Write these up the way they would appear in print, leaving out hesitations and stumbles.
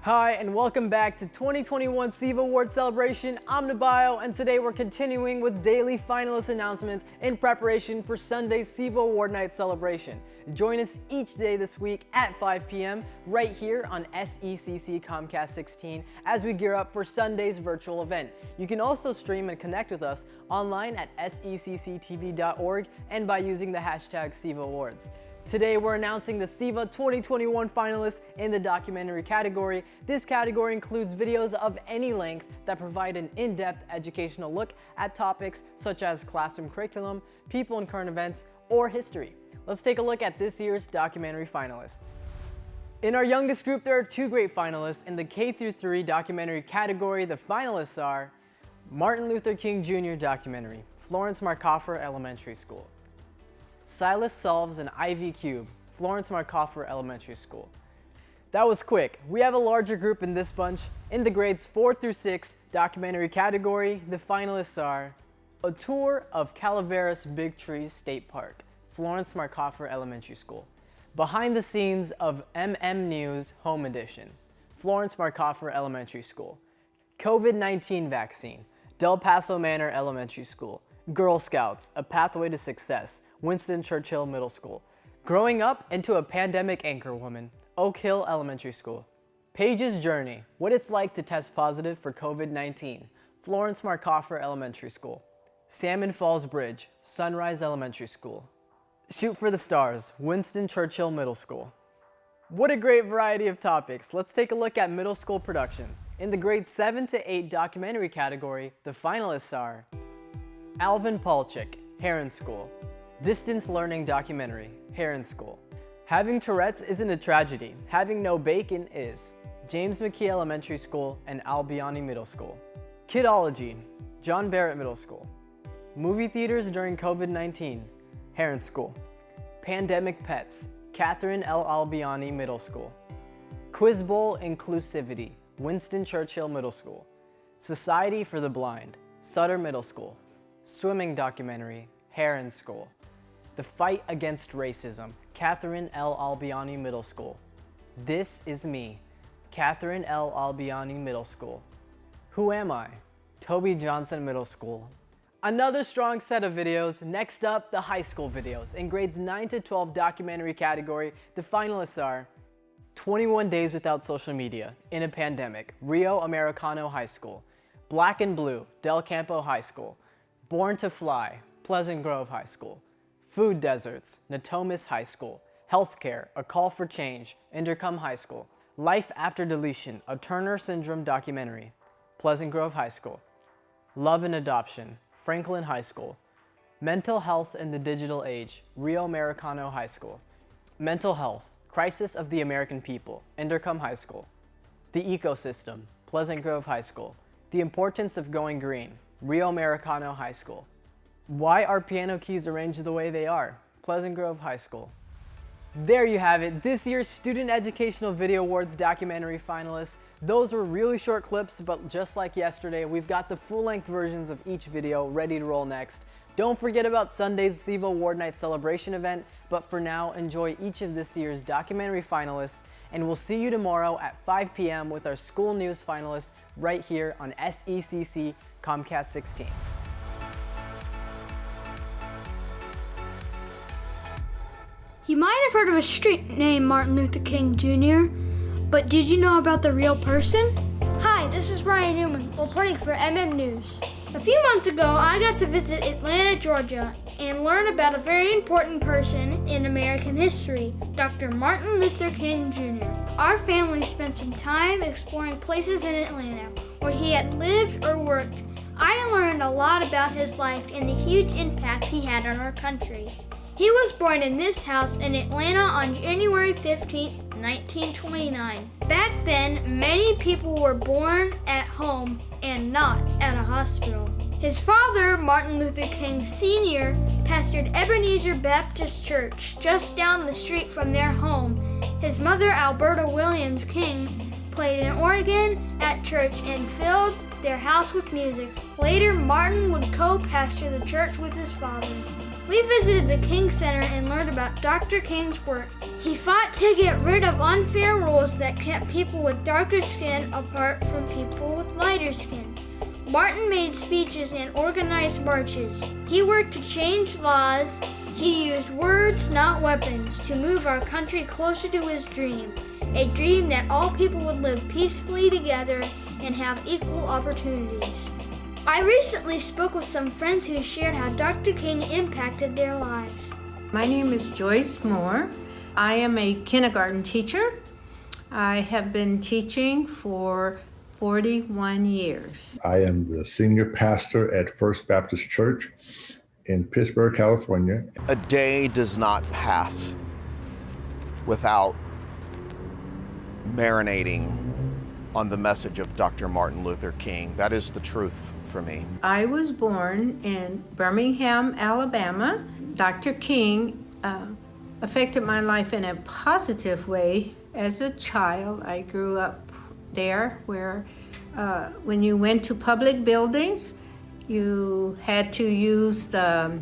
Hi, and welcome back to 2021 SEVA Award Celebration. I'm Nebaiot, and today we're continuing with daily finalist announcements in preparation for Sunday's SEVA Award Night celebration. Join us each day this week at 5 p.m. right here on SECC Comcast 16 as we gear up for Sunday's virtual event. You can also stream and connect with us online at secctv.org and by using the hashtag SEVA Awards. Today we're announcing the SEVA 2021 finalists in the documentary category. This category includes videos of any length that provide an in-depth educational look at topics such as classroom curriculum, people and current events, or history. Let's take a look at this year's documentary finalists. In our youngest group, there are two great finalists. In the K-3 documentary category, the finalists are Martin Luther King Jr. documentary, Florence Marcofor Elementary School. Silas solves an IV cube, Florence Marcofor Elementary School. That was quick. We have a larger group in this bunch. In the grades 4 through 6 documentary category, the finalists are A Tour of Calaveras Big Trees State Park, Florence Marcofor Elementary School. Behind the Scenes of MMNews Home Edition, Florence Marcofor Elementary School. COVID-19 Vaccine, Del Paso Manor Elementary School. Girl Scouts, A Pathway to Success, Winston Churchill Middle School. Growing Up into a Pandemic Anchorwoman, Oak Hill Elementary School. Paige's Journey, What It's Like to Test Positive for COVID-19, Florence Marcofor Elementary School. Salmon Falls Bridge, Sunrise Elementary School. Shoot for the Stars, Winston Churchill Middle School. What a great variety of topics. Let's take a look at middle school productions. In the grades 7 to 8 documentary category, the finalists are Alvin Pawelczyk, Heron School. Distance Learning Documentary, Heron School. Having Tourette's isn't a tragedy. Having no bacon is. James McKee Elementary School and Albiani Middle School. Kidology, John Barrett Middle School. Movie theaters during COVID-19, Heron School. Pandemic Pets, Catherine L. Albiani Middle School. Quiz Bowl Inclusivity, Winston Churchill Middle School. Society for the Blind, Sutter Middle School. Swimming Documentary, Heron School. The Fight Against Racism, Catherine L. Albiani Middle School. This Is Me, Catherine L. Albiani Middle School. Who Am I? Toby Johnson Middle School. Another strong set of videos. Next up, the high school videos. In grades 9 to 12 documentary category, the finalists are 21 Days Without Social Media in a Pandemic, Rio Americano High School. Black and Blue, Del Campo High School. Born to Fly, Pleasant Grove High School. Food Deserts, Natomas High School. Healthcare, A Call for Change, Inderkum High School. Life After Deletion, a Turner Syndrome documentary, Pleasant Grove High School. Love and Adoption, Franklin High School. Mental Health in the Digital Age, Rio Americano High School. Mental Health, Crisis of the American People, Inderkum High School. The Ecosystem, Pleasant Grove High School. The Importance of Going Green, Rio Americano High School. Why are piano keys arranged the way they are? Pleasant Grove High School. There you have it, this year's Student Educational Video Awards documentary finalists. Those were really short clips, but just like yesterday, we've got the full-length versions of each video ready to roll next. Don't forget about Sunday's SEVA Award Night celebration event, but for now, enjoy each of this year's documentary finalists, and we'll see you tomorrow at 5 p.m. with our school news finalists right here on SECC Comcast 16. You might have heard of a street named Martin Luther King Jr., but did you know about the real person? Hi, this is Ryan Newman, reporting for MMNews. A few months ago, I got to visit Atlanta, Georgia, and learn about a very important person in American history, Dr. Martin Luther King Jr. Our family spent some time exploring places in Atlanta where he had lived or worked. I learned a lot about his life and the huge impact he had on our country. He was born in this house in Atlanta on January 15, 1929. Back then, many people were born at home and not at a hospital. His father, Martin Luther King Sr., pastored Ebenezer Baptist Church just down the street from their home. His mother, Alberta Williams King, played an organ at church and filled their house with music. Later, Martin would co-pastor the church with his father. We visited the King Center and learned about Dr. King's work. He fought to get rid of unfair rules that kept people with darker skin apart from people with lighter skin. Martin made speeches and organized marches. He worked to change laws. He used words, not weapons, to move our country closer to his dream, a dream that all people would live peacefully together and have equal opportunities. I recently spoke with some friends who shared how Dr. King impacted their lives. My name is Joyce Moore. I am a kindergarten teacher. I have been teaching for 41 years. I am the senior pastor at First Baptist Church in Pittsburgh, California. A day does not pass without marinating on the message of Dr. Martin Luther King. That is the truth for me. I was born in Birmingham, Alabama. Dr. King affected my life in a positive way. As a child, I grew up there where when you went to public buildings, you had to use the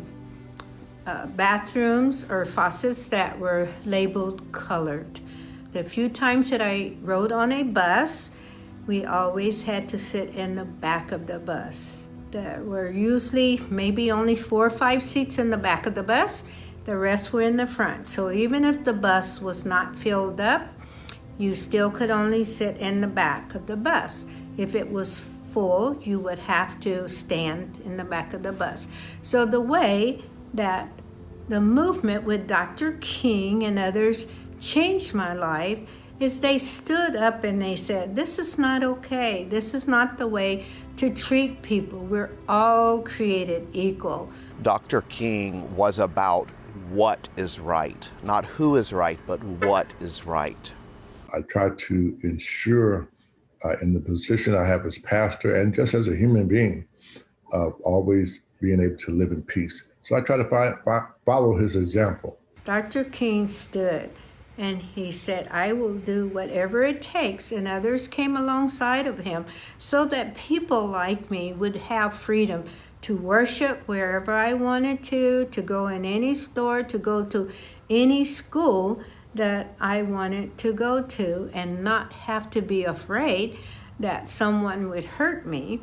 bathrooms or faucets that were labeled colored. The few times that I rode on a bus, we always had to sit in the back of the bus. There were usually maybe only 4 or 5 seats in the back of the bus. The rest were in the front. So even if the bus was not filled up, you still could only sit in the back of the bus. If it was full, you would have to stand in the back of the bus. So the way that the movement with Dr. King and others changed my life is they stood up and they said, this is not okay. This is not the way to treat people. We're all created equal. Dr. King was about what is right, not who is right, but what is right. I try to ensure in the position I have as pastor and just as a human being of always being able to live in peace. So I try to follow his example. Dr. King stood and he said, I will do whatever it takes. And others came alongside of him so that people like me would have freedom to worship wherever I wanted to go in any store, to go to any school that I wanted to go to, and not have to be afraid that someone would hurt me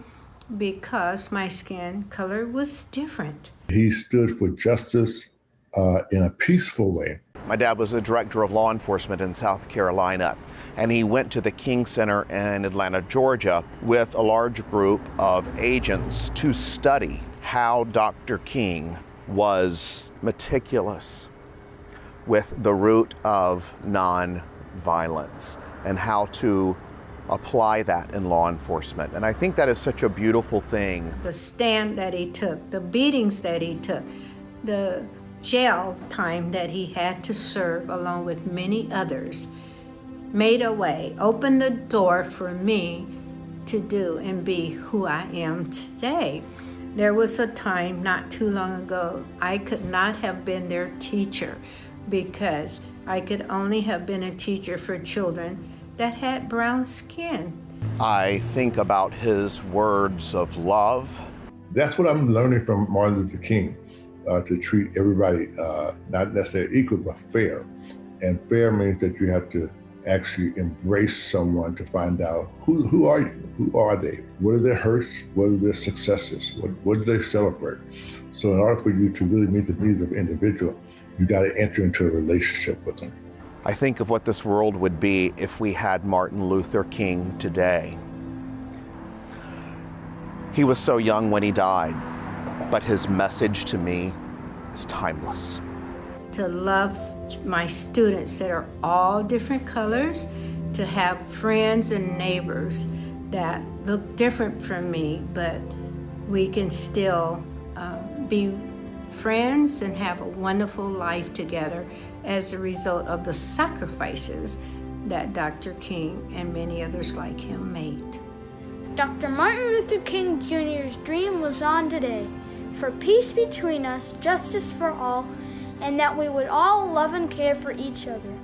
because my skin color was different. He stood for justice in a peaceful way. My dad was the director of law enforcement in South Carolina, and he went to the King Center in Atlanta, Georgia, with a large group of agents to study how Dr. King was meticulous with the root of nonviolence and how to apply that in law enforcement. And I think that is such a beautiful thing. The stand that he took, the beatings that he took, the jail time that he had to serve along with many others, made a way, opened the door for me to do and be who I am today. There was a time not too long ago I could not have been their teacher because I could only have been a teacher for children that had brown skin. I think about his words of love. That's what I'm learning from Martin Luther King, to treat everybody not necessarily equal, but fair. And fair means that you have to actually embrace someone to find out who are you? Who are they? What are their hurts? What are their successes? What do they celebrate? So in order for you to really meet the needs of an individual, you got to enter into a relationship with them. I think of what this world would be if we had Martin Luther King today. He was so young when he died, but his message to me is timeless. To love my students that are all different colors, to have friends and neighbors that look different from me, but we can still be friends and have a wonderful life together as a result of the sacrifices that Dr. King and many others like him made. Dr. Martin Luther King Jr.'s dream lives on today, for peace between us, justice for all, and that we would all love and care for each other.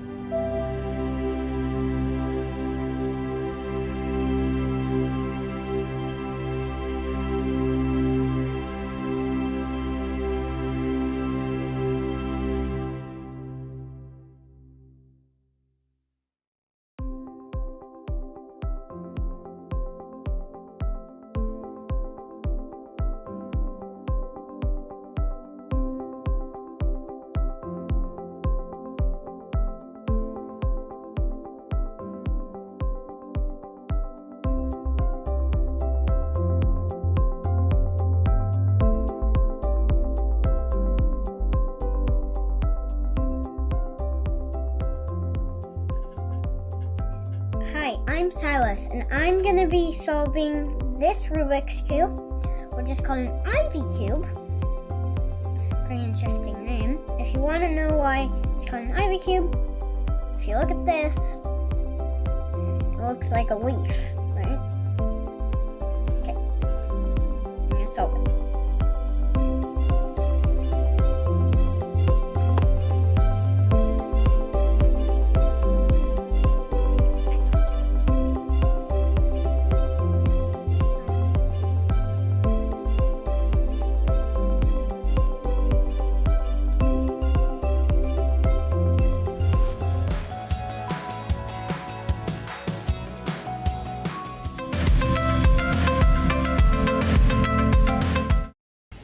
Hi, I'm Silas, and I'm going to be solving this Rubik's Cube, which is called an Ivy Cube. Pretty interesting name. If you want to know why it's called an Ivy Cube, if you look at this, it looks like a leaf, right? Okay, I'm going to solve it.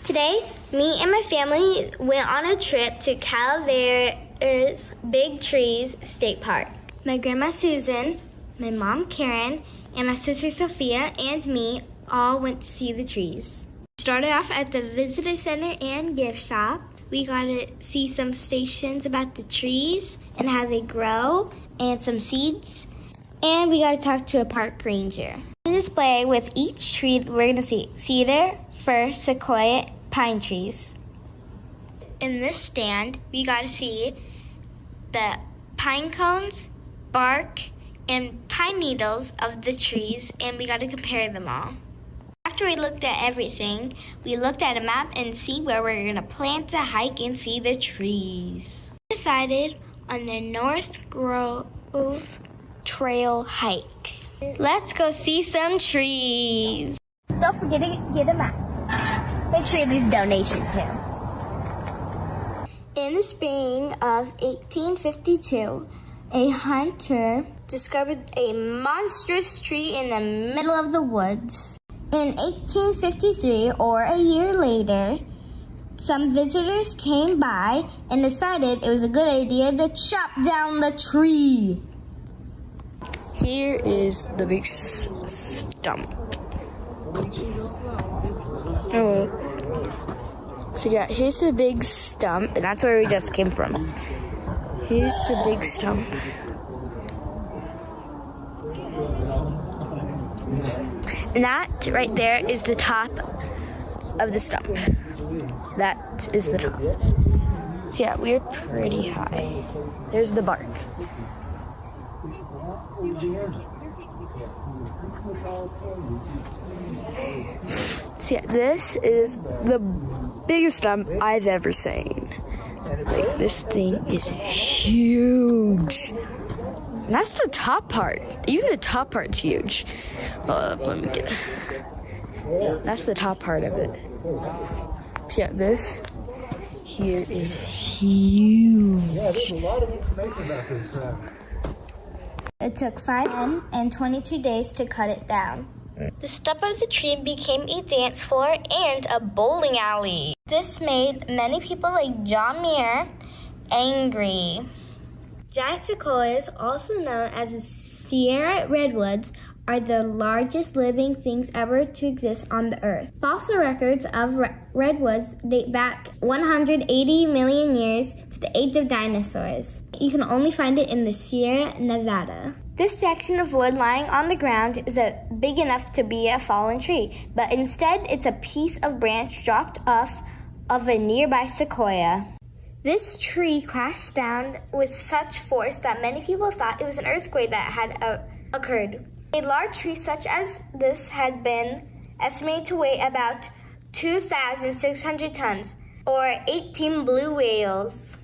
Today, me and my family went on a trip to Calaveras Big Trees State Park. My grandma Susan, my mom Karen, and my sister Sophia and me all went to see the trees. We started off at the visitor center and gift shop. We got to see some stations about the trees and how they grow and some seeds. And we got to talk to a park ranger. The display with each tree we're going to see cedar, fir, sequoia, pine trees. In this stand, we got to see the pine cones, bark, and pine needles of the trees, and we got to compare them all. After we looked at everything, we looked at a map and see where we're going to plan to hike and see the trees. We decided on the North Grove Trail hike. Let's go see some trees. Don't forget to get a map. Make sure you leave a donation too. In the spring of 1852, a hunter discovered a monstrous tree in the middle of the woods. In 1853, or a year later, some visitors came by and decided it was a good idea to chop down the tree. Here is the big stump. Oh. So yeah, here's the big stump, and that's where we just came from. Here's the big stump. And that right there is the top of the stump. That is the top. So yeah, we're pretty high. There's the bark. So yeah, this is the biggest stump I've ever seen. Like, this thing is huge. And that's the top part. Even the top part's huge. Let me get it. That's the top part of it. So yeah, this here is huge. Yeah, there's a lot of information about this. It took 5 men and 22 days to cut it down. The stump of the tree became a dance floor and a bowling alley. This made many people like John Muir angry. Giant sequoias, also known as the Sierra redwoods, are the largest living things ever to exist on the earth. Fossil records of redwoods date back 180 million years to the age of dinosaurs. You can only find it in the Sierra Nevada. This section of wood lying on the ground is big enough to be a fallen tree, but instead it's a piece of branch dropped off of a nearby sequoia. This tree crashed down with such force that many people thought it was an earthquake that had occurred. A large tree such as this had been estimated to weigh about 2,600 tons, or 18 blue whales.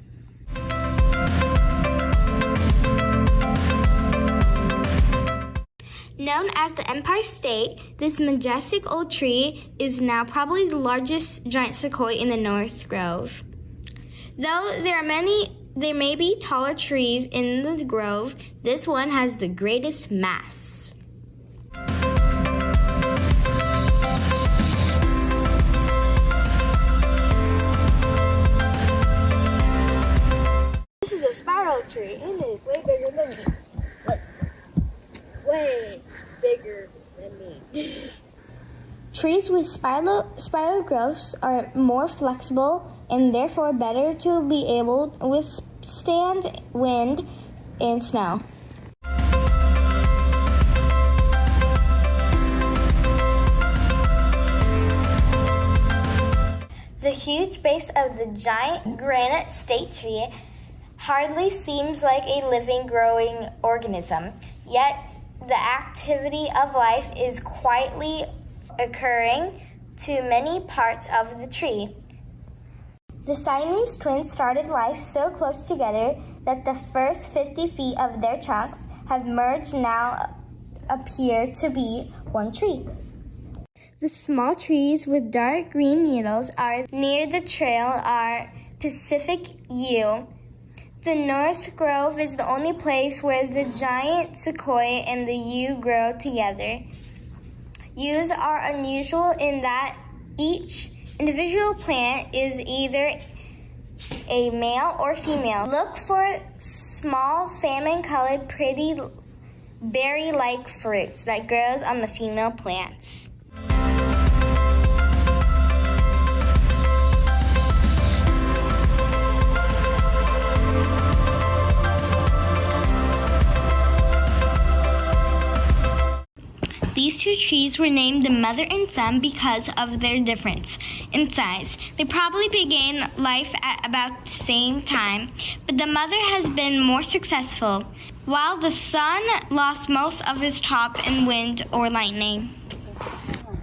Known as the Empire State, this majestic old tree is now probably the largest giant sequoia in the North Grove. Though there may be taller trees in the grove, this one has the greatest mass. This is a spiral tree, and it's way bigger than me. Like, way bigger than me. Trees with spiral growths are more flexible and therefore better to be able to withstand wind and snow. The huge base of the giant granite state tree hardly seems like a living, growing organism, yet the activity of life is quietly occurring to many parts of the tree. The Siamese twins started life so close together that the first 50 feet of their trunks have merged now appear to be one tree. The small trees with dark green needles are near the trail are Pacific yew. The North Grove is the only place where the giant sequoia and the yew grow together. Yews are unusual in that each individual plant is either a male or female. Look for small salmon-colored, pretty berry-like fruits that grows on the female plants. These two trees were named the mother and son because of their difference in size. They probably began life at about the same time, but the mother has been more successful, while the son lost most of his top in wind or lightning.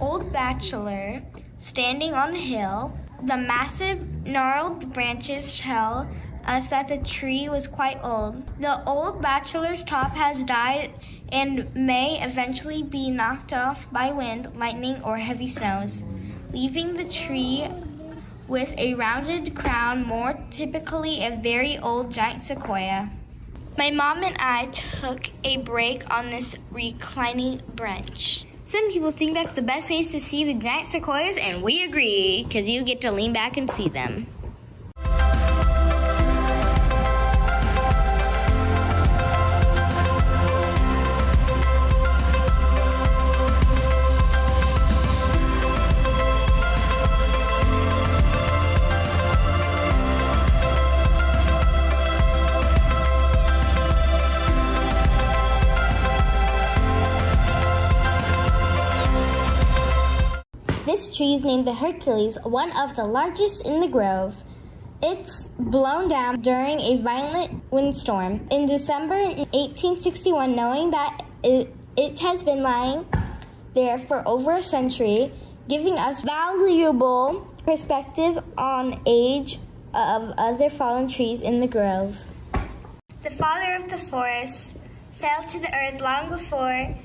Old Bachelor, standing on the hill, the massive gnarled branches tell us that the tree was quite old. The old bachelor's top has died and may eventually be knocked off by wind, lightning, or heavy snows, leaving the tree with a rounded crown, more typically a very old giant sequoia. My mom and I took a break on this reclining bench. Some people think that's the best place to see the giant sequoias, and we agree, because you get to lean back and see them. This tree is named the Hercules, one of the largest in the grove. It's blown down during a violent windstorm in December 1861, knowing that it has been lying there for over a century, giving us valuable perspective on age of other fallen trees in the grove. The father of the forest fell to the earth long before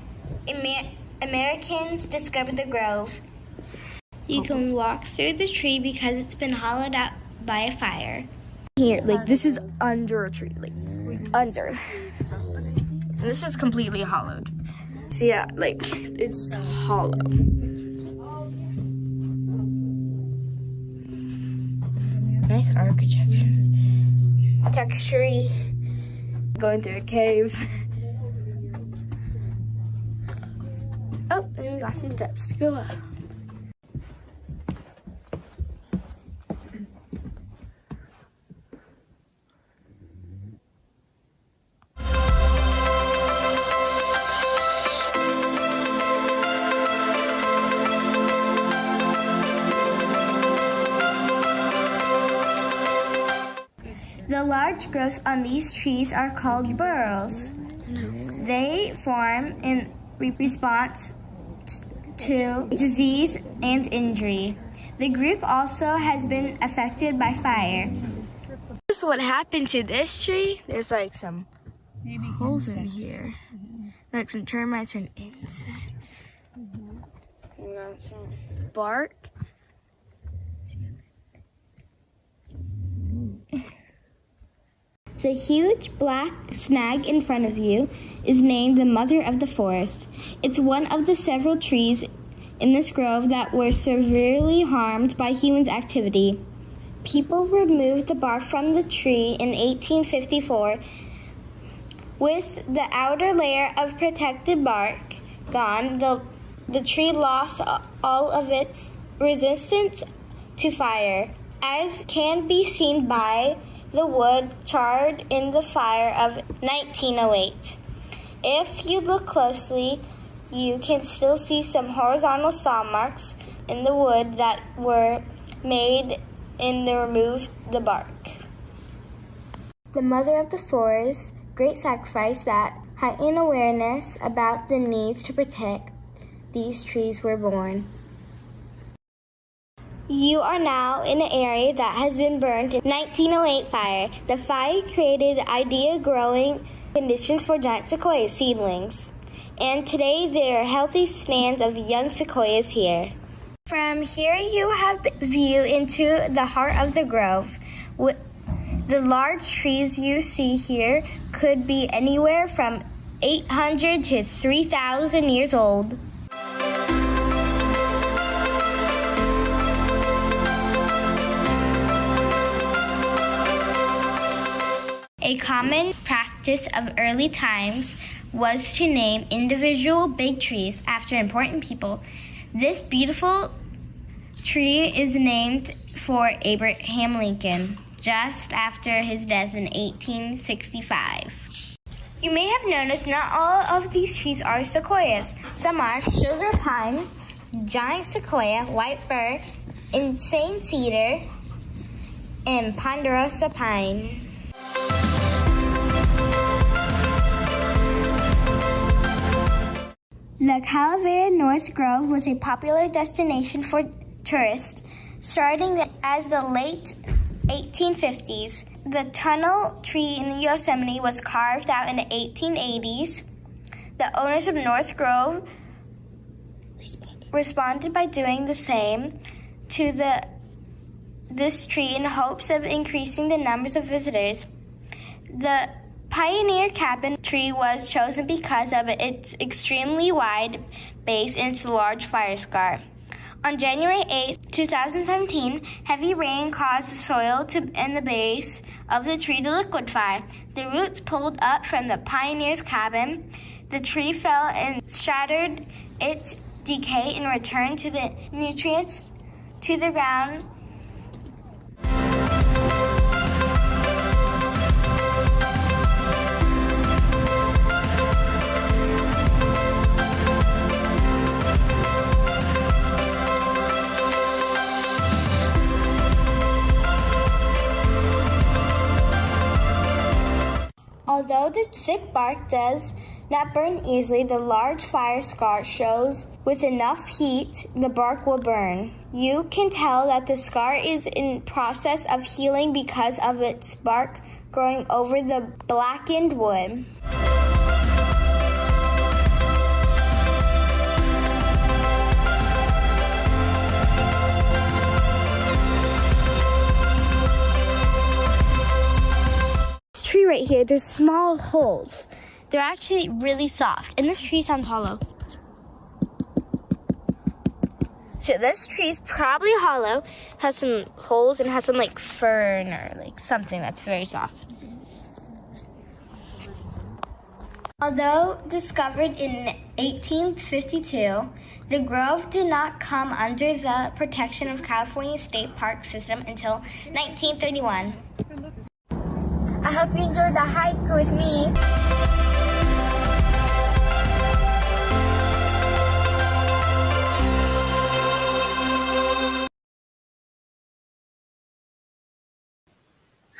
Americans discovered the grove. You can walk through the tree because it's been hollowed out by a fire. Here, this is under a tree, under. And this is completely hollowed. So yeah, it's hollow. Nice architecture. Texture-y. Going through a cave. Oh, and we got some steps to go up. The large growths on these trees are called burls. They form in response to disease and injury. The group also has been affected by fire. This is what happened to this tree. There's some holes in here. Some termites are inside. We got some bark. The huge black snag in front of you is named the Mother of the Forest. It's one of the several trees in this grove that were severely harmed by human activity. People removed the bark from the tree in 1854. With the outer layer of protected bark gone, the tree lost all of its resistance to fire, as can be seen by the wood charred in the fire of 1908. If you look closely, you can still see some horizontal saw marks in the wood that were made and remove the bark. The mother of the forest, great sacrifice that heightened awareness about the needs to protect these trees were born. You are now in an area that has been burned in 1908 fire. The fire created ideal growing conditions for giant sequoia seedlings. And today there are healthy stands of young sequoias here. From here you have view into the heart of the grove. The large trees you see here could be anywhere from 800 to 3,000 years old. A common practice of early times was to name individual big trees after important people. This beautiful tree is named for Abraham Lincoln, just after his death in 1865. You may have noticed not all of these trees are sequoias. Some are sugar pine, giant sequoia, white fir, insane cedar, and ponderosa pine. The Calaveras North Grove was a popular destination for tourists starting as the late 1850s. The tunnel tree in Yosemite was carved out in the 1880s. The owners of North Grove responded by doing the same to this tree in hopes of increasing the numbers of visitors. The Pioneer cabin tree was chosen because of its extremely wide base and its large fire scar. On January 8, 2017, heavy rain caused the soil and the base of the tree to liquefy. The roots pulled up from the pioneer's cabin. The tree fell and shattered its decay and returned to the nutrients to the ground. Although the thick bark does not burn easily, the large fire scar shows with enough heat, the bark will burn. You can tell that the scar is in process of healing because of its bark growing over the blackened wood. Tree right here, there's small holes. They're actually really soft, and this tree sounds hollow. So this tree's probably hollow, has some holes, and has some like fern or like something that's very soft. Although discovered in 1852, the grove did not come under the protection of California State Park System until 1931. I hope you enjoyed the hike with me.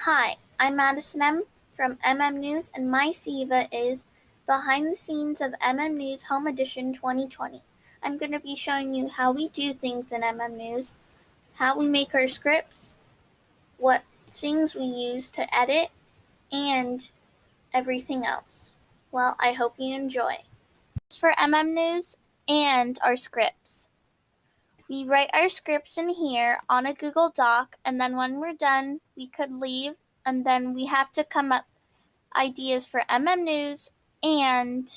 Hi, I'm Madison M. from MMNews, and my SEVA is Behind the Scenes of MMNews Home Edition 2020. I'm going to be showing you how we do things in MMNews, how we make our scripts, what things we use to edit, and everything else. Well, I hope you enjoy. For MMNews and our scripts. We write our scripts in here on a Google Doc, and then when we're done, we could leave, and then we have to come up ideas for MMNews and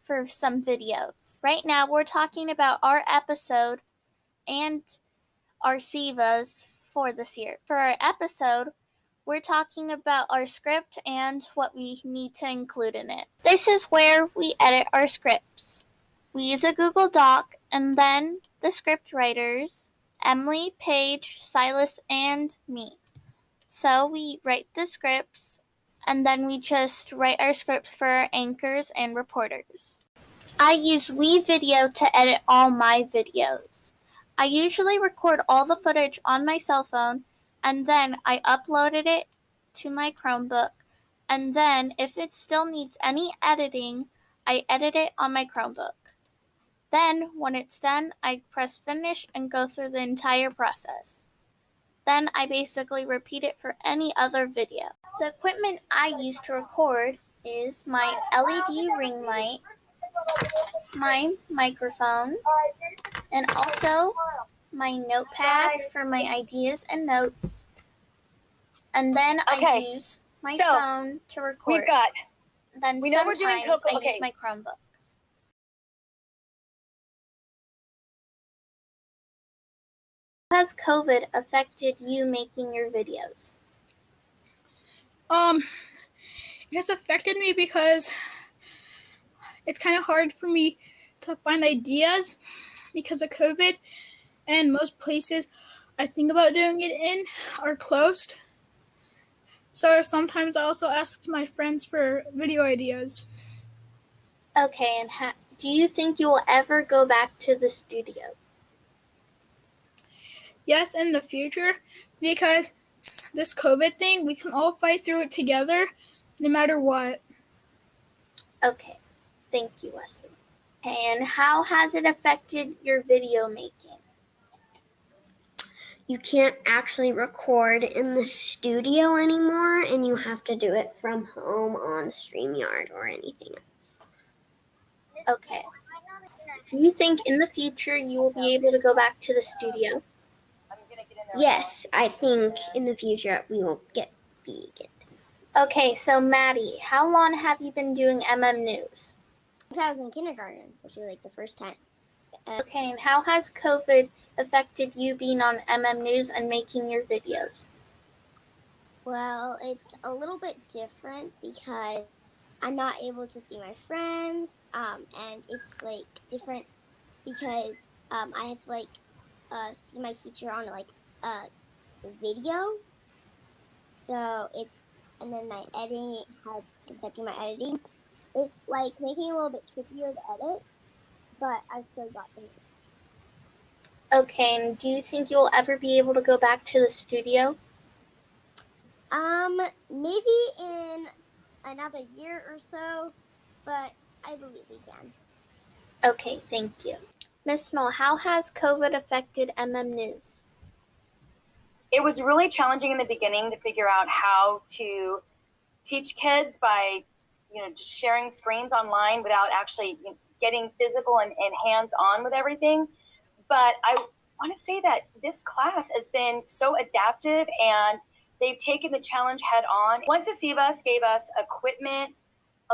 for some videos. Right now, we're talking about our episode and our SEVAs for this year. For our episode, we're talking about our script and what we need to include in it. This is where we edit our scripts. We use a Google Doc, and then the script writers, Emily, Paige, Silas, and me. So we write the scripts, and then we just write our scripts for our anchors and reporters. I use WeVideo to edit all my videos. I usually record all the footage on my cell phone, and then I uploaded it to my Chromebook, and then if it still needs any editing, I edit it on my Chromebook. Then, when it's done, I press finish and go through the entire process. Then I basically repeat it for any other video. The equipment I use to record is my LED ring light, my microphone, and also my notepad for my ideas and notes. And then I use my phone to record. We know we're doing Coco. I use my Chromebook. How has COVID affected you making your videos? It has affected me because it's kind of hard for me to find ideas because of COVID, and most places I think about doing it in are closed. So sometimes I also ask my friends for video ideas. Okay, and do you think you will ever go back to the studio? Yes, in the future, because this COVID thing, we can all fight through it together, no matter what. Okay, thank you, Wesley. Okay, and how has it affected your video making? You can't actually record in the studio anymore, and you have to do it from home on StreamYard or anything else. Okay. Do you think in the future you will be able to go back to the studio? Yes, I think in the future we will be good. Okay, so Maddie, how long have you been doing MMNews? Since I was in kindergarten, which was like the first time. Okay, and how has COVID affected you being on MMNews and making your videos? Well, it's a little bit different because I'm not able to see my friends, and it's like different because I have to like see my teacher on like a video. So and then my editing has affected my editing. It's like making it a little bit trickier to edit, but I still got them. Okay, and do you think you'll ever be able to go back to the studio? Maybe in another year or so, but I believe we can. Okay, thank you. Miss Knoll, how has COVID affected MMNews? It was really challenging in the beginning to figure out how to teach kids by, just sharing screens online without actually getting physical and hands-on with everything. But I want to say that this class has been so adaptive, and they've taken the challenge head on. Once SEVA gave us equipment,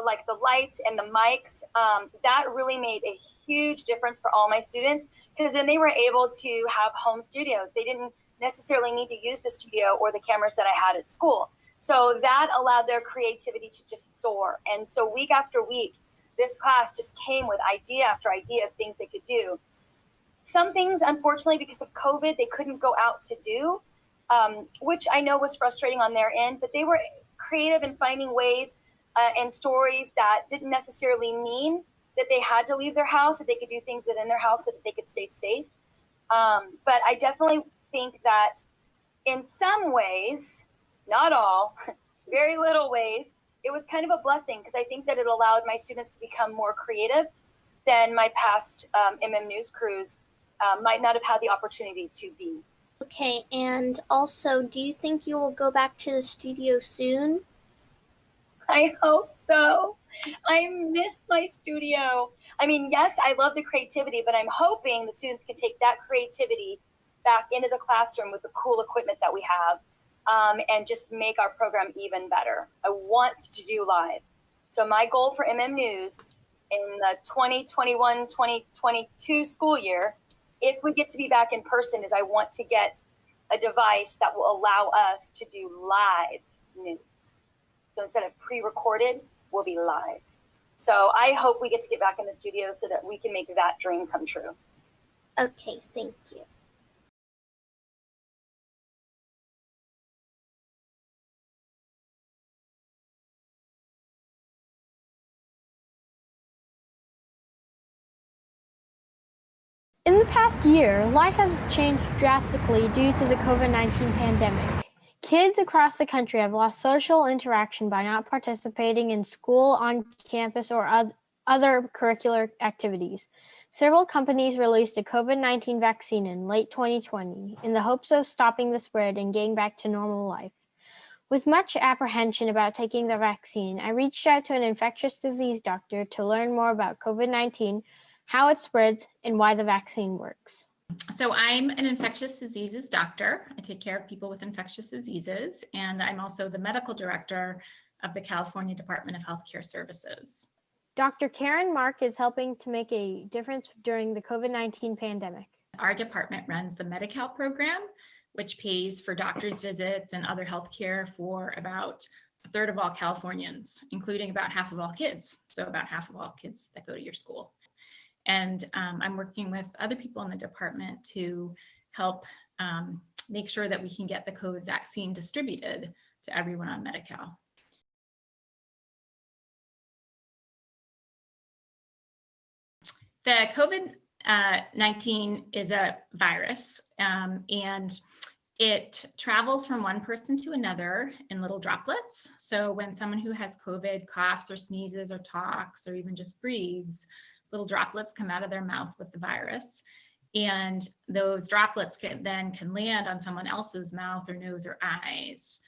like the lights and the mics, that really made a huge difference for all my students, because then they were able to have home studios. They didn't necessarily need to use the studio or the cameras that I had at school. So that allowed their creativity to just soar. And so week after week, this class just came with idea after idea of things they could do. Some things, unfortunately, because of COVID, they couldn't go out to do, which I know was frustrating on their end, but they were creative in finding ways and stories that didn't necessarily mean that they had to leave their house, that they could do things within their house so that they could stay safe. But I definitely think that in some ways, not all, very little ways, it was kind of a blessing, because I think that it allowed my students to become more creative than my past MMNews crews might not have had the opportunity to be. Okay, and also, do you think you will go back to the studio soon? I hope so. I miss my studio. I mean, yes, I love the creativity, but I'm hoping the students can take that creativity back into the classroom with the cool equipment that we have, and just make our program even better. I want to do live. So my goal for MMNews in the 2021-2022 school year, if we get to be back in person, is I want to get a device that will allow us to do live news. So instead of pre-recorded, we'll be live. So I hope we get back in the studio so that we can make that dream come true. Okay, thank you. In the past year, life has changed drastically due to the COVID-19 pandemic. Kids across the country have lost social interaction by not participating in school, on campus, or other curricular activities. Several companies released a COVID-19 vaccine in late 2020 in the hopes of stopping the spread and getting back to normal life. With much apprehension about taking the vaccine, I reached out to an infectious disease doctor to learn more about COVID-19, how it spreads, and why the vaccine works. So I'm an infectious diseases doctor. I take care of people with infectious diseases, and I'm also the medical director of the California Department of Healthcare Services. Dr. Karen Mark is helping to make a difference during the COVID-19 pandemic. Our department runs the Medi-Cal program, which pays for doctor's visits and other health care for about a third of all Californians, including about half of all kids. So about half of all kids that go to your school. And I'm working with other people in the department to help make sure that we can get the COVID vaccine distributed to everyone on Medi-Cal. The COVID-19 is a virus, and it travels from one person to another in little droplets. So when someone who has COVID coughs or sneezes or talks or even just breathes, little droplets come out of their mouth with the virus. And those droplets can land on someone else's mouth or nose or eyes.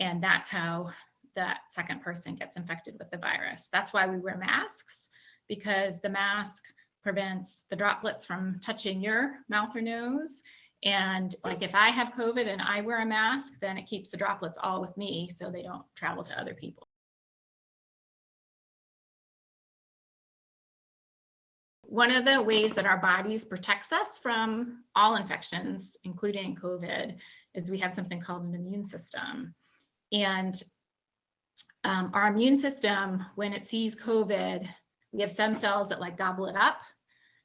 And that's how that second person gets infected with the virus. That's why we wear masks, because the mask prevents the droplets from touching your mouth or nose. And like if I have COVID and I wear a mask, then it keeps the droplets all with me so they don't travel to other people. One of the ways that our bodies protects us from all infections, including COVID, is we have something called an immune system. And our immune system, when it sees COVID, we have some cells that like gobble it up.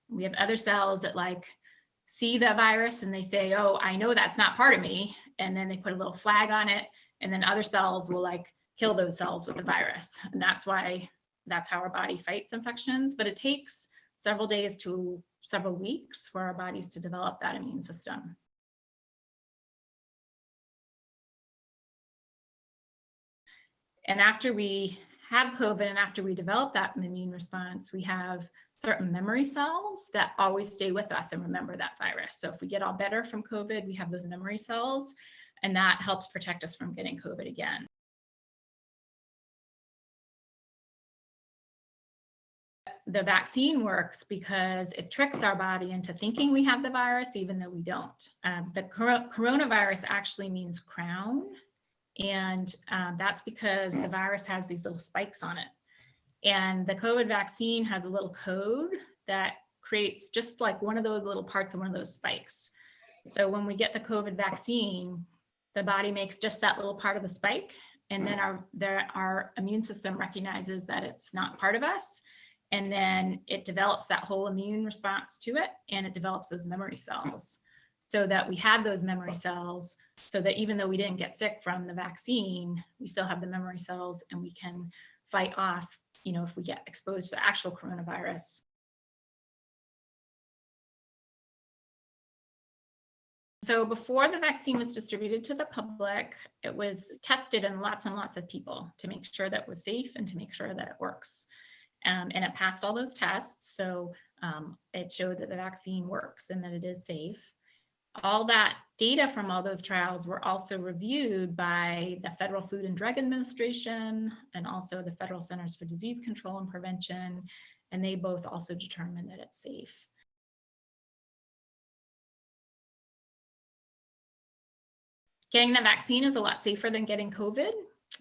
We have other cells that like see the virus and they say, oh, I know that's not part of me. And then they put a little flag on it. And then other cells will like kill those cells with the virus. And that's how our body fights infections. But it takes several days to several weeks for our bodies to develop that immune system. And after we have COVID and after we develop that immune response, we have certain memory cells that always stay with us and remember that virus. So if we get all better from COVID, we have those memory cells, and that helps protect us from getting COVID again. The vaccine works because it tricks our body into thinking we have the virus, even though we don't. The coronavirus actually means crown. And that's because the virus has these little spikes on it. And the COVID vaccine has a little code that creates just like one of those little parts of one of those spikes. So when we get the COVID vaccine, the body makes just that little part of the spike. And then our immune system recognizes that it's not part of us. And then it develops that whole immune response to it. And it develops those memory cells, so that we have those memory cells, so that even though we didn't get sick from the vaccine, we still have the memory cells and we can fight off, if we get exposed to the actual coronavirus. So before the vaccine was distributed to the public, it was tested in lots and lots of people to make sure that it was safe and to make sure that it works. And it passed all those tests. So it showed that the vaccine works and that it is safe. All that data from all those trials were also reviewed by the Federal Food and Drug Administration and also the Federal Centers for Disease Control and Prevention, and they both also determined that it's safe. Getting the vaccine is a lot safer than getting COVID.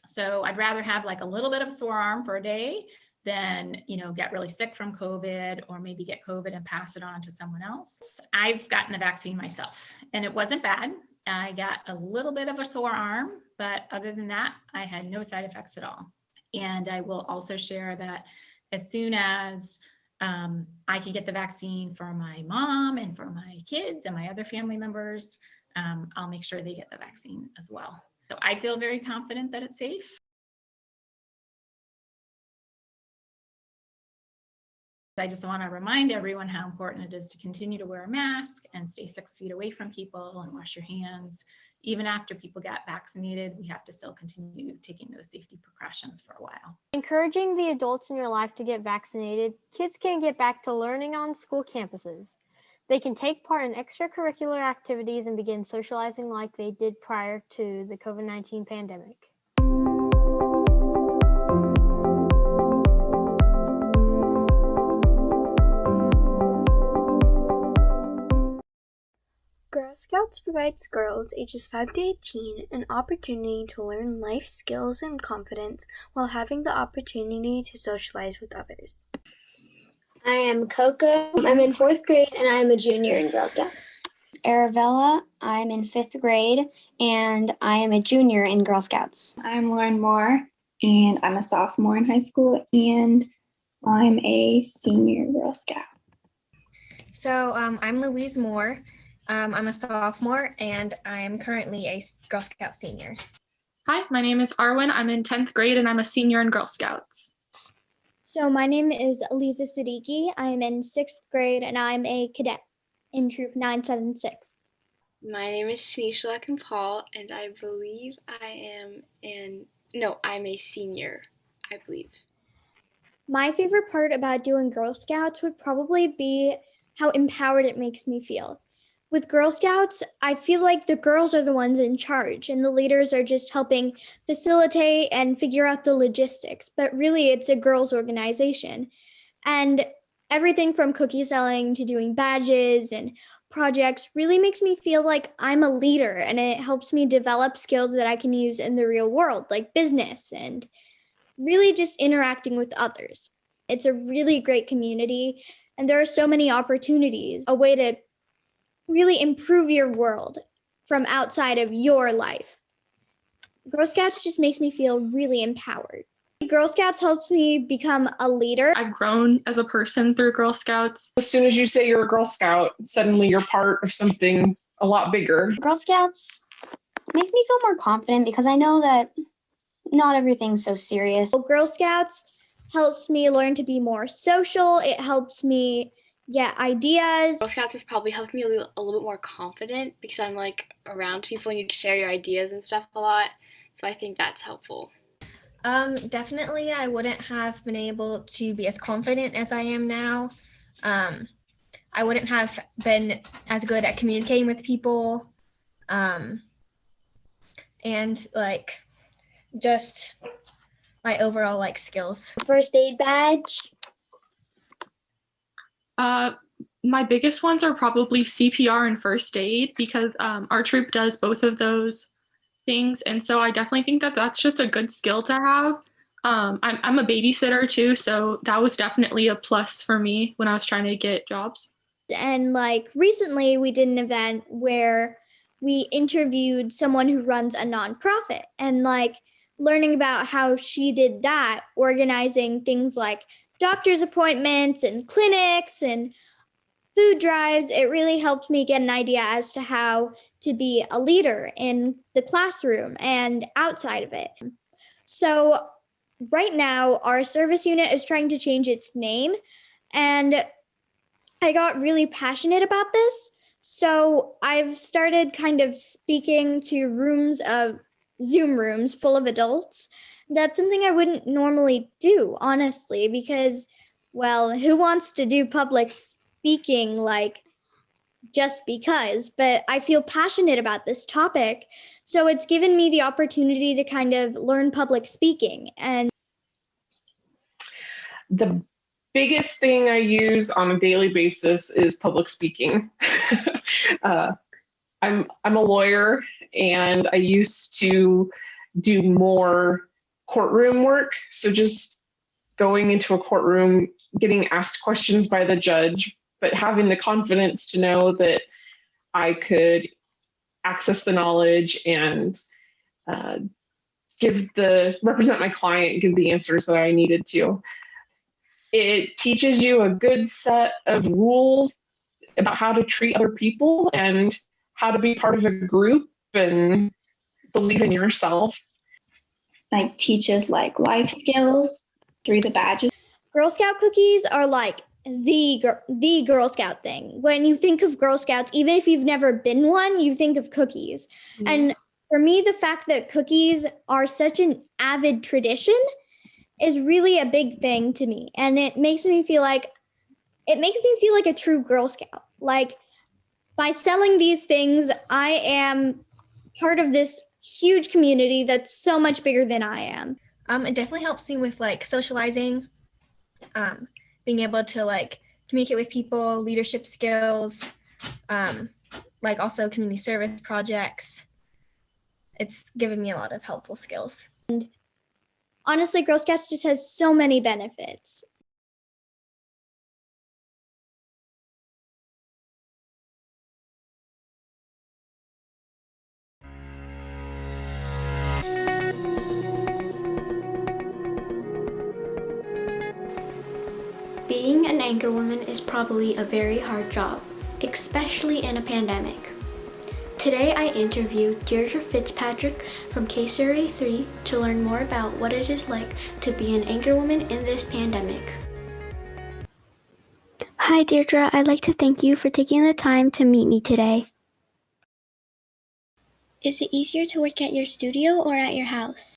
So I'd rather have like a little bit of a sore arm for a day than, get really sick from COVID or maybe get COVID and pass it on to someone else. I've gotten the vaccine myself and it wasn't bad. I got a little bit of a sore arm, but other than that, I had no side effects at all. And I will also share that as soon as I can get the vaccine for my mom and for my kids and my other family members, I'll make sure they get the vaccine as well. So I feel very confident that it's safe. I just want to remind everyone how important it is to continue to wear a mask and stay 6 feet away from people and wash your hands. Even after people get vaccinated, we have to still continue taking those safety precautions for a while. Encouraging the adults in your life to get vaccinated, kids can get back to learning on school campuses. They can take part in extracurricular activities and begin socializing like they did prior to the COVID-19 pandemic. Girl Scouts provides girls ages 5 to 18 an opportunity to learn life skills and confidence while having the opportunity to socialize with others. I am Coco. I'm in 4th grade and I'm a junior in Girl Scouts. Arabella. I'm in 5th grade and I am a junior in Girl Scouts. I'm Lauren Moore and I'm a sophomore in high school and I'm a senior Girl Scout. So I'm Louise Moore. I'm a sophomore and I am currently a Girl Scout senior. Hi, my name is Arwen. I'm in 10th grade and I'm a senior in Girl Scouts. So my name is Aliza Siddiqui. I'm in 6th grade and I'm a cadet in Troop 976. My name is Shanisha Paul and I believe I'm a senior, I believe. My favorite part about doing Girl Scouts would probably be how empowered it makes me feel. With Girl Scouts, I feel like the girls are the ones in charge and the leaders are just helping facilitate and figure out the logistics, but really it's a girls' organization. And everything from cookie selling to doing badges and projects really makes me feel like I'm a leader, and it helps me develop skills that I can use in the real world, like business and really just interacting with others. It's a really great community and there are so many opportunities, a way to really improve your world from outside of your life. Girl Scouts just makes me feel really empowered. Girl Scouts helps me become a leader. I've grown as a person through Girl Scouts. As soon as you say you're a Girl Scout, suddenly you're part of something a lot bigger. Girl Scouts makes me feel more confident because I know that not everything's so serious. Girl Scouts helps me learn to be more social. It helps me get ideas. Girl Scouts has probably helped me a little bit more confident because I'm like around people and you share your ideas and stuff a lot. So I think that's helpful. Definitely I wouldn't have been able to be as confident as I am now. I wouldn't have been as good at communicating with people. And like just my overall like skills. First aid badge. My biggest ones are probably CPR and first aid because our troop does both of those things. And so I definitely think that that's just a good skill to have. I'm a babysitter too, so that was definitely a plus for me when I was trying to get jobs. And like recently we did an event where we interviewed someone who runs a nonprofit and like learning about how she did that, organizing things like doctor's appointments and clinics and food drives. It really helped me get an idea as to how to be a leader in the classroom and outside of it. So right now, our service unit is trying to change its name, and I got really passionate about this. So I've started kind of speaking to Zoom rooms full of adults. That's something I wouldn't normally do, honestly, because, well, who wants to do public speaking like just because? But I feel passionate about this topic, so it's given me the opportunity to kind of learn public speaking. And the biggest thing I use on a daily basis is public speaking. I'm a lawyer, and I used to do more courtroom work. So just going into a courtroom, getting asked questions by the judge, but having the confidence to know that I could access the knowledge and represent my client, give the answers that I needed to. It teaches you a good set of rules about how to treat other people and how to be part of a group and believe in yourself. Like teaches like life skills through the badges. Girl Scout cookies are like the Girl Scout thing. When you think of Girl Scouts, even if you've never been one, you think of cookies. Yeah. And for me, the fact that cookies are such an avid tradition is really a big thing to me. And it makes me feel like a true Girl Scout. Like, by selling these things, I am part of this huge community that's so much bigger than I am. It definitely helps me with like socializing, being able to like communicate with people, leadership skills, like also community service projects. It's given me a lot of helpful skills. And honestly, Girl Scouts just has so many benefits. Being an anchorwoman is probably a very hard job, especially in a pandemic. Today I interviewed Deirdre Fitzpatrick from KSURA 3 to learn more about what it is like to be an anchorwoman in this pandemic. Hi Deirdre, I'd like to thank you for taking the time to meet me today. Is it easier to work at your studio or at your house?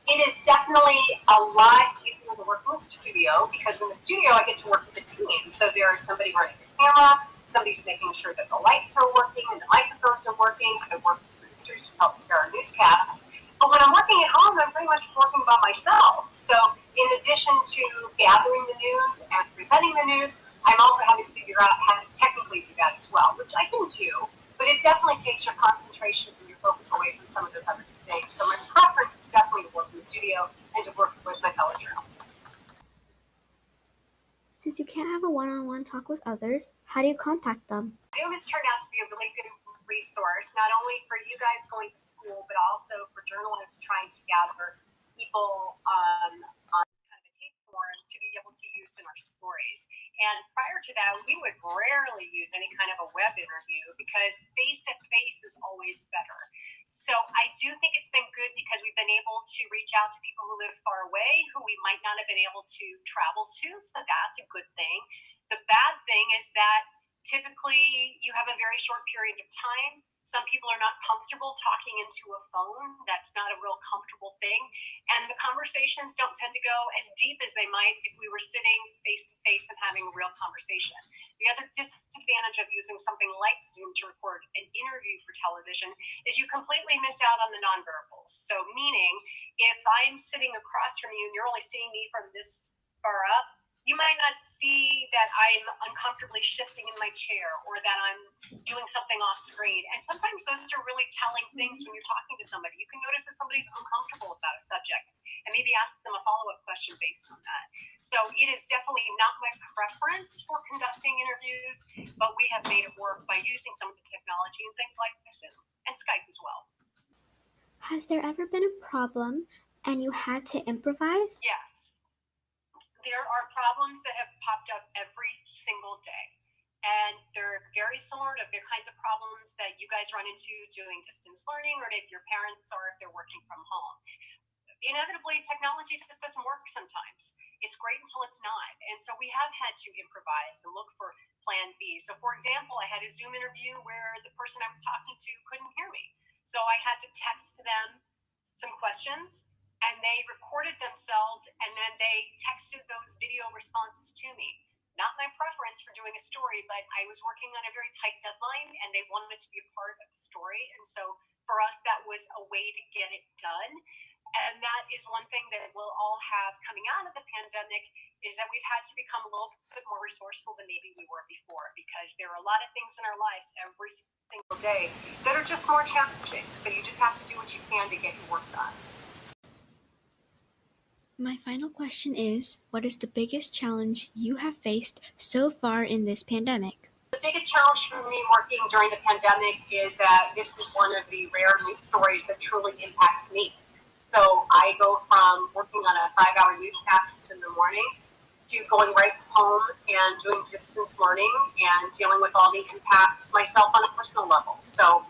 It is definitely a lot easier to work in the studio because in the studio I get to work with a team. So there is somebody running the camera, somebody's making sure that the lights are working and the microphones are working. I work with producers who help prepare our newscasts. But when I'm working at home, I'm pretty much working by myself. So in addition to gathering the news and presenting the news, I'm also having to figure out how to technically do that as well, which I can do. But it definitely takes your concentration and your focus away from some of those other things. So my preference is definitely to work in the studio and to work with my fellow journalists. Since you can't have a one-on-one talk with others, how do you contact them? Zoom has turned out to be a really good resource, not only for you guys going to school, but also for journalists trying to gather people on kind of a tape form to be able to use in our stories. And prior to that, we would rarely use any kind of a web interview because face-to-face is always better. So I do think it's been good because we've been able to reach out to people who live far away, who we might not have been able to travel to, so that's a good thing. The bad thing is that typically you have a very short period of time. Some people are not comfortable talking into a phone. That's not a real comfortable thing. And the conversations don't tend to go as deep as they might if we were sitting face to face and having a real conversation. The other disadvantage of using something like Zoom to record an interview for television is you completely miss out on the nonverbals. So meaning, if I'm sitting across from you and you're only seeing me from this far up, you might not see that I'm uncomfortably shifting in my chair or that I'm doing something off screen. And sometimes those are really telling things when you're talking to somebody. You can notice that somebody's uncomfortable about a subject and maybe ask them a follow-up question based on that. So it is definitely not my preference for conducting interviews, but we have made it work by using some of the technology and things like Zoom and Skype as well. Has there ever been a problem and you had to improvise? Yes. There are problems that have popped up every single day. And they're very similar to the kinds of problems that you guys run into doing distance learning or if your parents are if they're working from home. Inevitably, technology just doesn't work sometimes. It's great until it's not. And so we have had to improvise and look for plan B. So for example, I had a Zoom interview where the person I was talking to couldn't hear me. So I had to text them some questions and they recorded themselves and then they texted those video responses to me. Not my preference for doing a story, but I was working on a very tight deadline and they wanted to be a part of the story. And so for us, that was a way to get it done. And that is one thing that we'll all have coming out of the pandemic is that we've had to become a little bit more resourceful than maybe we were before because there are a lot of things in our lives every single day that are just more challenging. So you just have to do what you can to get your work done. My final question is, what is the biggest challenge you have faced so far in this pandemic? The biggest challenge for me working during the pandemic is that this is one of the rare news stories that truly impacts me. So I go from working on a 5-hour newscast in the morning to going right home and doing distance learning and dealing with all the impacts myself on a personal level. So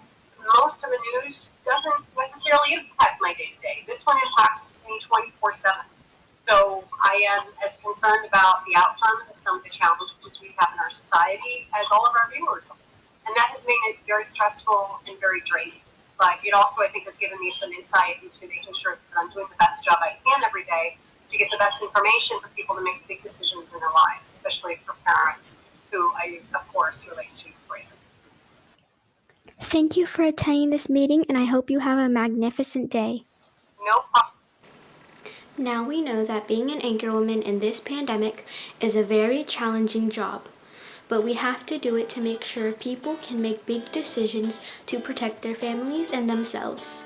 most of the news doesn't necessarily impact my day-to-day. This one impacts me 24/7. So I am as concerned about the outcomes of some of the challenges we have in our society as all of our viewers. And that has made it very stressful and very draining. But it also, I think, has given me some insight into making sure that I'm doing the best job I can every day to get the best information for people to make big decisions in their lives, especially for parents who I, of course, relate to greatly. Thank you for attending this meeting, and I hope you have a magnificent day. No problem. Now we know that being an anchorwoman in this pandemic is a very challenging job, but we have to do it to make sure people can make big decisions to protect their families and themselves.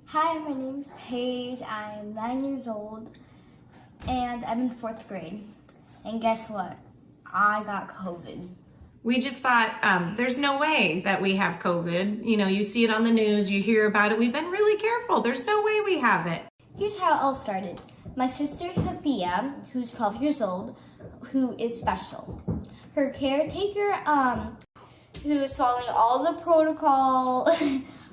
Hi, my name's Paige. I'm 9 years old and I'm in 4th grade. And guess what? I got COVID. We just thought there's no way that we have COVID. You know, you see it on the news, you hear about it. We've been really careful. There's no way we have it. Here's how it all started. My sister Sophia, who's 12 years old, who is special. Her caretaker, who is following all the protocol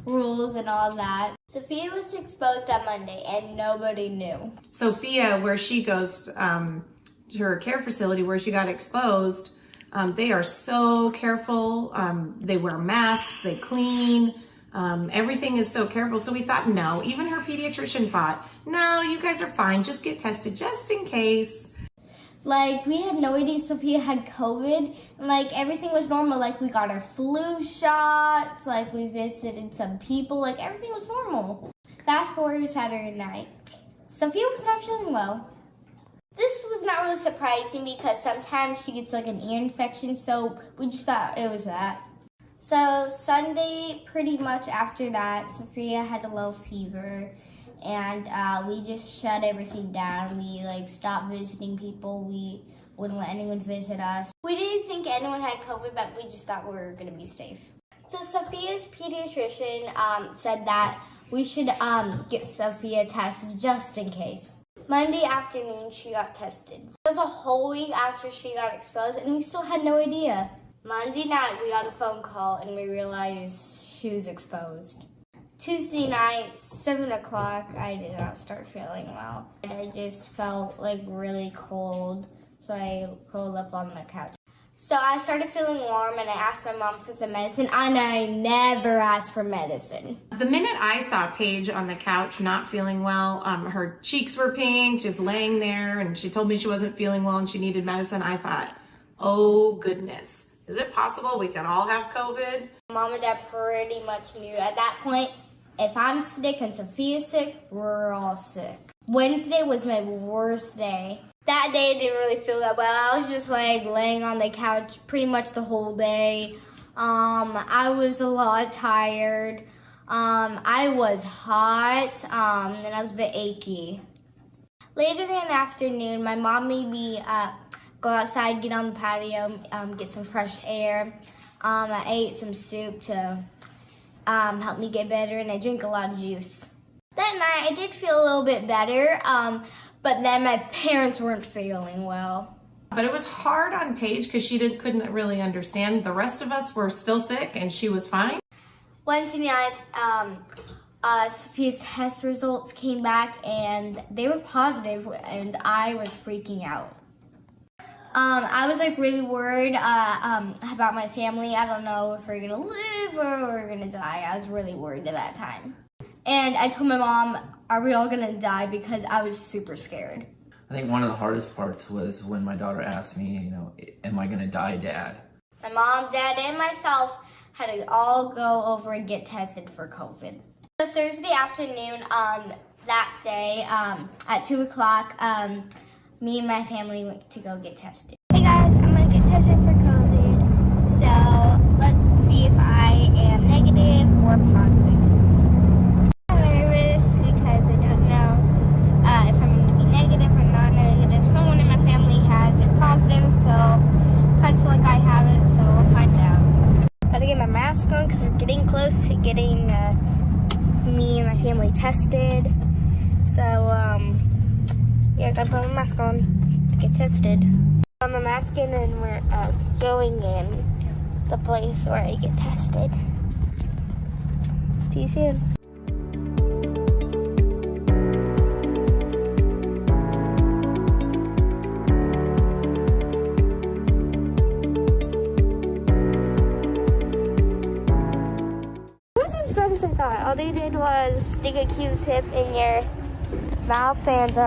rules and all that. Sophia was exposed on Monday and nobody knew. Sophia, where she goes to her care facility where she got exposed, they are so careful. They wear masks, they clean. Everything is so careful. So we thought, no, even her pediatrician thought, no, you guys are fine. Just get tested just in case. Like, we had no idea Sophia had COVID, and like everything was normal. Like, we got our flu shots, like we visited some people, like everything was normal. Fast forward to Saturday night. Sophia was not feeling well. This was not really surprising because sometimes she gets like an ear infection, so we just thought it was that. So Sunday, pretty much after that, Sophia had a low fever. And we just shut everything down. We like stopped visiting people. We wouldn't let anyone visit us. We didn't think anyone had COVID, but we just thought we were gonna be safe. So Sophia's pediatrician said that we should get Sophia tested just in case. Monday afternoon, she got tested. It was a whole week after she got exposed, and we still had no idea. Monday night, we got a phone call, and we realized she was exposed. Tuesday night, 7 o'clock, I did not start feeling well. And I just felt like really cold, so I curled up on the couch. So I started feeling warm and I asked my mom for some medicine, and I never asked for medicine. The minute I saw Paige on the couch not feeling well, her cheeks were pink, just laying there, and she told me she wasn't feeling well and she needed medicine, I thought, oh goodness, is it possible we can all have COVID? Mom and Dad pretty much knew at that point, if I'm sick and Sophia's sick, we're all sick. Wednesday was my worst day. That day I didn't really feel that well. I was just like laying on the couch pretty much the whole day. I was a lot tired. I was hot, and I was a bit achy. Later in the afternoon, my mom made me go outside, get on the patio, get some fresh air. I ate some soup to help me get better, and I drank a lot of juice. That night, I did feel a little bit better, but then my parents weren't feeling well. But it was hard on Paige because she couldn't really understand. The rest of us were still sick, and she was fine. Wednesday night, Sophia's test results came back, and they were positive, and I was freaking out. I was like really worried about my family. I don't know if we're gonna live or we're gonna die. I was really worried at that time. And I told my mom, are we all gonna die? Because I was super scared. I think one of the hardest parts was when my daughter asked me, you know, am I gonna die, Dad? My mom, Dad, and myself had to all go over and get tested for COVID. So Thursday afternoon, that day, at 2 o'clock, me and my family went to go get tested. Hey guys, I'm gonna get tested for COVID. So let's see if I am negative or positive. I'm nervous because I don't know if I'm gonna be negative or not negative. Someone in my family has it positive, so kind of feel like I have it, so we'll find out. Gotta get my mask on because we're getting close to getting family tested. So, yeah, I gotta put my mask on to get tested. I'm a mask in and we're going in the place where I get tested. See you soon. All they did was stick a Q-tip in your mouth and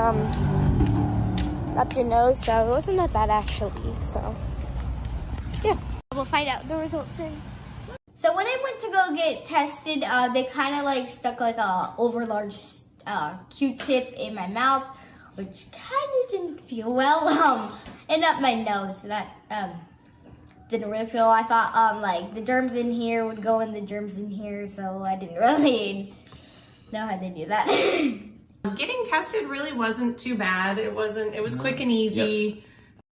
up your nose, so it wasn't that bad actually. So yeah, we'll find out the results soon. So when I went to go get tested, they kind of like stuck like a overlarge Q-tip in my mouth, which kind of didn't feel well. And up my nose, so that didn't really feel. I thought like the germs in here would go in the germs in here, so I didn't really know how to do that. Getting tested really wasn't too bad. It was quick and easy. Yep.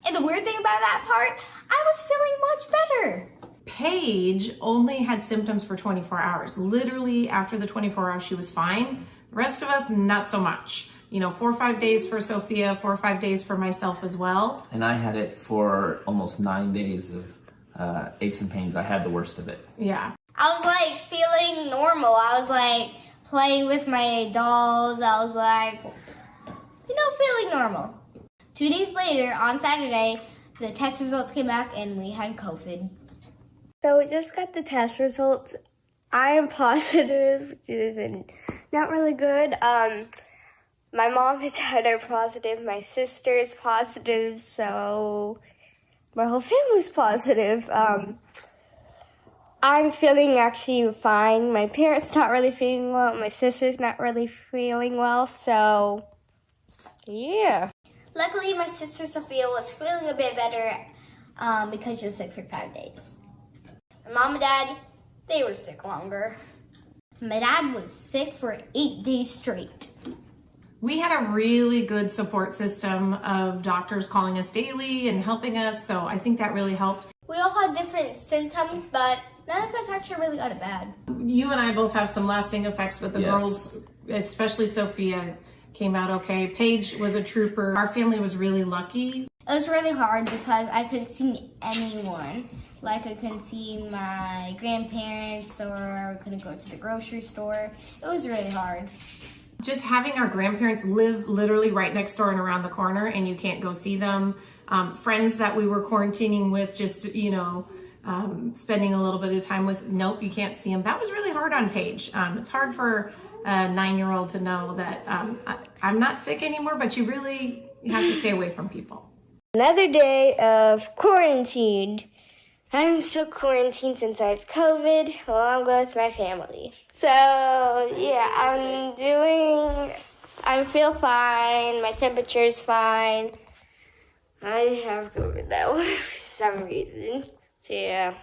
And the weird thing about that part, I was feeling much better. Paige only had symptoms for 24 hours. Literally after the 24 hours, she was fine. The rest of us, not so much. 4 or 5 days for Sophia, 4 or 5 days for myself as well. And I had it for almost 9 days of aches and pains. I had the worst of it. Yeah. I was like feeling normal. I was like playing with my dolls. I was like, feeling normal. 2 days later, on Saturday, the test results came back and we had COVID. So we just got the test results. I am positive, which is not really good. My mom and dad are positive. My sister is positive. So my whole family's positive. I'm feeling actually fine. My parents not really feeling well. My sister's not really feeling well. So yeah. Luckily, my sister Sophia was feeling a bit better because she was sick for 5 days. My mom and dad, they were sick longer. My dad was sick for 8 days straight. We had a really good support system of doctors calling us daily and helping us, so I think that really helped. We all had different symptoms, but none of us actually really got it bad. You and I both have some lasting effects, but the girls, especially Sophia, came out okay. Paige was a trooper. Our family was really lucky. It was really hard because I couldn't see anyone. Like I couldn't see my grandparents or I couldn't go to the grocery store. It was really hard. Just having our grandparents live literally right next door and around the corner and you can't go see them. Friends that we were quarantining with, just, spending a little bit of time with, nope, you can't see them. That was really hard on Paige. It's hard for a 9-year-old to know that I'm not sick anymore, but you really have to stay away from people. Another day of quarantine. I'm still quarantined since I have COVID, along with my family. So, yeah, I feel fine. My temperature's fine. I have COVID though, for some reason. So, yeah.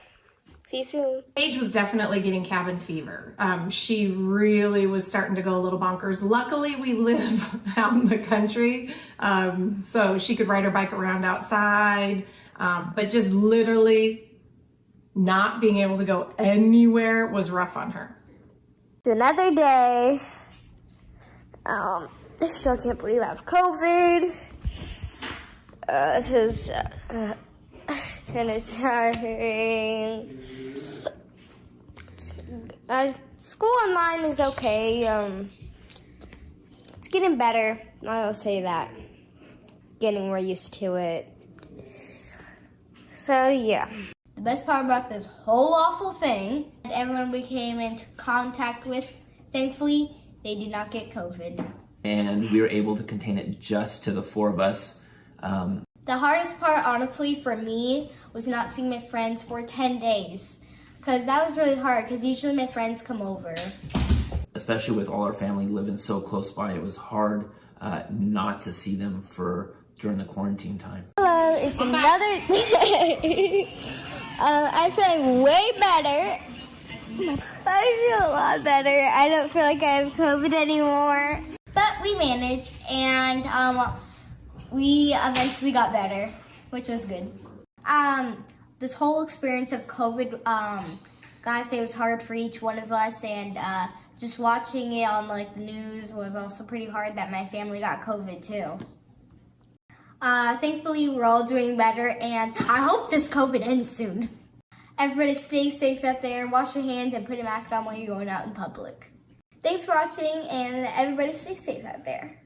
See you soon. Paige was definitely getting cabin fever. She really was starting to go a little bonkers. Luckily, we live out in the country, so she could ride her bike around outside, but just literally not being able to go anywhere was rough on her. It's another day. I still can't believe I have COVID. This is kind of tiring. School online is okay. It's getting better. I'll say that. Getting more used to it. So yeah. The best part about this whole awful thing, everyone we came into contact with, thankfully, they did not get COVID. And we were able to contain it just to the 4 of us. The hardest part, honestly, for me, was not seeing my friends for 10 days. Because that was really hard, because usually my friends come over. Especially with all our family living so close by, it was hard not to see them during the quarantine time. Hello, it's another day. I'm feeling way better. I feel a lot better. I don't feel like I have COVID anymore. But we managed, and we eventually got better, which was good. This whole experience of COVID, gotta say, was hard for each one of us, and just watching it on like the news was also pretty hard that my family got COVID too. Thankfully, we're all doing better, and I hope this COVID ends soon. Everybody stay safe out there, wash your hands, and put a mask on while you're going out in public. Thanks for watching, and everybody stay safe out there.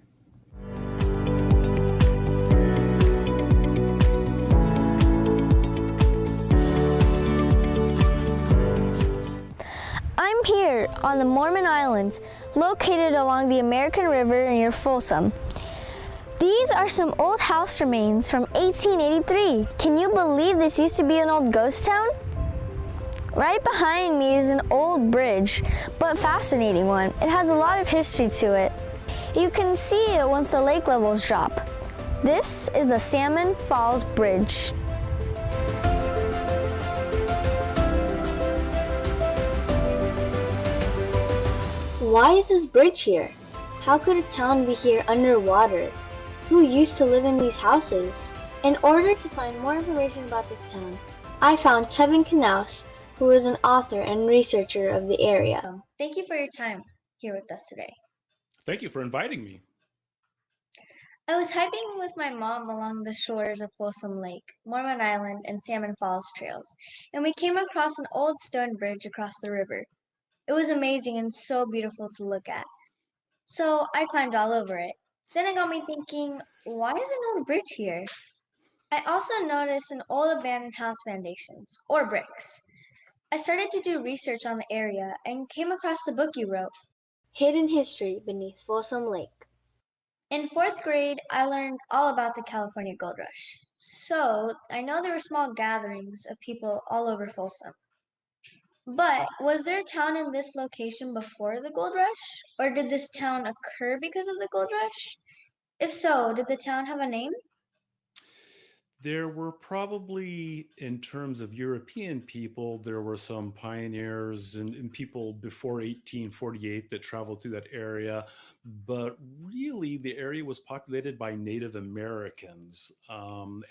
I'm here on the Mormon Islands, located along the American River near Folsom. These are some old house remains from 1883. Can you believe this used to be an old ghost town? Right behind me is an old bridge, but fascinating one. It has a lot of history to it. You can see it once the lake levels drop. This is the Salmon Falls Bridge. Why is this bridge here? How could a town be here underwater? Who used to live in these houses? In order to find more information about this town, I found Kevin Knaus, who is an author and researcher of the area. Thank you for your time here with us today. Thank you for inviting me. I was hiking with my mom along the shores of Folsom Lake, Mormon Island, and Salmon Falls trails, and we came across an old stone bridge across the river. It was amazing and so beautiful to look at. So I climbed all over it. Then it got me thinking, why is an old bridge here? I also noticed an old abandoned house foundations, or bricks. I started to do research on the area and came across the book you wrote, Hidden History Beneath Folsom Lake. In 4th grade, I learned all about the California Gold Rush. So I know there were small gatherings of people all over Folsom. But was there a town in this location before the gold rush? Or did this town occur because of the gold rush? If so, did the town have a name? There were probably, in terms of European people, there were some pioneers and people before 1848 that traveled through that area. But really, the area was populated by Native Americans.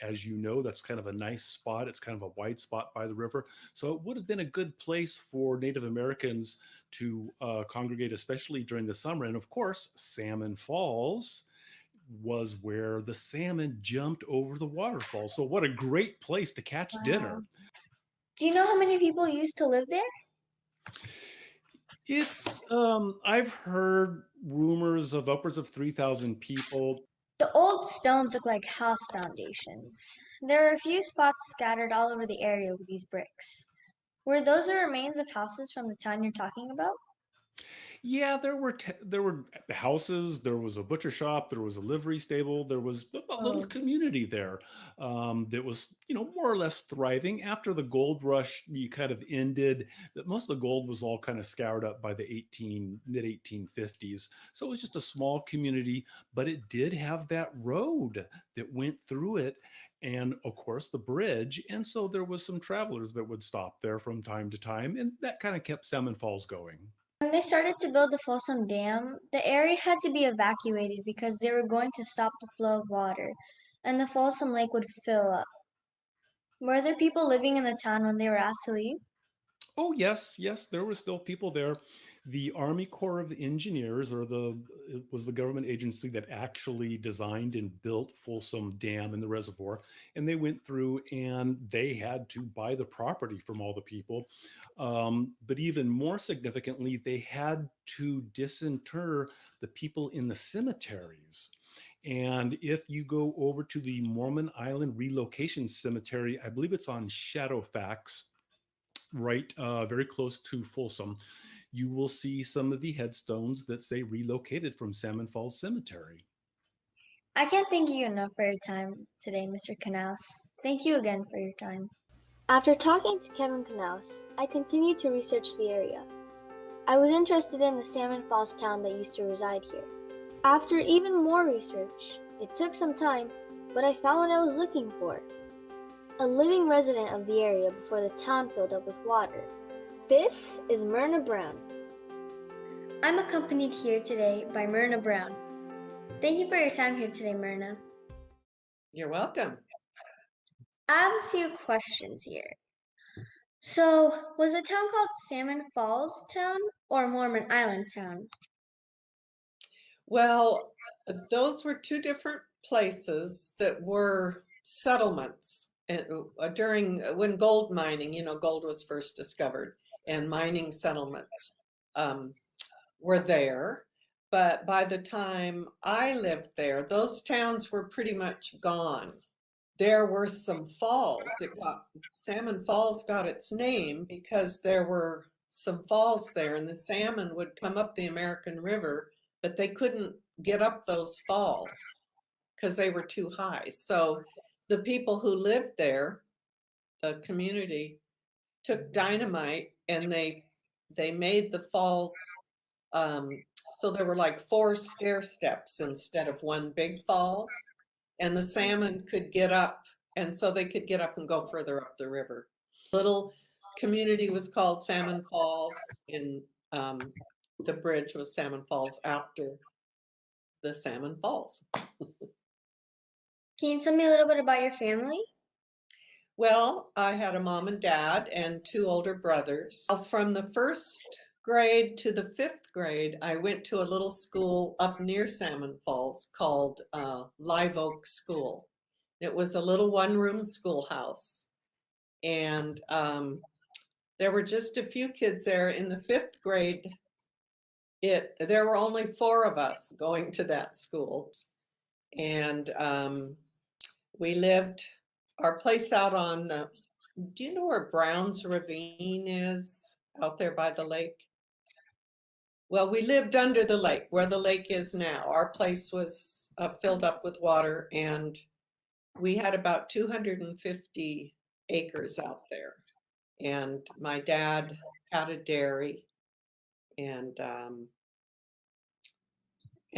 As you know, that's kind of a nice spot. It's kind of a wide spot by the river. So it would have been a good place for Native Americans to congregate, especially during the summer. And of course, Salmon Falls was where the salmon jumped over the waterfall. So what a great place to catch dinner. Do you know how many people used to live there? It's, I've heard rumors of upwards of 3,000 people. The old stones look like house foundations. There are a few spots scattered all over the area with these bricks. Were those the remains of houses from the time you're talking about? Yeah, there were houses, there was a butcher shop, there was a livery stable, there was a little community there that was, more or less thriving. After the gold rush, you kind of ended. That most of the gold was all kind of scoured up by the mid 1850s. So it was just a small community, but it did have that road that went through it. And of course, the bridge. And so there was some travelers that would stop there from time to time. And that kind of kept Salmon Falls going. When they started to build the Folsom Dam, the area had to be evacuated because they were going to stop the flow of water, and the Folsom Lake would fill up. Were there people living in the town when they were asked to leave? Oh, yes, there were still people there. The Army Corps of Engineers, it was the government agency that actually designed and built Folsom Dam and the reservoir. And they went through and they had to buy the property from all the people. But even more significantly, they had to disinter the people in the cemeteries. And if you go over to the Mormon Island Relocation Cemetery, I believe it's on Shadowfax, right, very close to Folsom, you will see some of the headstones that say relocated from Salmon Falls Cemetery. I can't thank you enough for your time today, Mr. Knaus. Thank you again for your time. After talking to Kevin Knaus, I continued to research the area. I was interested in the Salmon Falls town that used to reside here. After even more research, it took some time, but I found what I was looking for. A living resident of the area before the town filled up with water. This is Myrna Brown. I'm accompanied here today by Myrna Brown. Thank you for your time here today, Myrna. You're welcome. I have a few questions here. So, was the town called Salmon Falls Town or Mormon Island Town? Well, those were two different places that were settlements. And during when gold mining, gold was first discovered, and mining settlements were there. But by the time I lived there, those towns were pretty much gone. There were some falls. Salmon Falls got its name because there were some falls there, and the salmon would come up the American River, but they couldn't get up those falls because they were too high. So the people who lived there, the community, took dynamite and they made the falls so there were like 4 stair steps instead of one big falls, and the salmon could get up, and so they could get up and go further up the river. Little community was called Salmon Falls, and the bridge was Salmon Falls after the Salmon Falls. Can you tell me a little bit about your family? Well, I had a mom and dad and 2 older brothers. From the 1st grade to the 5th grade, I went to a little school up near Salmon Falls called Live Oak School. It was a little 1-room schoolhouse, and there were just a few kids there. In the 5th grade, there were only 4 of us going to that school, and we lived our place out on, do you know where Brown's Ravine is, out there by the lake? Well, we lived under the lake, where the lake is now. Our place was filled up with water, and we had about 250 acres out there. And my dad had a dairy, and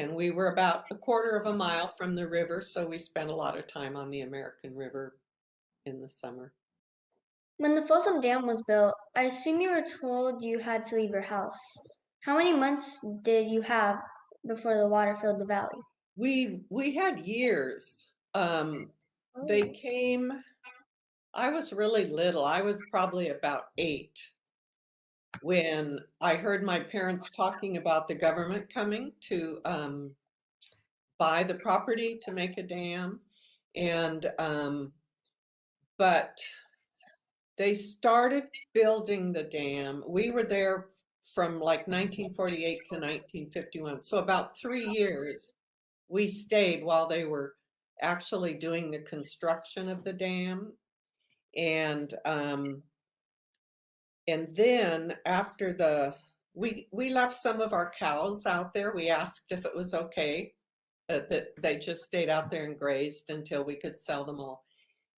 we were about a quarter of a mile from the river, so we spent a lot of time on the American River in the summer. When the Folsom Dam was built, I assume you were told you had to leave your house. How many months did you have before the water filled the valley? We had years. They came, I was really little. I was probably about 8 when I heard my parents talking about the government coming to buy the property to make a dam. And but they started building the dam. We were there from like 1948 to 1951. So about 3 years we stayed while they were actually doing the construction of the dam. And then after we left some of our cows out there. We asked if it was okay that they just stayed out there and grazed until we could sell them all.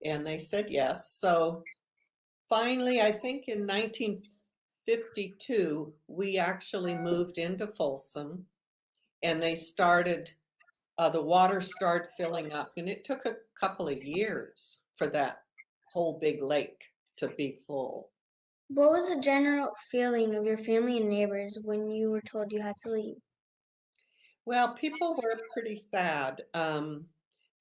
And they said yes. So finally, I think in 1952, we actually moved into Folsom, and they started, the water started filling up, and it took a couple of years for that whole big lake to be full. What was the general feeling of your family and neighbors when you were told you had to leave? Well, people were pretty sad.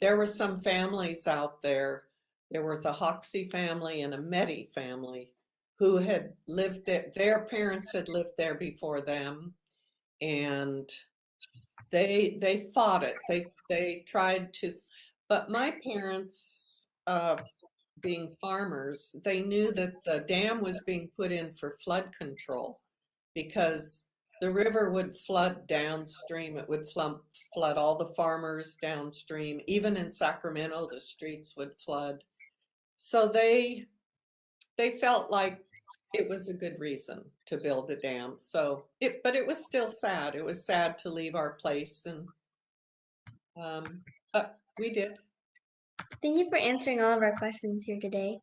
There were some families out there. There was a Hoxie family and a Meddy family who had lived there. Their parents had lived there before them, and they fought it. They tried to, but my parents, being farmers, they knew that the dam was being put in for flood control because the river would flood downstream. It would flood all the farmers downstream. Even in Sacramento, the streets would flood. So they felt like it was a good reason to build a dam. So but it was still sad. It was sad to leave our place, and but we did. Thank you for answering all of our questions here today.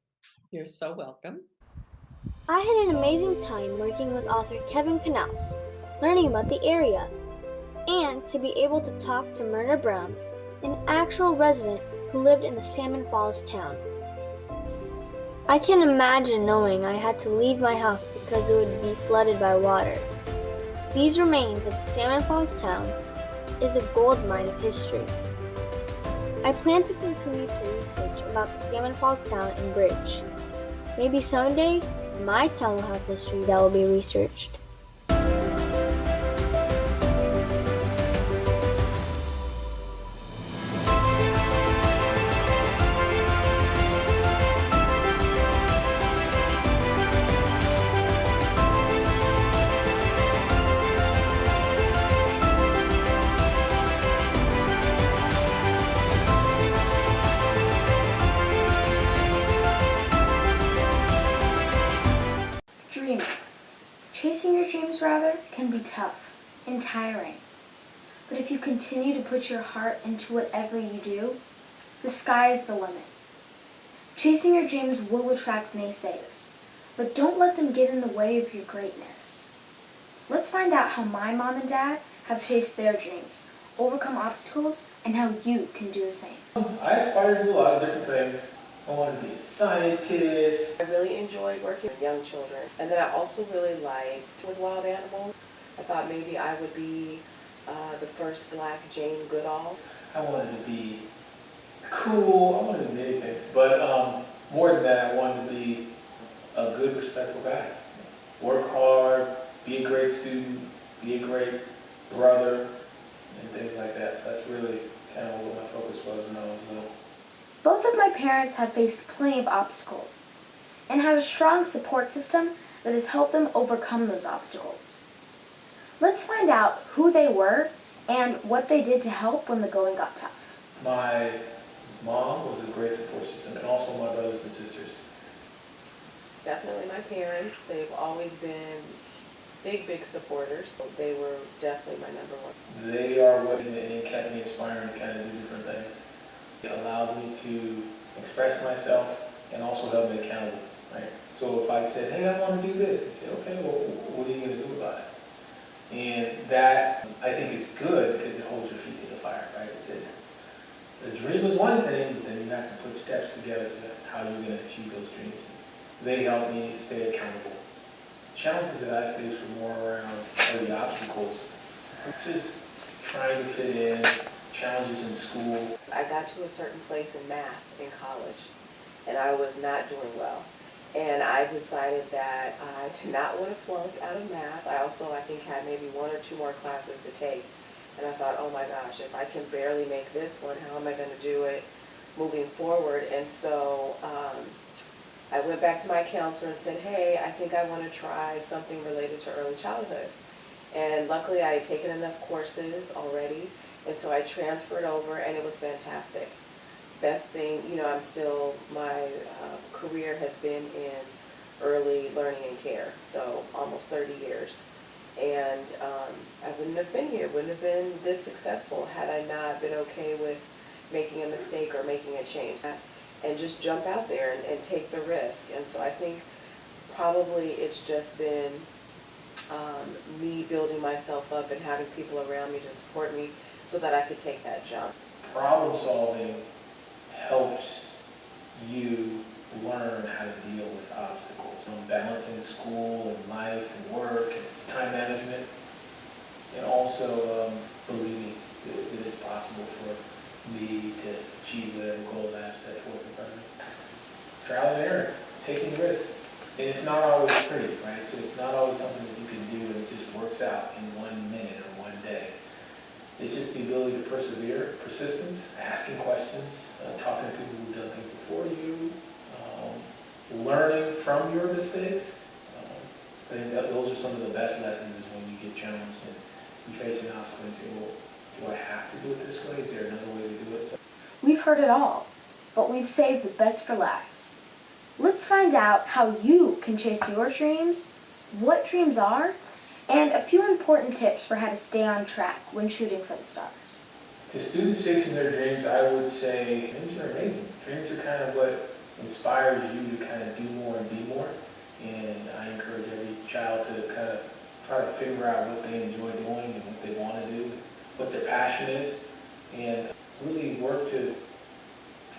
You're so welcome. I had an amazing time working with author Kevin Knaus, learning about the area, and to be able to talk to Myrna Brown, an actual resident who lived in the Salmon Falls town. I can imagine knowing I had to leave my house because it would be flooded by water. These remains of the Salmon Falls town is a gold mine of history. I plan to continue to research about the Salmon Falls town and bridge. Maybe someday my town will have history that will be researched. Dreaming. Chasing your dreams, rather, can be tough and tiring. But if you continue to put your heart into whatever you do, the sky is the limit. Chasing your dreams will attract naysayers, but don't let them get in the way of your greatness. Let's find out how my mom and dad have chased their dreams, overcome obstacles, and how you can do the same. I aspire to do a lot of different things. I want to be a scientist. I really enjoyed working with young children. And then I also really liked with wild animals. I thought maybe I would be the first Black Jane Goodall. I wanted to be cool. I wanted to do many things. But more than that, I wanted to be a good, respectful guy. Work hard, be a great student, be a great brother, and things like that. So that's really kind of what my focus was when I was little. Both of my parents have faced plenty of obstacles and have a strong support system that has helped them overcome those obstacles. Let's find out who they were and what they did to help when the going got tough. My mom was a great support system, and also my brothers and sisters. Definitely my parents. They've always been big supporters. So they were definitely my number one. They are what kept me inspired to kind of do different things. It allowed me to express myself and also held me accountable, right? So if I said, hey, I want to do this, they say, okay, well, what are you going to do about it? And that, I think, is good because it holds your feet to the fire, right? It says, the dream is one thing, but then you have to put steps together to how you're going to achieve those dreams. They help me stay accountable. Challenges that I face were more around the obstacles, just trying to fit in, challenges in school. I got to a certain place in math in college, and I was not doing well. And I decided that I did not want to flunk out of math. I think, had maybe one or two more classes to take. And I thought, oh my gosh, if I can barely make this one, how am I going to do it moving forward? And so I went back to my counselor and said, hey, I think I want to try something related to early childhood. And luckily I had taken enough courses already. And so I transferred over, and it was fantastic. Best thing, my career has been in early learning and care, so almost 30 years. And I wouldn't have been here, wouldn't have been this successful had I not been okay with making a mistake or making a change. And just jump out there and take the risk. And so I think probably it's just been me building myself up and having people around me to support me so that I could take that jump. Problem solving helps you learn how to deal with obstacles. Balancing school and life and work and time management, and also believing that it is possible for me to achieve whatever goal I have set forth in front of me. Trial and error, taking risks. And it's not always pretty, right? So it's not always something that you can do and it just works out in 1 minute or 1 day. It's just the ability to persevere, persistence, asking questions, talking to people who've done things before you, learning from your mistakes. I think that those are some of the best lessons is when you get challenged and you face an obstacle and say, well, do I have to do it this way? Is there another way to do it? So We've heard it all, but we've saved the best for last. Let's find out how you can chase your dreams, what dreams are, and a few important tips for how to stay on track when shooting for the stars. To students chasing their dreams, I would say dreams are amazing. Dreams are kind of what inspires you to kind of do more and be more. And I encourage every child to kind of try to figure out what they enjoy doing and what they want to do, what their passion is, and really work to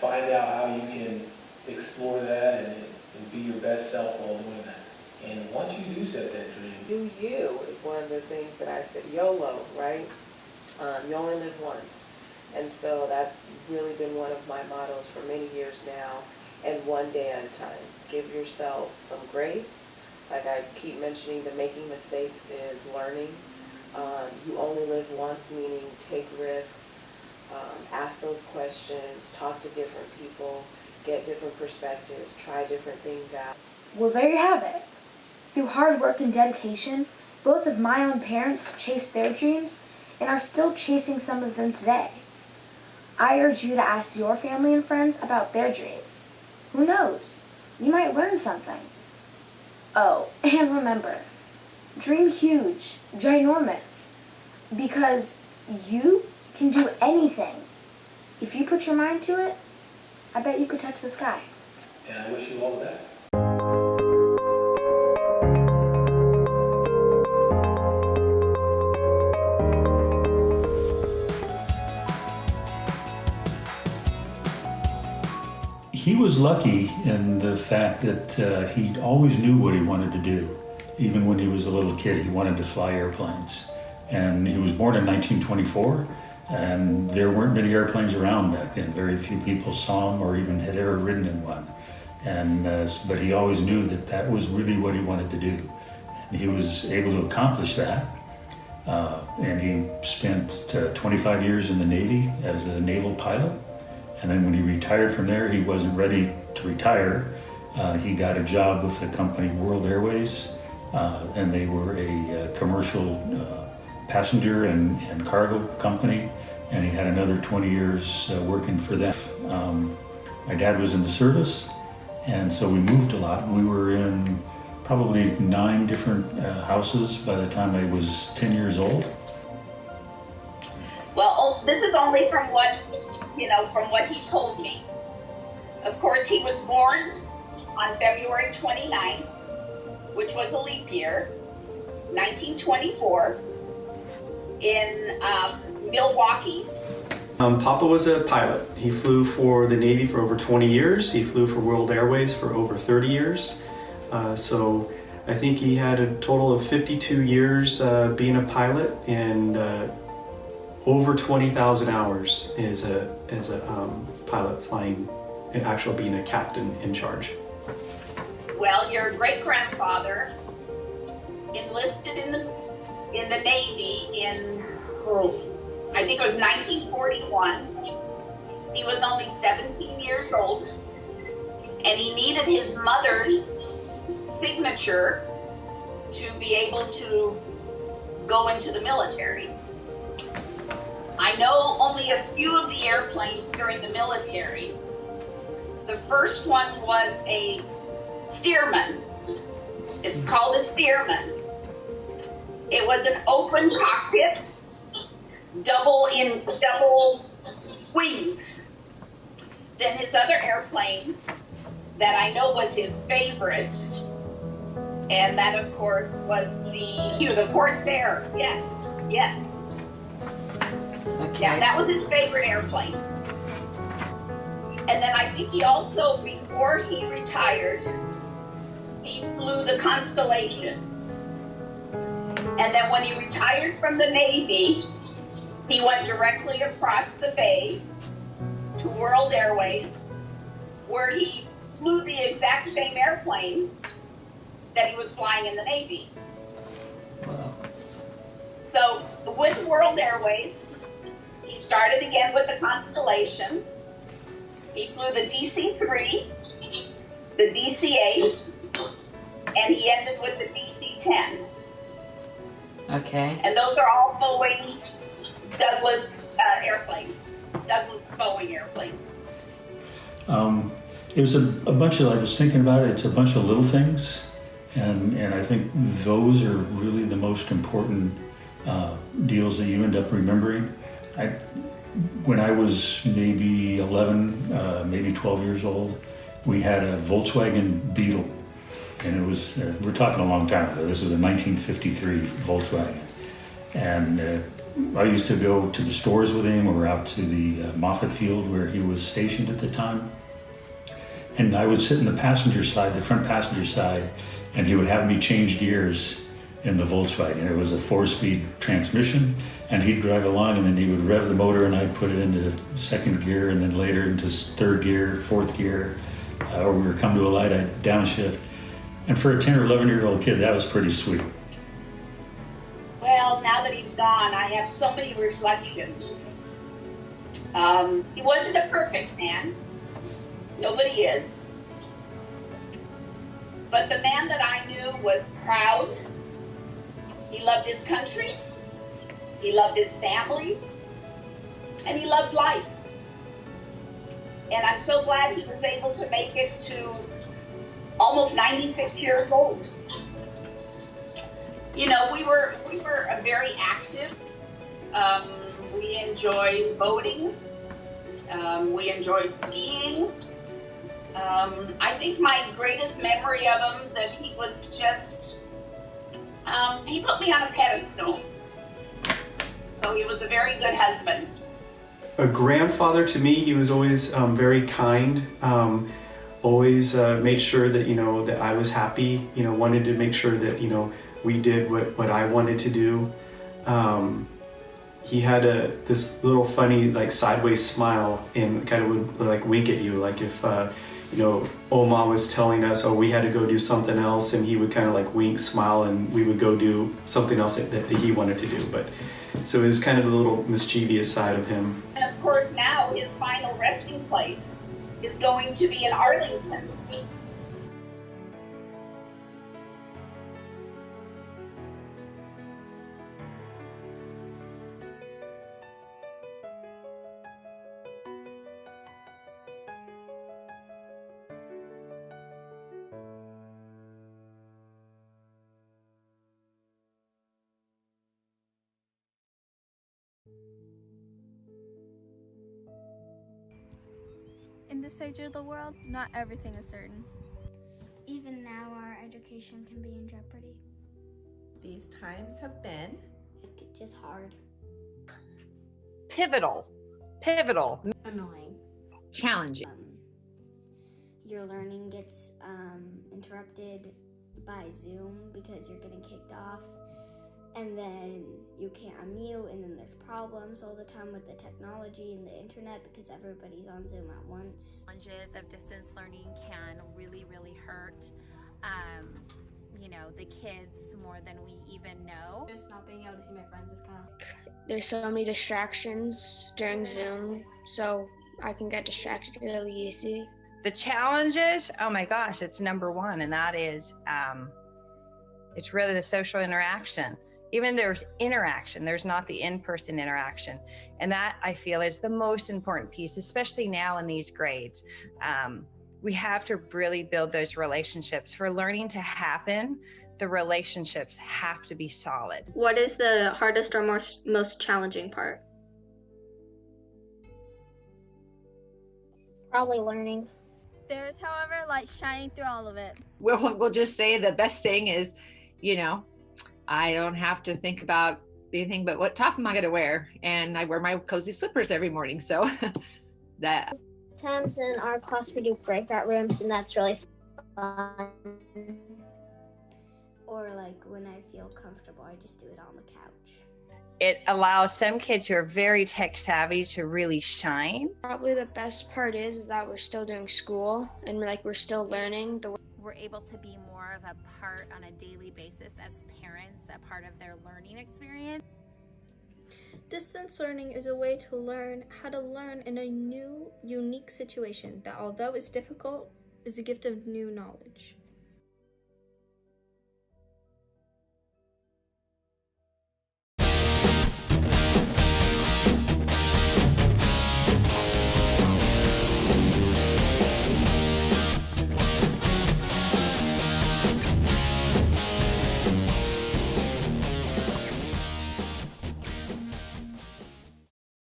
find out how you can explore that and be your best self while doing that. And once you do set that dream, Do you is one of the things that I said, YOLO, right? You only live once. And so that's really been one of my mottos for many years now, and one day at a time. Give yourself some grace, Like I keep mentioning, the making mistakes is learning. You only live once, meaning take risks, ask those questions, talk to different people, get different perspectives, try different things out. Well, there you have it. Through hard work and dedication, both of my own parents chased their dreams and are still chasing some of them today. I urge you to ask your family and friends about their dreams. Who knows? You might learn something. Oh, and remember, dream huge, ginormous, because you can do anything. If you put your mind to it, I bet you could touch the sky. And I wish you all the best. He was lucky in the fact that he always knew what he wanted to do. Even when he was a little kid, he wanted to fly airplanes. And he was born in 1924, and there weren't many airplanes around back then. Very few people saw them or even had ever ridden in one. But he always knew that that was really what he wanted to do. And he was able to accomplish that. And he spent 25 years in the Navy as a naval pilot. And then when he retired from there, he wasn't ready to retire. He got a job with the company World Airways, and they were a commercial passenger and cargo company, and he had another 20 years working for them. My dad was in the service, and so we moved a lot. We were in probably 9 different houses by the time I was 10 years old. Well, this is only from what he told me. Of course, he was born on February 29th, which was a leap year, 1924, in Milwaukee. Papa was a pilot. He flew for the Navy for over 20 years. He flew for World Airways for over 30 years. So I think he had a total of 52 years being a pilot, and over 20,000 hours as a pilot flying and actually being a captain in charge. Well, your great-grandfather enlisted in the Navy in, I think it was 1941. He was only 17 years old, and he needed his mother's signature to be able to go into the military. I know only a few of the airplanes during the military. The first one was a Stearman. It's called a Stearman. It was an open cockpit, double wings. Then his other airplane that I know was his favorite, and that of course was the Corsair. Yes. Okay. Yeah, that was his favorite airplane. And then I think he also, before he retired, he flew the Constellation. And then when he retired from the Navy, he went directly across the bay to World Airways, where he flew the exact same airplane that he was flying in the Navy. Wow. So with World Airways, he started again with the Constellation. He flew the DC-3, the DC-8, and he ended with the DC-10. Okay. And those are all Boeing Douglas airplanes, Douglas Boeing airplanes. It was a bunch of, I was thinking about it, it's a bunch of little things, and I think those are really the most important deals that you end up remembering. When I was maybe 11, maybe 12 years old, we had a Volkswagen Beetle, and it was, we're talking a long time ago, this was a 1953 Volkswagen. And I used to go to the stores with him or out to the Moffett Field where he was stationed at the time. And I would sit in the passenger side, the front passenger side, and he would have me change gears in the Volkswagen. It was a 4-speed transmission, and he'd drive along and then he would rev the motor and I'd put it into second gear and then later into third gear, fourth gear, or we were come to a light, I'd downshift. And for a 10 or 11-year-old kid, that was pretty sweet. Well, now that he's gone, I have so many reflections. He wasn't a perfect man. Nobody is. But the man that I knew was proud. He loved his country. He loved his family. And he loved life. And I'm so glad he was able to make it to almost 96 years old. You know, we were very active. We enjoyed boating. We enjoyed skiing. I think my greatest memory of him that he was just, he put me on a pedestal. So he was a very good husband. A grandfather to me, he was always very kind. Always made sure that, you know, that I was happy, you know, wanted to make sure that, you know, we did what I wanted to do. He had this little funny, like, sideways smile and kind of would, like, wink at you. Like if, you know, Oma was telling us, oh, we had to go do something else, and he would kind of like wink, smile, and we would go do something else that he wanted to do. But so it was kind of a little mischievous side of him. And of course now his final resting place is going to be in Arlington. In this age of the world, not everything is certain. Even now, our education can be in jeopardy. These times have been just hard. Pivotal. Annoying. Challenging. Your learning gets interrupted by Zoom because you're getting kicked off. And then you can't unmute, and then there's problems all the time with the technology and the internet because everybody's on Zoom at once. Challenges of distance learning can really, really hurt, you know, the kids more than we even know. Just not being able to see my friends is kind of... There's so many distractions during Zoom, so I can get distracted really easy. The challenges, oh my gosh, it's number one, and that is, it's really the social interaction. Even there's interaction, there's not the in-person interaction. And that, I feel, is the most important piece, especially now in these grades. We have to really build those relationships. For learning to happen, the relationships have to be solid. What is the hardest or most challenging part? Probably learning. There is, however, light shining through all of it. We'll just say the best thing is, you know, I don't have to think about anything but what top am I going to wear, and I wear my cozy slippers every morning, so that. Sometimes in our class we do breakout rooms, and that's really fun. Or like when I feel comfortable, I just do it on the couch. It allows some kids who are very tech savvy to really shine. Probably the best part is that we're still doing school, and we're still learning. We're able to be more of a part on a daily basis as parents, a part of their learning experience. Distance learning is a way to learn how to learn in a new, unique situation that, although it's difficult, is a gift of new knowledge.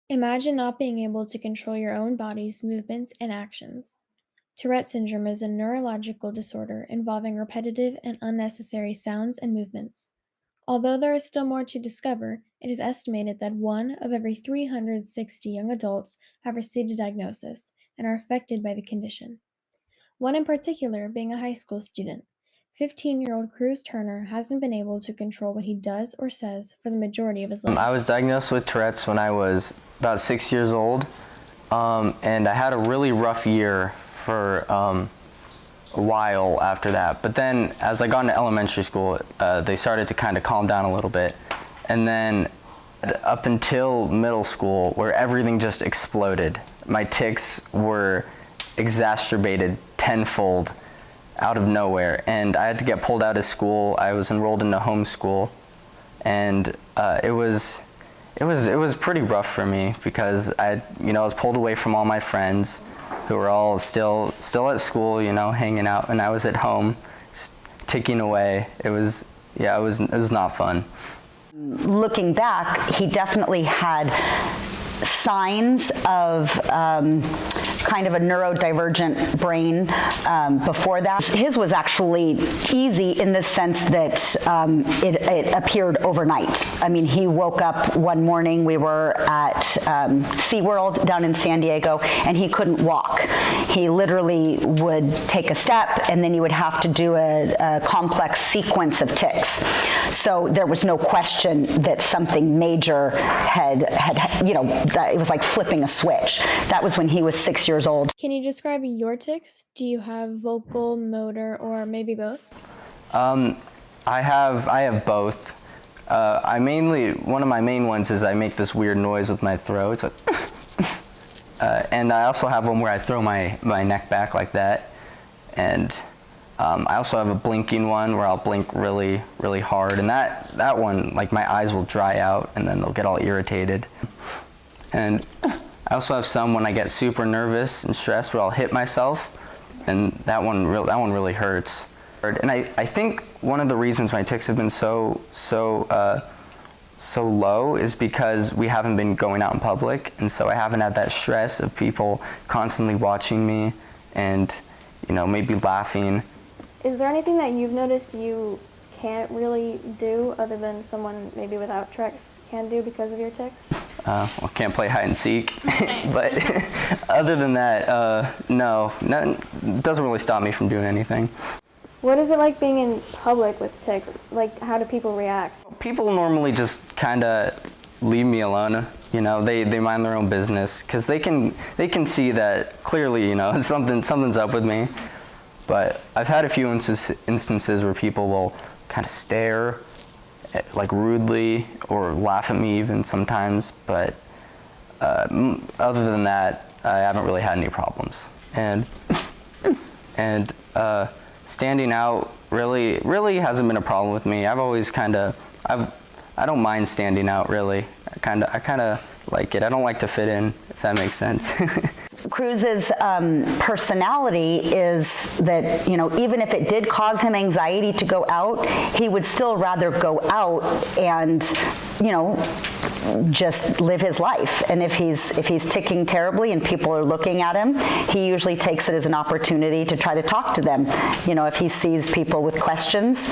Imagine not being able to control your own body's movements and actions. Tourette syndrome is a neurological disorder involving repetitive and unnecessary sounds and movements. Although there is still more to discover, it is estimated that 1 of every 360 young adults have received a diagnosis and are affected by the condition. One in particular being a high school student. 15-year-old Cruz Turner hasn't been able to control what he does or says for the majority of his life. I was diagnosed with Tourette's when I was about 6 years old, and I had a really rough year for a while after that. But then as I got into elementary school, they started to kind of calm down a little bit. And then up until middle school, where everything just exploded. My tics were exacerbated tenfold out of nowhere, and I had to get pulled out of school. I was enrolled into homeschool, and it was pretty rough for me because I was pulled away from all my friends who were all still at school, hanging out, and I was at home ticking away. It was not fun. Looking back, he definitely had signs of kind of a neurodivergent brain before that. His was actually easy in the sense that it appeared overnight. I mean, he woke up one morning, we were at SeaWorld down in San Diego, and he couldn't walk. He literally would take a step, and then you would have to do a complex sequence of tics. So there was no question that something major had that it was like flipping a switch. That was when he was 6 years old. Can you describe your tics? Do you have vocal, motor, or maybe both? I have both. One of my main ones is I make this weird noise with my throat. So and I also have one where I throw my neck back like that. And I also have a blinking one where I'll blink really, really hard. And that one, like my eyes will dry out and then they'll get all irritated. And I also have some when I get super nervous and stressed where I'll hit myself, and that one really hurts. And I think one of the reasons my tics have been so low is because we haven't been going out in public, and so I haven't had that stress of people constantly watching me and maybe laughing. Is there anything that you've noticed you can't really do other than someone maybe without Tourette's can do because of your tics? Well, can't play hide and seek, but other than that, no, it doesn't really stop me from doing anything. What is it like being in public with tics? Like, how do people react? People normally just kind of leave me alone. They mind their own business because they can see that clearly. Something's up with me. But I've had a few instances where people will kind of stare like rudely or laugh at me even sometimes, but other than that, I haven't really had any problems. And standing out really hasn't been a problem with me. I've always I don't mind standing out really. I kind of like it. I don't like to fit in, if that makes sense. Cruz's personality is that, even if it did cause him anxiety to go out, he would still rather go out and, just live his life. And if he's ticking terribly and people are looking at him, he usually takes it as an opportunity to try to talk to them. If he sees people with questions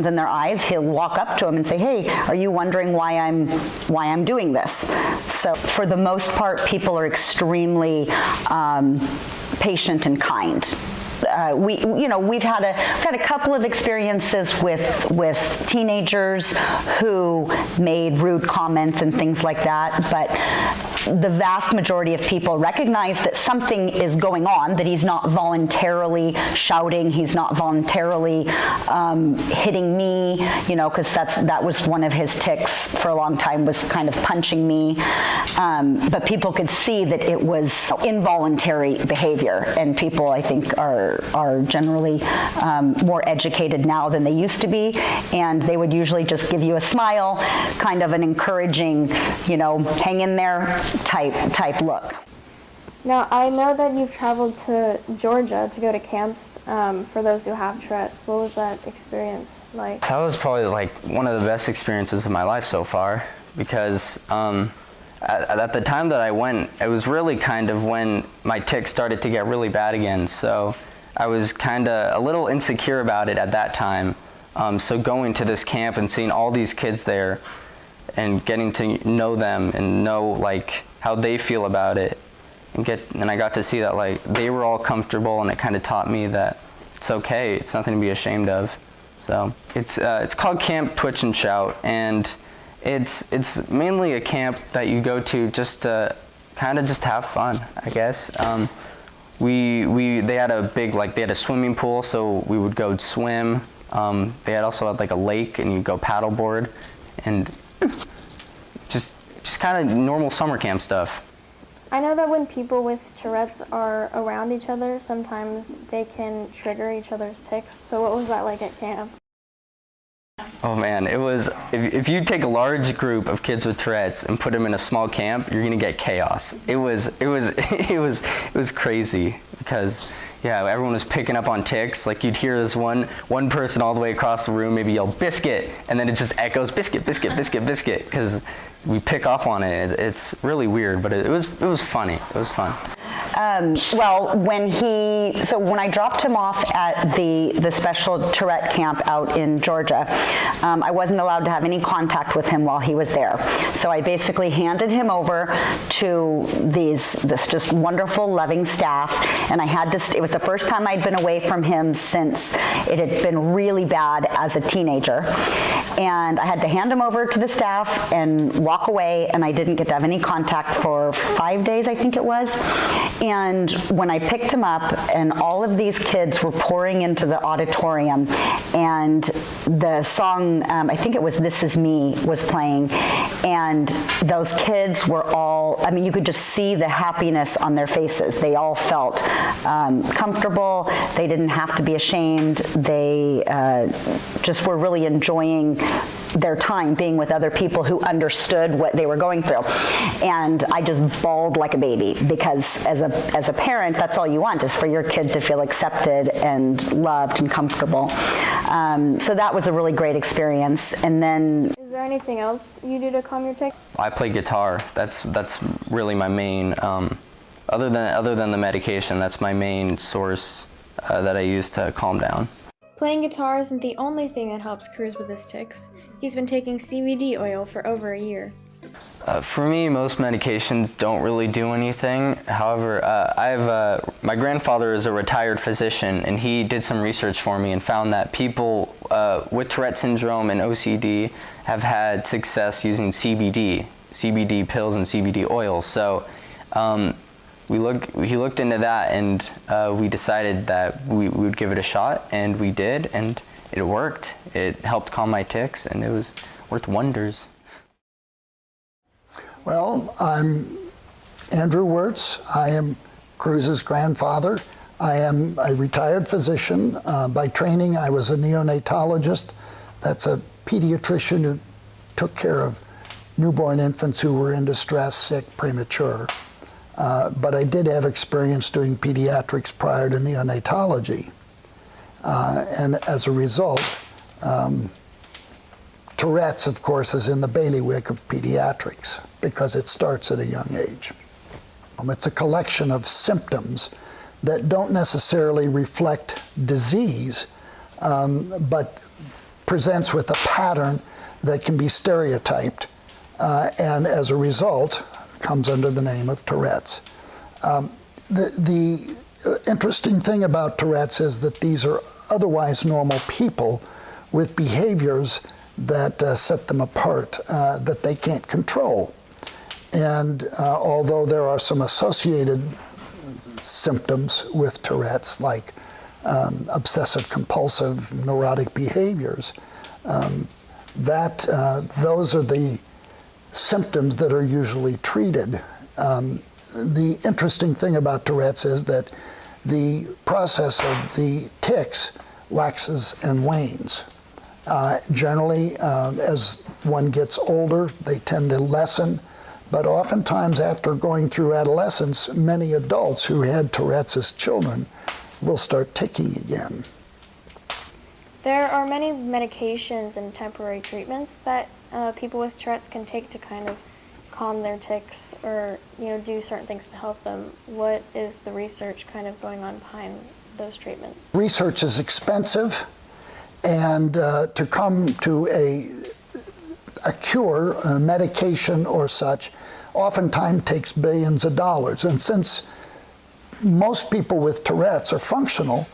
in their eyes, he'll walk up to them and say, "Hey, are you wondering why I'm doing this?" So for the most part, people are extremely patient and kind. We've had a couple of experiences with teenagers who made rude comments and things like that, but the vast majority of people recognize that something is going on, that he's not voluntarily shouting, he's not voluntarily hitting me, because that was one of his tics for a long time, was kind of punching me. But people could see that it was involuntary behavior, and people, I think, are generally more educated now than they used to be, and they would usually just give you a smile, kind of an encouraging, hang in there type look. Now, I know that you've traveled to Georgia to go to camps for those who have Tourette's. What was that experience like? That was probably like one of the best experiences of my life so far, because at the time that I went, it was really kind of when my tics started to get really bad again. So I was kind of a little insecure about it at that time. So going to this camp and seeing all these kids there and getting to know them and know like how they feel about it, and I got to see that like they were all comfortable, and it kind of taught me that it's okay, it's nothing to be ashamed of. So it's called Camp Twitch and Shout, and it's mainly a camp that you go to just to kind of just have fun, I guess. they had a big, like, they had a swimming pool, so we would go swim. They also had like a lake, and you'd go paddleboard, and just kind of normal summer camp stuff. I know that when people with Tourette's are around each other, sometimes they can trigger each other's tics. So what was that like at camp? Oh man, it was, if you take a large group of kids with Tourette's and put them in a small camp, you're gonna get chaos. It was crazy, because yeah, everyone was picking up on tics. Like, you'd hear this one person all the way across the room maybe yell biscuit, and then it just echoes biscuit, biscuit, biscuit, biscuit, because we pick up on it. It's really weird, but it was funny. It was fun. Well, when I dropped him off at the special Tourette camp out in Georgia, I wasn't allowed to have any contact with him while he was there. So I basically handed him over to this just wonderful, loving staff, and it was the first time I'd been away from him since it had been really bad as a teenager. And I had to hand him over to the staff and walk away, and I didn't get to have any contact for 5 days, I think it was. And when I picked him up, and all of these kids were pouring into the auditorium, and the song, I think it was This Is Me, was playing, and those kids were all, I mean, you could just see the happiness on their faces. They all felt comfortable. They didn't have to be ashamed. They just were really enjoying their time being with other people who understood what they were going through. And I just bawled like a baby, because as a parent, that's all you want, is for your kid to feel accepted and loved and comfortable. So that was a really great experience. And then, is there anything else you do to calm your tic? I play guitar. That's really my main, other than the medication, that's my main source that I use to calm down. Playing guitar isn't the only thing that helps Cruz with his tics. He's been taking CBD oil for over a year. For me, most medications don't really do anything. However, my grandfather is a retired physician, and he did some research for me and found that people with Tourette syndrome and OCD have had success using CBD pills and CBD oils. So he looked into that, and we decided that we would give it a shot, and we did, and it worked. It helped calm my tics, and it worked wonders. Well, I'm Andrew Wirtz. I am Cruz's grandfather. I am a retired physician. By training, I was a neonatologist. That's a pediatrician who took care of newborn infants who were in distress, sick, premature. But I did have experience doing pediatrics prior to neonatology. And as a result, Tourette's, of course, is in the bailiwick of pediatrics because it starts at a young age. It's a collection of symptoms that don't necessarily reflect disease, but presents with a pattern that can be stereotyped, and as a result, comes under the name of Tourette's. The interesting thing about Tourette's is that these are otherwise normal people with behaviors that set them apart, that they can't control. And although there are some associated symptoms with Tourette's, like obsessive compulsive neurotic behaviors, those are the symptoms that are usually treated. The interesting thing about Tourette's is that the process of the tics waxes and wanes. Generally, as one gets older, they tend to lessen, but oftentimes after going through adolescence, many adults who had Tourette's as children will start ticking again. There are many medications and temporary treatments that people with Tourette's can take to kind of calm their tics or do certain things to help them. What is the research kind of going on behind those treatments? Research is expensive, and to come to a cure, a medication or such, oftentimes takes billions of dollars. And since most people with Tourette's are functional,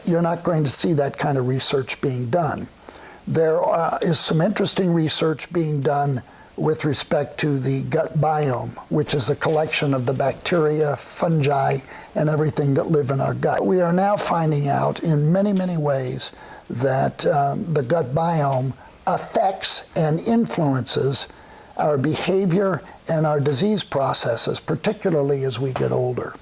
you're not going to see that kind of research being done. There is some interesting research being done with respect to the gut biome, which is a collection of the bacteria, fungi, and everything that live in our gut. We are now finding out in many, many ways that the gut biome affects and influences our behavior and our disease processes, particularly as we get older.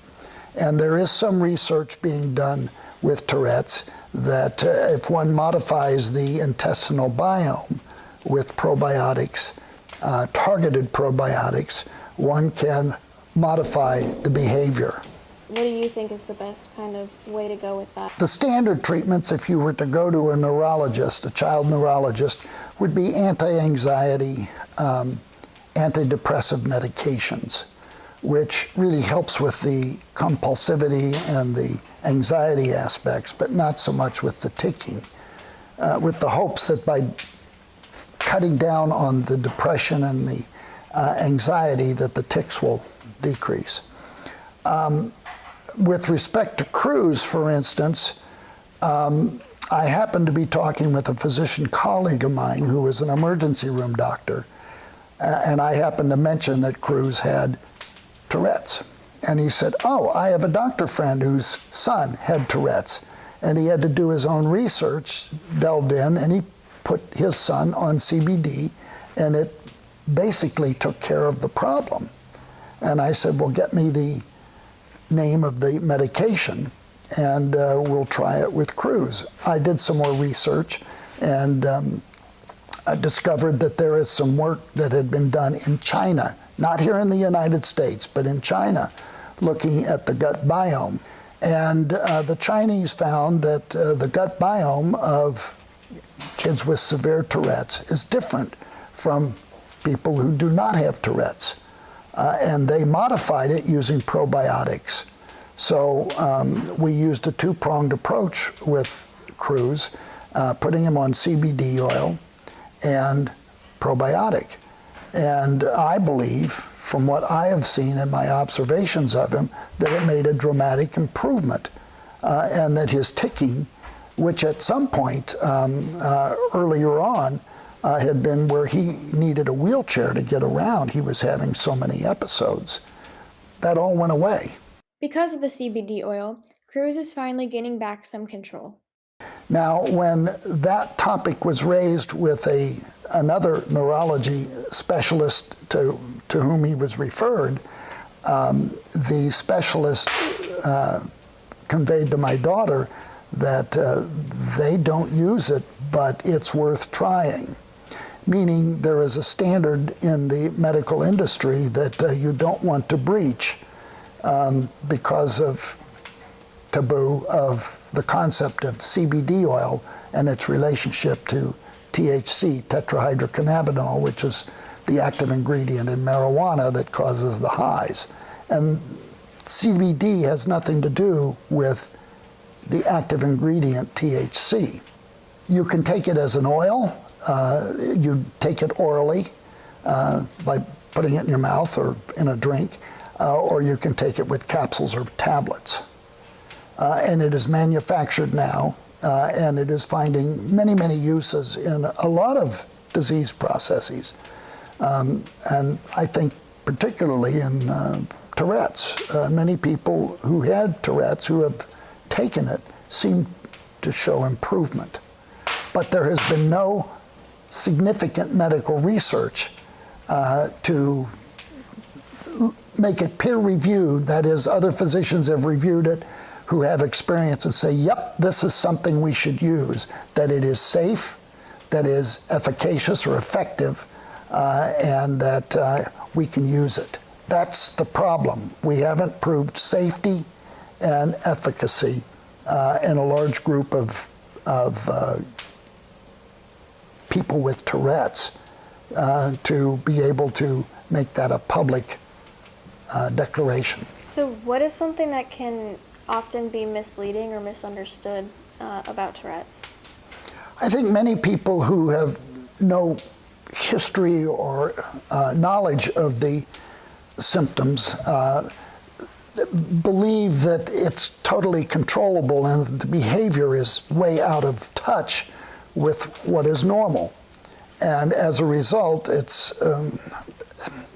And there is some research being done with Tourette's that if one modifies the intestinal biome with probiotics, targeted probiotics, one can modify the behavior. What do you think is the best kind of way to go with that? The standard treatments, if you were to go to a neurologist, a child neurologist, would be anti-anxiety, antidepressive medications, which really helps with the compulsivity and the anxiety aspects, but not so much with the ticking, with the hopes that by cutting down on the depression and the anxiety that the tics will decrease. With respect to Cruz, for instance, I happened to be talking with a physician colleague of mine who was an emergency room doctor, and I happened to mention that Cruz had Tourette's. And he said, oh, I have a doctor friend whose son had Tourette's, and he had to do his own research, delved in, and he put his son on CBD, and it basically took care of the problem. And I said, well, get me the name of the medication, and we'll try it with Cruz. I did some more research, and I discovered that there is some work that had been done in China, not here in the United States, but in China, looking at the gut biome. And the Chinese found that the gut biome of kids with severe Tourette's is different from people who do not have Tourette's. And they modified it using probiotics. So we used a two-pronged approach with Cruz, putting him on CBD oil and probiotic. And I believe, from what I have seen in my observations of him, that it made a dramatic improvement, and that his ticking, which at some point earlier on had been where he needed a wheelchair to get around, he was having so many episodes, that all went away. Because of the CBD oil, Cruz is finally gaining back some control. Now, when that topic was raised with another neurology specialist to whom he was referred, the specialist conveyed to my daughter that they don't use it, but it's worth trying. Meaning there is a standard in the medical industry that you don't want to breach because of taboo of the concept of CBD oil and its relationship to THC, tetrahydrocannabinol, which is the active ingredient in marijuana that causes the highs. And CBD has nothing to do with the active ingredient THC. You can take it as an oil. You take it orally by putting it in your mouth or in a drink, or you can take it with capsules or tablets. And it is manufactured now, and it is finding many, many uses in a lot of disease processes. And I think particularly in Tourette's. Many people who had Tourette's who have taken it seem to show improvement. But there has been no significant medical research to make it peer-reviewed, that is, other physicians have reviewed it who have experience and say, yep, this is something we should use, that it is safe, that is efficacious or effective, and that we can use it. That's the problem. We haven't proved safety and efficacy in a large group of people with Tourette's to be able to make that a public declaration. So what is something that can often be misleading or misunderstood about Tourette's? I think many people who have no history or knowledge of the symptoms believe that it's totally controllable and that the behavior is way out of touch with what is normal. And as a result, it's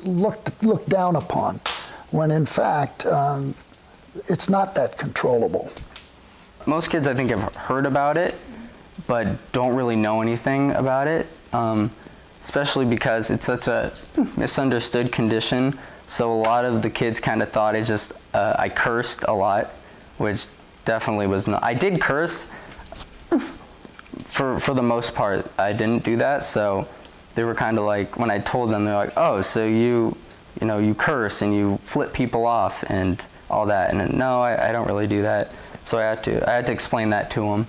looked down upon, when in fact, it's not that controllable. Most kids, I think, have heard about it, but don't really know anything about it, especially because it's such a misunderstood condition. So a lot of the kids kind of thought I cursed a lot, which definitely was not. I did curse. For the most part, I didn't do that. So they were kind of like, when I told them, they're like, oh, so you curse and you flip people off and all that. And no, I don't really do that. So I had to explain that to them.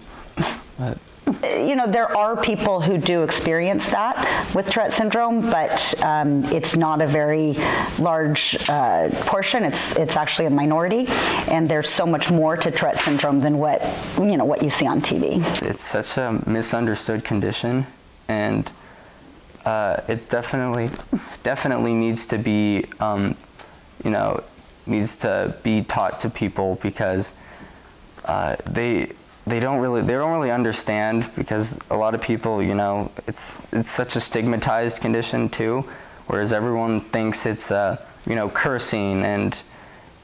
But. You know, there are people who do experience that with Tourette syndrome, but it's not a very large portion. It's actually a minority, and there's so much more to Tourette syndrome than what you see on TV. It's such a misunderstood condition, and it definitely needs to be needs to be taught to people, because they don't really understand, because a lot of people, it's such a stigmatized condition too, whereas everyone thinks it's cursing and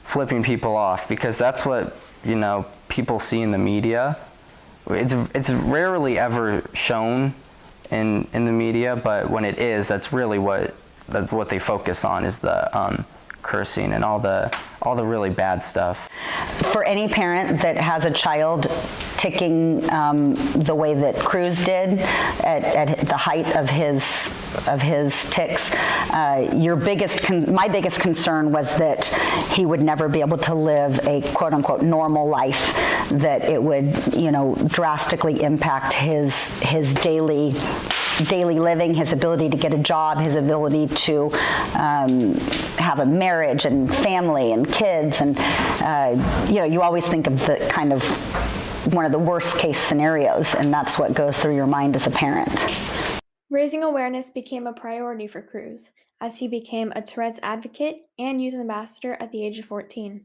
flipping people off, because that's what people see in the media. It's rarely ever shown in the media, but when it is, that's really what they focus on, is the cursing and all the really bad stuff. For any parent that has a child ticking the way that Cruz did at the height of his tics, my biggest concern was that he would never be able to live a quote-unquote normal life, that it would drastically impact his daily living, his ability to get a job, his ability to have a marriage and family and kids. And, you always think of the kind of one of the worst case scenarios, and that's what goes through your mind as a parent. Raising awareness became a priority for Cruz, as he became a Tourette's advocate and youth ambassador at the age of 14.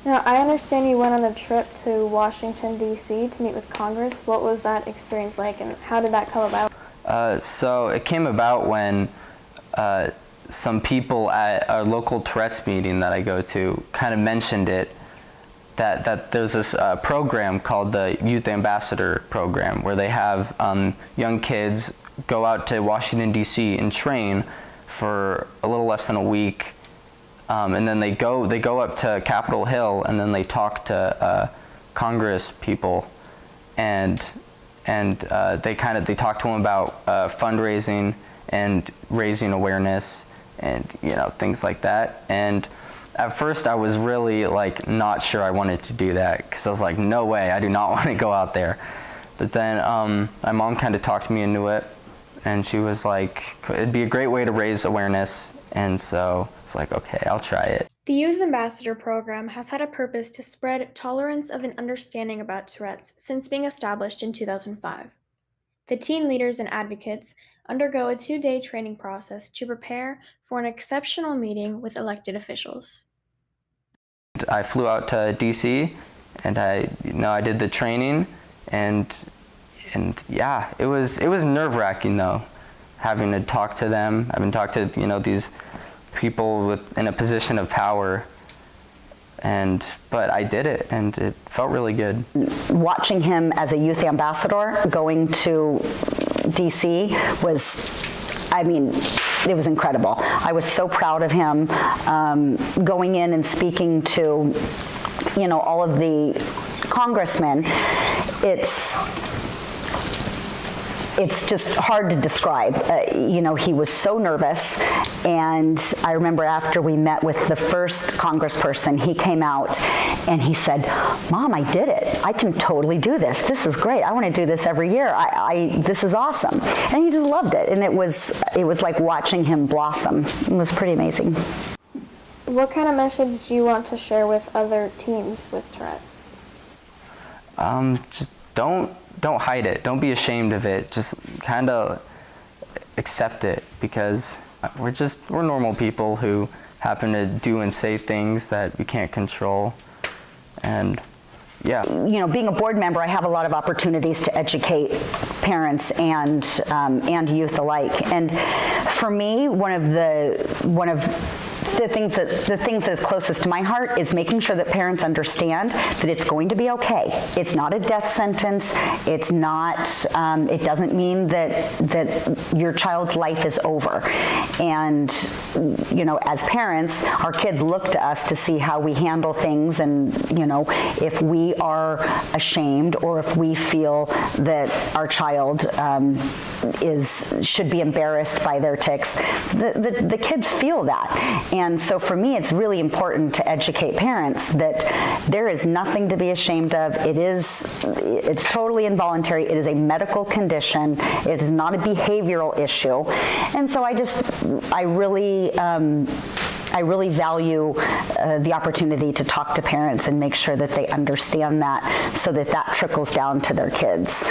Now, I understand you went on a trip to Washington, D.C. to meet with Congress. What was that experience like, and how did that come about? So it came about when some people at a local Tourette's meeting that I go to kind of mentioned it, that there's this program called the Youth Ambassador Program, where they have young kids go out to Washington, D.C. and train for a little less than a week, and then they go up to Capitol Hill, and then they talk to Congress people, and they talk to them about fundraising and raising awareness and things like that. And at first I was really not sure I wanted to do that, because I was like, no way, I do not want to go out there. But then my mom kind of talked me into it, and she was like, it'd be a great way to raise awareness. And so it's like, okay, I'll try it. The Youth Ambassador Program has had a purpose to spread tolerance of an understanding about Tourette's since being established in 2005. The teen leaders and advocates undergo a 2-day training process to prepare for an exceptional meeting with elected officials. I flew out to DC, and I did the training, and yeah, it was nerve-wracking though, having to talk to them, having talked to these people in a position of power, but I did it, and it felt really good. Watching him as a youth ambassador going to DC it was incredible. I was so proud of him, going in and speaking to, all of the congressmen. It's just hard to describe. He was so nervous, and I remember after we met with the first congressperson, he came out and he said, "Mom, I did it. I can totally do this. This is great. I want to do this every year. This is awesome." And he just loved it, and it was like watching him blossom. It was pretty amazing. What kind of message do you want to share with other teens with Tourette's? Just don't hide it. Don't be ashamed of it. Just kind of accept it, because we're normal people who happen to do and say things that we can't control, and Yeah. You know, being a board member, I have a lot of opportunities to educate parents and youth alike. And for me, one of the things that is closest to my heart is making sure that parents understand that it's going to be okay. It's not a death sentence. It's not. It doesn't mean that your child's life is over. And you know, as parents, our kids look to us to see how we handle things, and you know, if we are ashamed or if we feel that our child should be embarrassed by their tics. The kids feel that. And so for me, it's really important to educate parents that there is nothing to be ashamed of. It's totally involuntary. It is a medical condition. It is not a behavioral issue. And so I really value the opportunity to talk to parents and make sure that they understand that, so that that trickles down to their kids.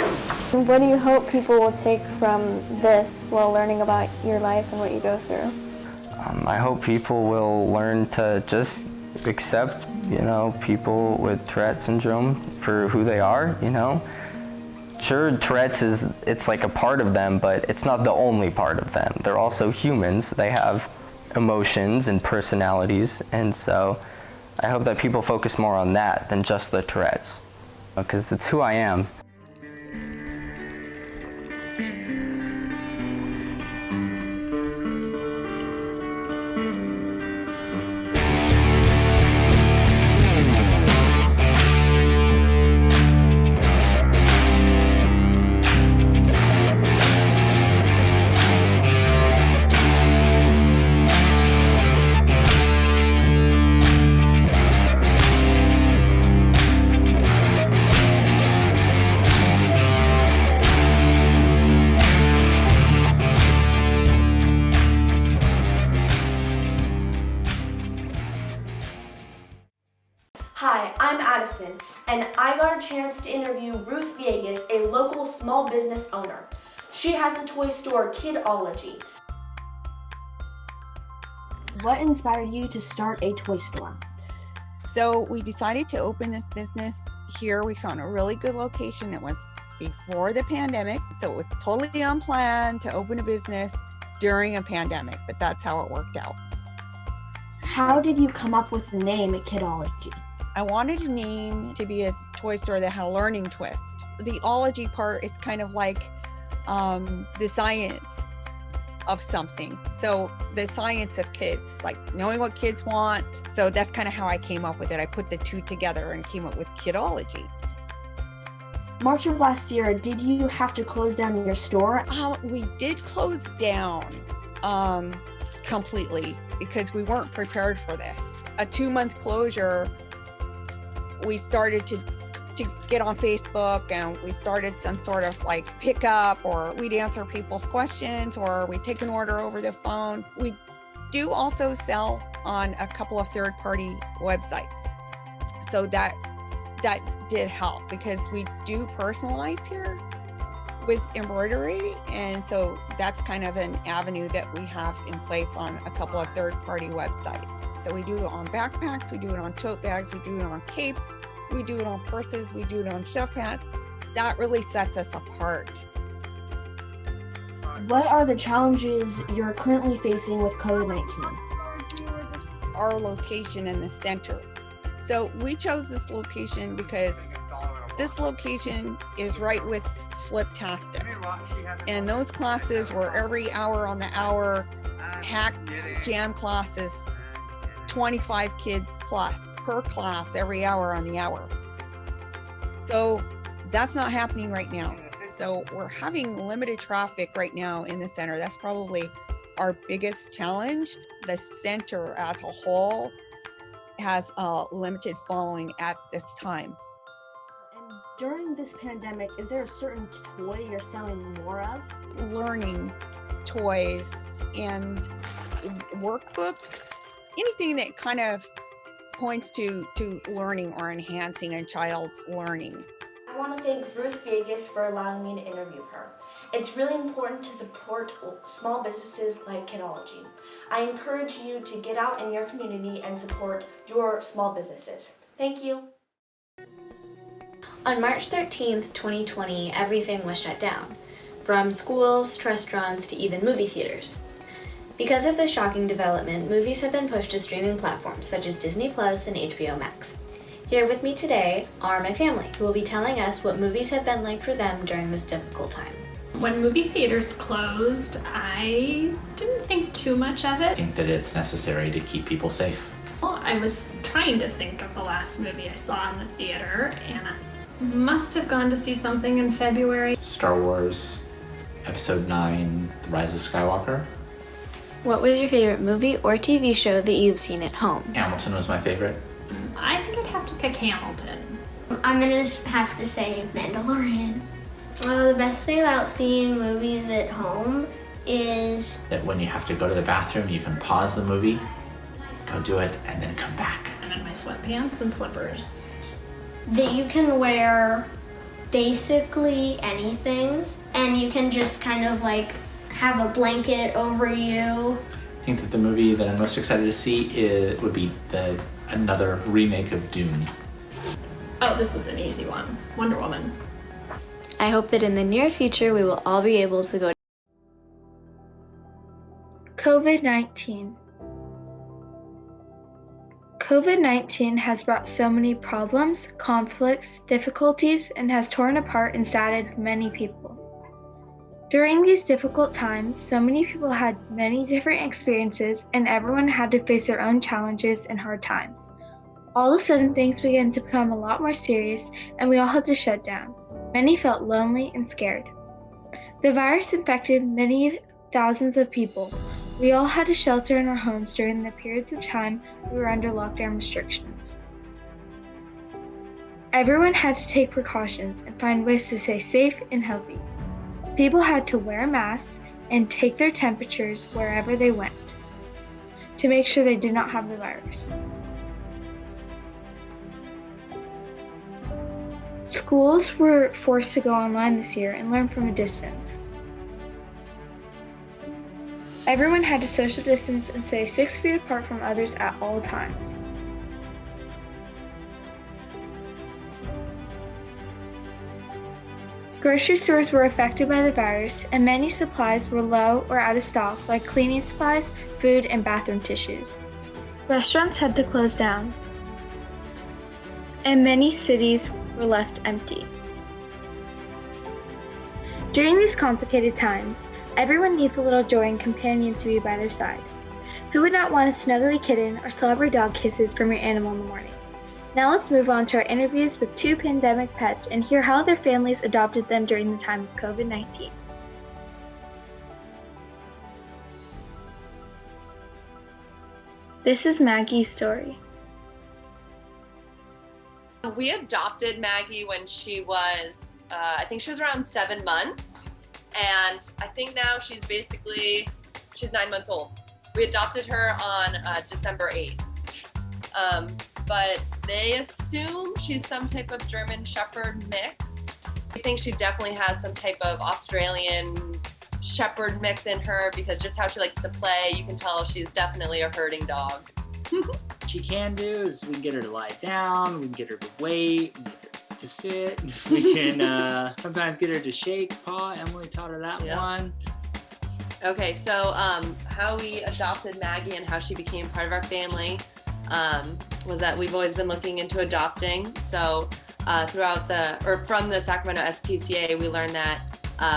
What do you hope people will take from this while learning about your life and what you go through? I hope people will learn to just accept, you know, people with Tourette syndrome for who they are, you know. Sure, Tourette's it's like a part of them, but it's not the only part of them. They're also humans. They have emotions and personalities, and so I hope that people focus more on that than just the Tourette's, because it's who I am. Hi, I'm Addison, and I got a chance to interview Ruth Viegas, a local small business owner. She has the toy store Kidology. What inspired you to start a toy store? So we decided to open this business here. We found a really good location. It was before the pandemic, so it was totally unplanned to open a business during a pandemic, but that's how it worked out. How did you come up with the name Kidology? I wanted a name to be a toy store that had a learning twist. The ology part is kind of like the science of something. So the science of kids, like knowing what kids want. So that's kind of how I came up with it. I put the two together and came up with Kidology. March of last year, did you have to close down your store? We did close down completely because we weren't prepared for this. A 2-month closure, we started to get on Facebook, and we started some sort of like pickup, or we'd answer people's questions, or we'd take an order over the phone. We do also sell on a couple of third-party websites. So that did help, because we do personalize here with embroidery, and so that's kind of an avenue that we have in place on a couple of third-party websites. So we do it on backpacks, we do it on tote bags, we do it on capes, we do it on purses, we do it on chef hats. That really sets us apart. What are the challenges you're currently facing with COVID-19? Our location in the center. So we chose this location because this location is right with Fliptastics. And those classes were every hour on the hour, packed jam classes, 25 kids plus per class every hour on the hour. So that's not happening right now. So we're having limited traffic right now in the center. That's probably our biggest challenge. The center as a whole has a limited following at this time. And during this pandemic, is there a certain toy you're selling more of? Learning toys and workbooks, anything that kind of points to learning or enhancing a child's learning. I want to thank Ruth Viegas for allowing me to interview her. It's really important to support small businesses like Kidology. I encourage you to get out in your community and support your small businesses. Thank you. On March 13th, 2020, everything was shut down, from schools to restaurants to even movie theaters. Because of this shocking development, movies have been pushed to streaming platforms such as Disney Plus and HBO Max. Here with me today are my family, who will be telling us what movies have been like for them during this difficult time. When movie theaters closed, I didn't think too much of it. I think that it's necessary to keep people safe. Well, I was trying to think of the last movie I saw in the theater, and I must have gone to see something in February. Star Wars Episode 9, The Rise of Skywalker. What was your favorite movie or TV show that you've seen at home? Hamilton was my favorite. I think I'd have to pick Hamilton. I'm gonna have to say Mandalorian. The best thing about seeing movies at home is That when you have to go to the bathroom, you can pause the movie, go do it, and then come back. I'm in my sweatpants and slippers. that you can wear basically anything and you can just kind of like have a blanket over you. I think that the movie that I'm most excited to see would be another remake of Dune. Oh, this is an easy one. Wonder Woman. I hope that in the near future we will all be able to go. COVID-19. COVID-19 has brought so many problems, conflicts, difficulties, and has torn apart and saddened many people. During these difficult times, so many people had many different experiences and everyone had to face their own challenges and hard times. All of a sudden, things began to become a lot more serious and we all had to shut down. Many felt lonely and scared. The virus infected many thousands of people. We all had to shelter in our homes during the periods of time we were under lockdown restrictions. Everyone had to take precautions and find ways to stay safe and healthy. People had to wear masks and take their temperatures wherever they went to make sure they did not have the virus. Schools were forced to go online this year and learn from a distance. Everyone had to social distance and stay 6 feet apart from others at all times. Grocery stores were affected by the virus, and many supplies were low or out of stock, like cleaning supplies, food, and bathroom tissues. Restaurants had to close down, and many cities were left empty. During these complicated times, everyone needs a little joy and companion to be by their side. Who would not want a snuggly kitten or celebrity dog kisses from your animal in the morning? Now let's move on to our interviews with 2 pandemic pets and hear how their families adopted them during the time of COVID-19. This is Maggie's story. We adopted Maggie when she was, I think she was around 7 months. And I think now she's 9 months old. We adopted her on December 8th. But they assume she's some type of German Shepherd mix. I think she definitely has some type of Australian Shepherd mix in her because just how she likes to play, you can tell she's definitely a herding dog. What she can do is we can get her to lie down, we can get her to wait, we can get her to sit, we can sometimes get her to shake, paw. Emily taught her that one. Okay, so how we adopted Maggie and how she became part of our family was that we've always been looking into adopting. So from the Sacramento SPCA, we learned that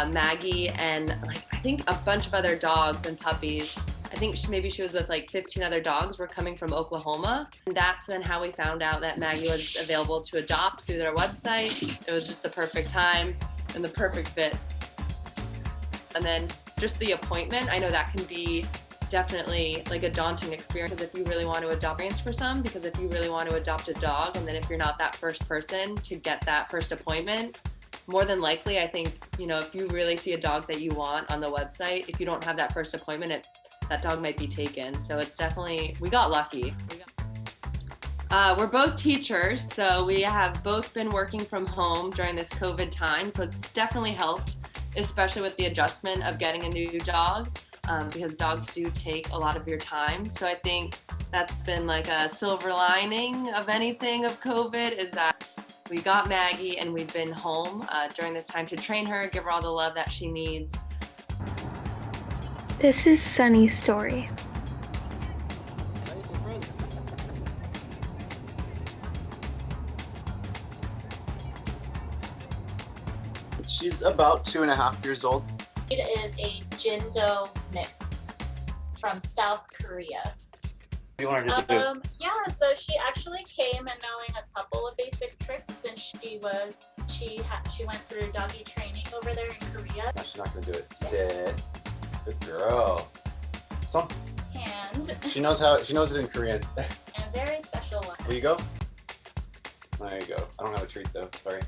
Maggie and I think a bunch of other dogs and puppies, I think maybe she was with 15 other dogs, were coming from Oklahoma. And that's then how we found out that Maggie was available to adopt through their website. It was just the perfect time and the perfect fit. And then just the appointment, I know that can be definitely a daunting experience if you really want to adopt for some, because if you really want to adopt a dog and then if you're not that first person to get that first appointment, more than likely, I think, if you really see a dog that you want on the website, if you don't have that first appointment, that dog might be taken. So it's definitely, we got lucky. We're both teachers, so we have both been working from home during this COVID time. So it's definitely helped, especially with the adjustment of getting a new dog, because dogs do take a lot of your time. So I think that's been a silver lining of anything of COVID, is that We got Maggie and we've been home during this time to train her, give her all the love that she needs. This is Sunny's story. She's about 2.5 years old. It is a Jindo mix from South Korea. You want her to do? Yeah, so she actually came and knowing a couple of basic tricks since she went through doggy training over there in Korea. No, she's not gonna do it. Sit. Good girl. So. And She knows it in Korean. and a very special one. Will you go? There you go. I don't have a treat though. Sorry.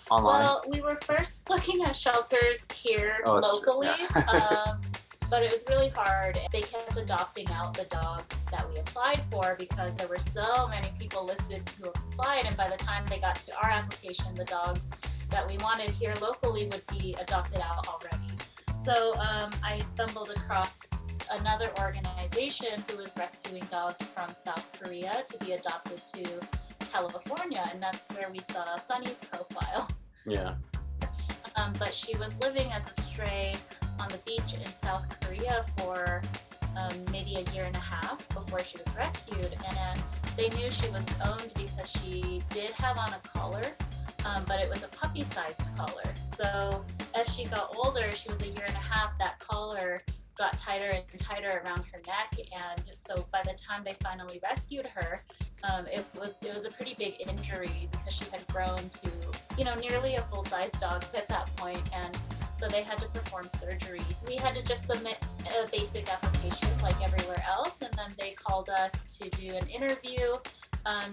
Online. Well, we were first looking at shelters here Oh, that's locally, true. Yeah. but it was really hard. They kept adopting out the dog that we applied for because there were so many people listed who applied, and by the time they got to our application, the dogs that we wanted here locally would be adopted out already. So I stumbled across another organization who was rescuing dogs from South Korea to be adopted to California, and that's where we saw Sunny's profile. Yeah. But she was living as a stray on the beach in South Korea for maybe 1.5 years before she was rescued, and they knew she was owned because she did have on a collar, but it was a puppy-sized collar. So as she got older, she was 1.5 years, that collar got tighter and tighter around her neck, and so by the time they finally rescued her, it was a pretty big injury because she had grown to, nearly a full-size dog at that point, and so they had to perform surgery. We had to just submit a basic application like everywhere else, and then they called us to do an interview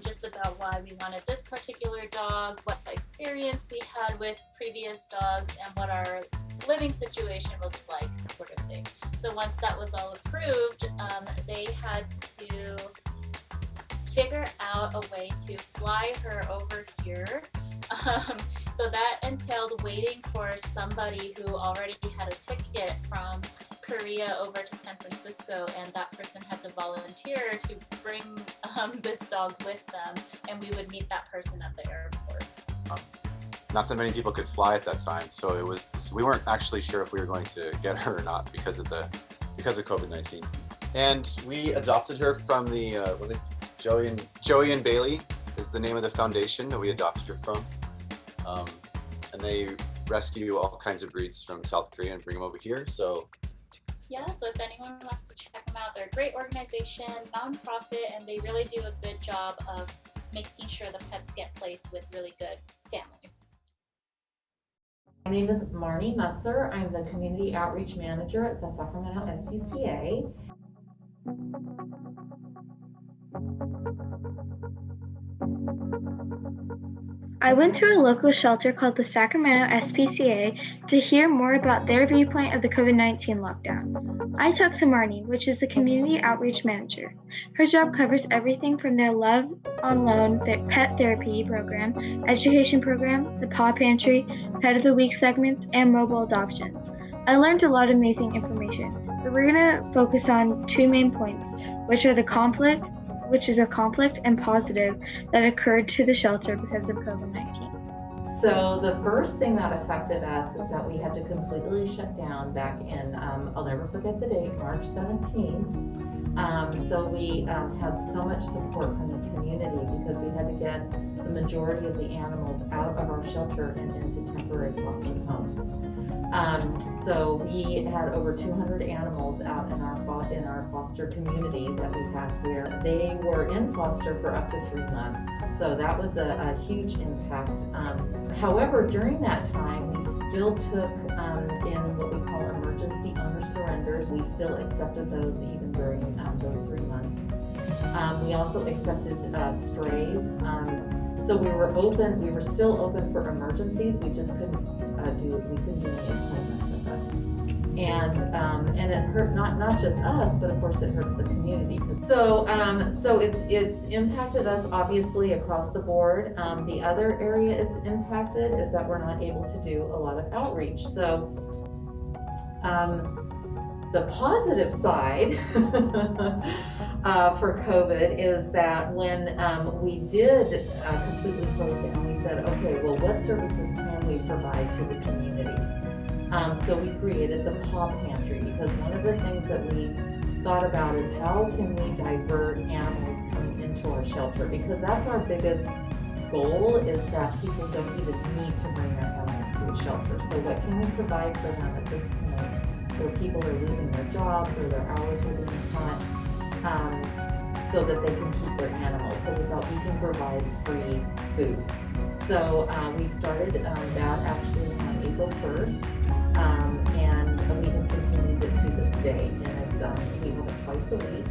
just about why we wanted this particular dog, what experience we had with previous dogs, and what our living situation was like, sort of thing. So once that was all approved, they had to figure out a way to fly her over here. So that entailed waiting for somebody who already had a ticket from Korea over to San Francisco, and that person had to volunteer to bring this dog with them, and we would meet that person at the airport. Not that many people could fly at that time, so we weren't actually sure if we were going to get her or not because of COVID-19. And we adopted her from the Joey and Bailey is the name of the foundation that we adopted her from, and they rescue all kinds of breeds from South Korea and bring them over here. So yeah, so if anyone wants to check them out, they're a great organization, nonprofit, and they really do a good job of making sure the pets get placed with really good families. My name is Marnie Musser. I'm the Community Outreach Manager at the Sacramento SPCA. I went to a local shelter called the Sacramento SPCA to hear more about their viewpoint of the COVID-19 lockdown. I talked to Marnie, which is the Community Outreach Manager. Her job covers everything from their Love on Loan, their pet therapy program, education program, the paw pantry, pet of the week segments, and mobile adoptions. I learned a lot of amazing information, but we're going to focus on two main points, which are which is a conflict and positive that occurred to the shelter because of COVID-19. So the first thing that affected us is that we had to completely shut down back in, I'll never forget the date, March 17th. So we had so much support from the community because we had to get the majority of the animals out of our shelter and into temporary foster homes. So we had over 200 animals out in our foster community that we have here. They were in foster for up to 3 months, so that was a huge impact. However, during that time, we still took in what we call emergency owner surrenders. We still accepted those even during those 3 months. We also accepted strays. So we were still open for emergencies. We just couldn't do any appointments with them. And it hurt not just us, but of course it hurts the community. So it's impacted us obviously across the board. The other area it's impacted is that we're not able to do a lot of outreach. So the positive side for COVID is that when we did completely close down, we said, okay, well, what services can we provide to the community? So we created the Paw Pantry, because one of the things that we thought about is how can we divert animals coming into our shelter, because that's our biggest goal, is that people don't even need to bring their animals to a shelter. So what can we provide for them at this point where people are losing their jobs or their hours are being cut, so that they can keep their animals. So we thought we can provide free food. So we started that actually on April 1st, and we have continued it to this day. And it's we have it twice a week.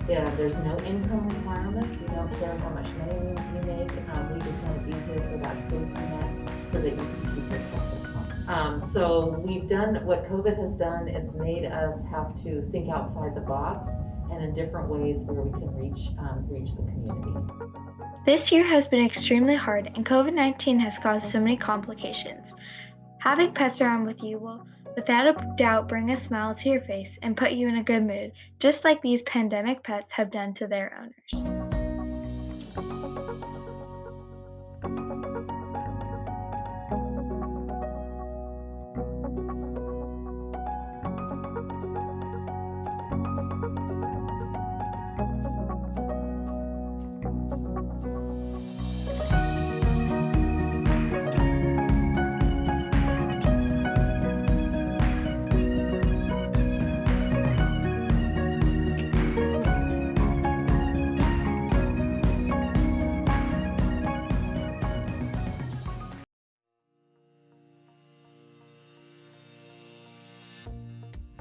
Yeah, there's no income requirements. We don't care how much money you make. We just want to be here for that safety net so that you can keep your pets at home. So we've done what COVID has done. It's made us have to think outside the box and in different ways where we can reach the community. This year has been extremely hard, and COVID-19 has caused so many complications. Having pets around with you will, without a doubt, bring a smile to your face and put you in a good mood, just like these pandemic pets have done to their owners.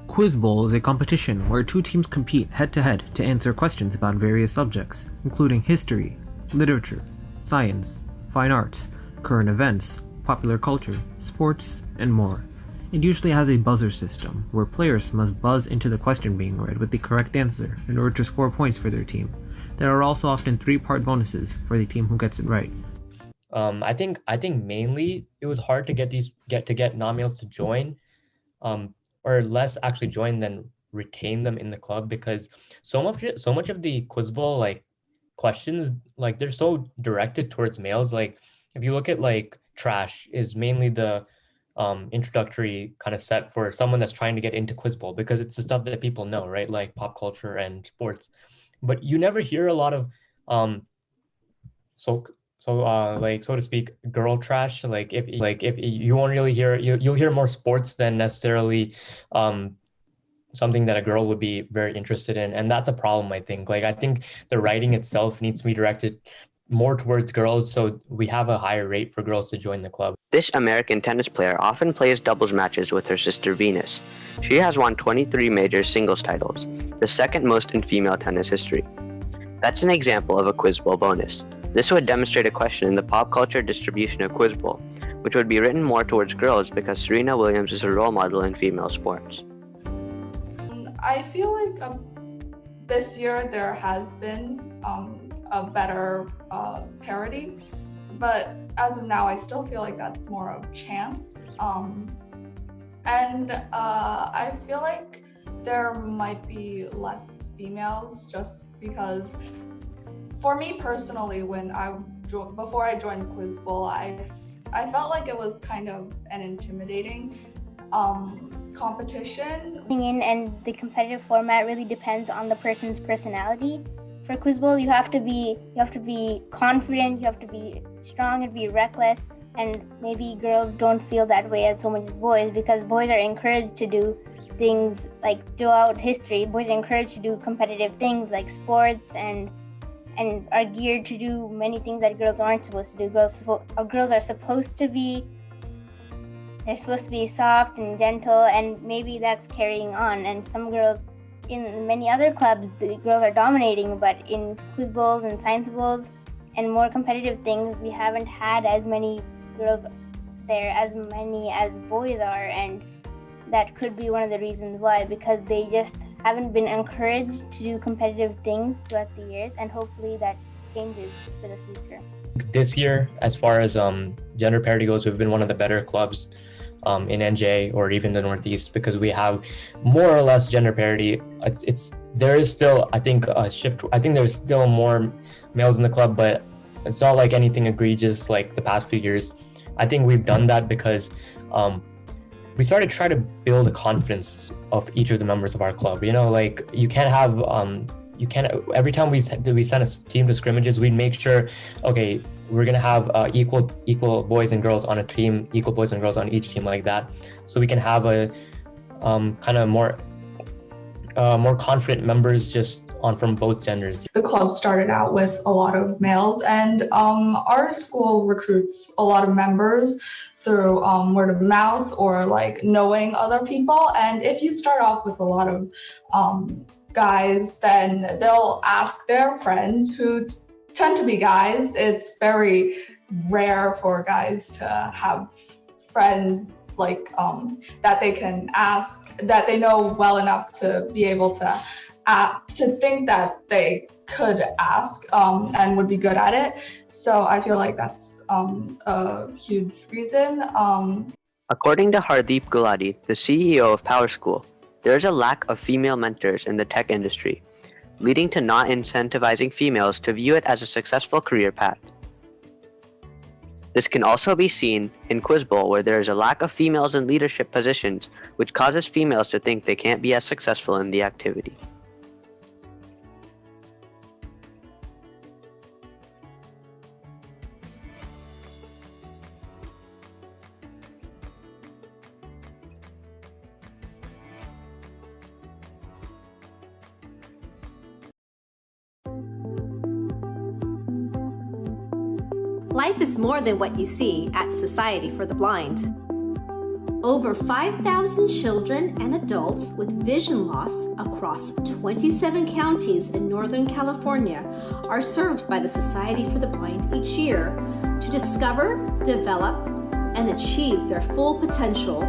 Quiz Bowl is a competition where two teams compete head-to-head to answer questions about various subjects, including history, literature, science, fine arts, current events, popular culture, sports, and more. It usually has a buzzer system, where players must buzz into the question being read with the correct answer in order to score points for their team. There are also often 3-part bonuses for the team who gets it right. I think mainly it was hard to get non-males to join, or less actually join than retain them in the club, because so much of the Quiz Bowl like questions, like they're so directed towards males. Like if you look at like trash is mainly the introductory kind of set for someone that's trying to get into Quiz Bowl, because it's the stuff that people know, right? Like pop culture and sports. But you never hear a lot of so to speak, girl trash. Like if you won't really hear, you'll hear more sports than necessarily something that a girl would be very interested in. And that's a problem, I think. Like I think the writing itself needs to be directed more towards girls, so we have a higher rate for girls to join the club. This American tennis player often plays doubles matches with her sister Venus. She has won 23 major singles titles, the second most in female tennis history. That's an example of a Quiz Bowl bonus. This would demonstrate a question in the pop culture distribution of Quiz Bowl, which would be written more towards girls because Serena Williams is a role model in female sports. I feel like this year there has been a better parity, but as of now I still feel like that's more of chance. And I feel like there might be less females just because, for me personally, before I joined Quiz Bowl, I felt like it was kind of an intimidating competition. And the competitive format really depends on the person's personality. For Quiz Bowl, you have to be confident, you have to be strong and be reckless, and maybe girls don't feel that way as so much as boys, because boys are encouraged to do things like throughout history. Boys are encouraged to do competitive things like sports and are geared to do many things that girls aren't supposed to do. Girls are supposed to be, they're supposed to be soft and gentle, and maybe that's carrying on. And some girls, in many other clubs, the girls are dominating, but in Quiz Bowls and Science Bowls and more competitive things, we haven't had as many girls there as many as boys are, and that could be one of the reasons why, because they just haven't been encouraged to do competitive things throughout the years, and hopefully that changes for the future? This year, as far as gender parity goes, we've been one of the better clubs in NJ or even the Northeast, because we have more or less gender parity. There is still, I think, a shift. I think there's still more males in the club, but it's not like anything egregious like the past few years. I think we've done that because we started trying to build the confidence of each of the members of our club. You know, like you can't have every time we send a team to scrimmages, we make sure, okay, we're gonna have equal boys and girls on a team, equal boys and girls on each team, like that, so we can have a kind of more confident members just on from both genders. The club started out with a lot of males, and our school recruits a lot of members through word of mouth or like knowing other people. And if you start off with a lot of guys, then they'll ask their friends who tend to be guys. It's very rare for guys to have friends like that they can ask, that they know well enough to be able to think that they could ask and would be good at it. So I feel like that's a huge reason. According to Hardeep Gulati, the CEO of Power School, there is a lack of female mentors in the tech industry, leading to not incentivizing females to view it as a successful career path. This can also be seen in Quiz Bowl, where there is a lack of females in leadership positions, which causes females to think they can't be as successful in the activity. Life is more than what you see at Society for the Blind. Over 5,000 children and adults with vision loss across 27 counties in Northern California are served by the Society for the Blind each year to discover, develop, and achieve their full potential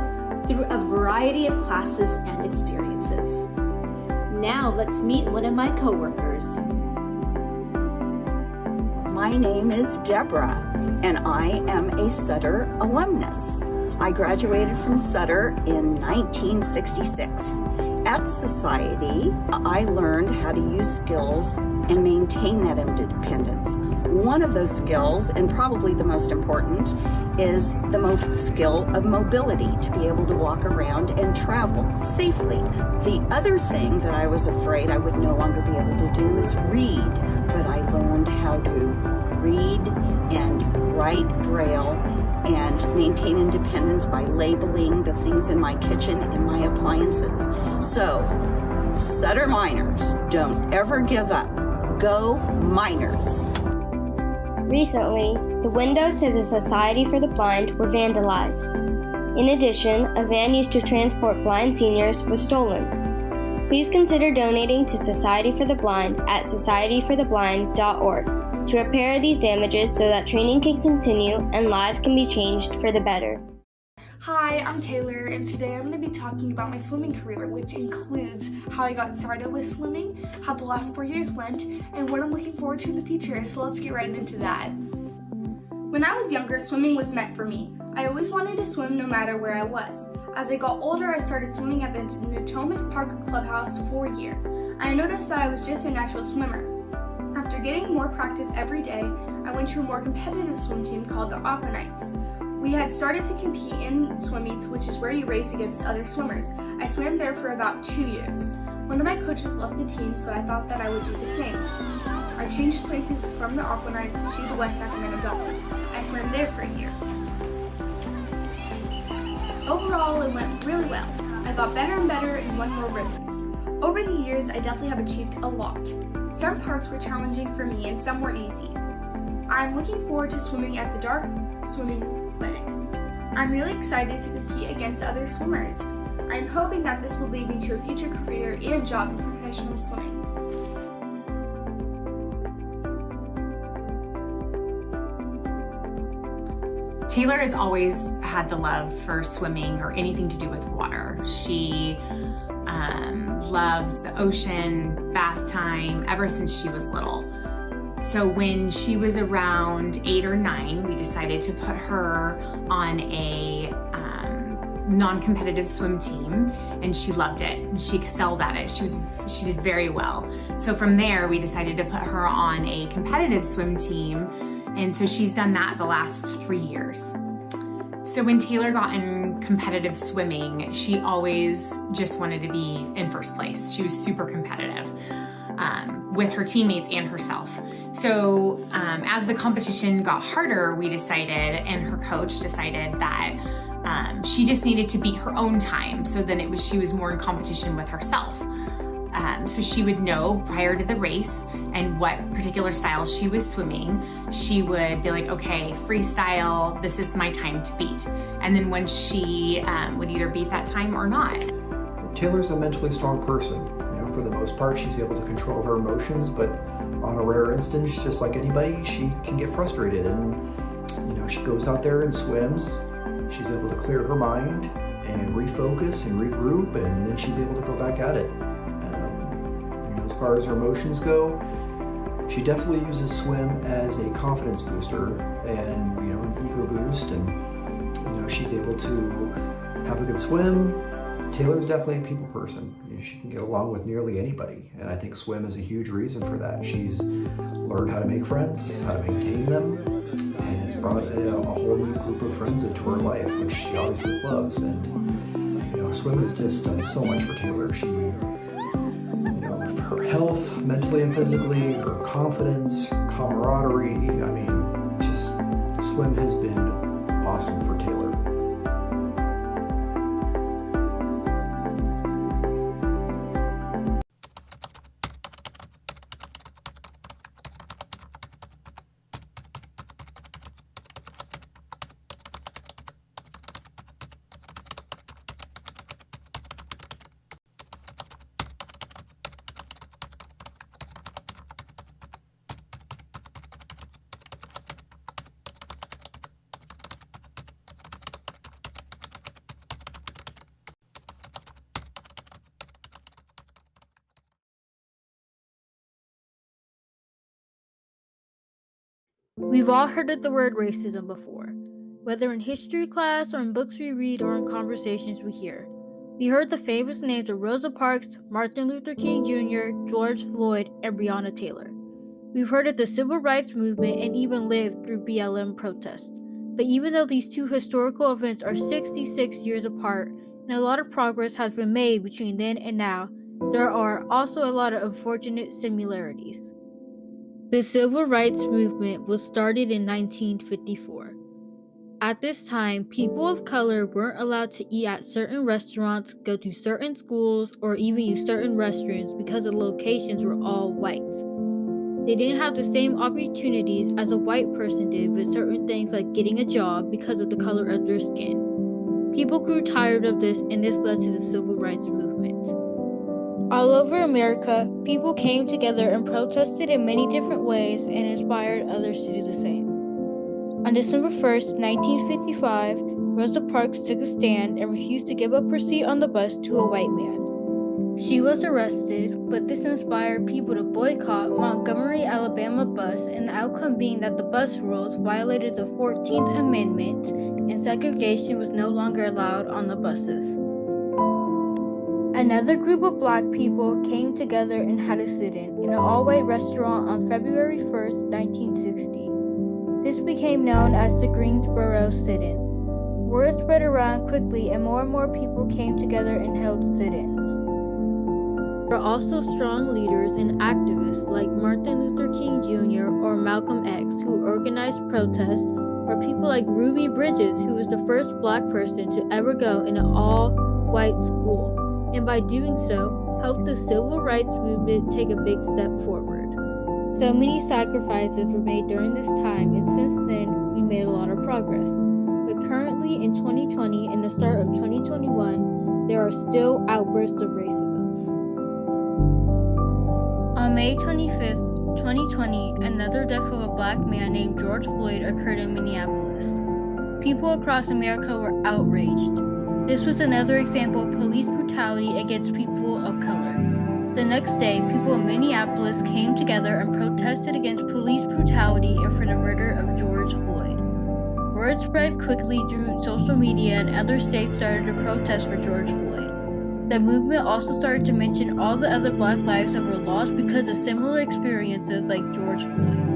through a variety of classes and experiences. Now let's meet one of my coworkers. My name is Deborah, and I am a Sutter alumnus. I graduated from Sutter in 1966. At Society, I learned how to use skills and maintain that independence. One of those skills, and probably the most important, is the skill of mobility, to be able to walk around and travel safely. The other thing that I was afraid I would no longer be able to do is read, but I learned how to read and write Braille and maintain independence by labeling the things in my kitchen and my appliances. So, Sutter Miners, don't ever give up. Go Miners! Recently, the windows to the Society for the Blind were vandalized. In addition, a van used to transport blind seniors was stolen. Please consider donating to Society for the Blind at societyfortheblind.org to repair these damages so that training can continue and lives can be changed for the better. Hi, I'm Taylor, and today I'm going to be talking about my swimming career, which includes how I got started with swimming, how the last 4 years went, and what I'm looking forward to in the future, so let's get right into that. When I was younger, swimming was meant for me. I always wanted to swim no matter where I was. As I got older, I started swimming at the Natomas Park Clubhouse for a year. I noticed that I was just a natural swimmer. After getting more practice every day, I went to a more competitive swim team called the Aqua Knights. We had started to compete in swim meets, which is where you race against other swimmers. I swam there for about 2 years. One of my coaches left the team, so I thought that I would do the same. I changed places from the Aqua Knights to the West Sacramento Dolphins. I swam there for a year. Overall, it went really well. I got better and better and won more ribbons. Over the years, I definitely have achieved a lot. Some parts were challenging for me and some were easy. I'm looking forward to swimming at the Dart Swimming Clinic. I'm really excited to compete against other swimmers. I'm hoping that this will lead me to a future career and job in professional swimming. Taylor has always had the love for swimming or anything to do with water. She loves the ocean, bath time, ever since she was little. So when she was around 8 or 9, we decided to put her on a non-competitive swim team, and she loved it. She excelled at it. She did very well. So from there, we decided to put her on a competitive swim team, and so she's done that the last 3 years. So when Taylor got in competitive swimming, she always just wanted to be in first place. She was super competitive with her teammates and herself. So as the competition got harder, we decided, and her coach decided, that she just needed to beat her own time. So then she was more in competition with herself. So she would know prior to the race and what particular style she was swimming. She would be like, okay, freestyle, this is my time to beat. And then when she would either beat that time or not. Taylor's a mentally strong person. For the most part, she's able to control her emotions, but on a rare instance, just like anybody, she can get frustrated. And she goes out there and swims. She's able to clear her mind and refocus and regroup, and then she's able to go back at it. As far as her emotions go, she definitely uses swim as a confidence booster and an ego boost, and she's able to have a good swim. Taylor's definitely a people person. She can get along with nearly anybody, and I think swim is a huge reason for that. She's learned how to make friends, how to maintain them, and it's brought a whole new group of friends into her life, which she obviously loves. And swim has just done so much for Taylor. Her health, mentally and physically, her confidence, her camaraderie. Swim has been awesome for Taylor. We've all heard of the word racism before, whether in history class or in books we read or in conversations we hear. We heard the famous names of Rosa Parks, Martin Luther King Jr., George Floyd, and Breonna Taylor. We've heard of the civil rights movement and even lived through BLM protests. But even though these two historical events are 66 years apart and a lot of progress has been made between then and now, there are also a lot of unfortunate similarities. The civil rights movement was started in 1954. At this time, people of color weren't allowed to eat at certain restaurants, go to certain schools, or even use certain restrooms because the locations were all white. They didn't have the same opportunities as a white person did with certain things like getting a job because of the color of their skin. People grew tired of this, and this led to the civil rights movement. All over America, people came together and protested in many different ways and inspired others to do the same. On December 1st, 1955, Rosa Parks took a stand and refused to give up her seat on the bus to a white man. She was arrested, but this inspired people to boycott Montgomery, Alabama bus, and the outcome being that the bus rules violated the 14th Amendment and segregation was no longer allowed on the buses. Another group of black people came together and had a sit-in in an all-white restaurant on February 1st, 1960. This became known as the Greensboro Sit-In. Word spread around quickly and more people came together and held sit-ins. There are also strong leaders and activists like Martin Luther King Jr. or Malcolm X who organized protests, or people like Ruby Bridges, who was the first black person to ever go in an all-white school, and by doing so, helped the civil rights movement take a big step forward. So many sacrifices were made during this time, and since then, we made a lot of progress. But currently in 2020 and the start of 2021, there are still outbursts of racism. On May 25th, 2020, another death of a black man named George Floyd occurred in Minneapolis. People across America were outraged. This was another example of police brutality against people of color. The next day, people in Minneapolis came together and protested against police brutality and for the murder of George Floyd. Word spread quickly through social media and other states started to protest for George Floyd. The movement also started to mention all the other Black lives that were lost because of similar experiences like George Floyd.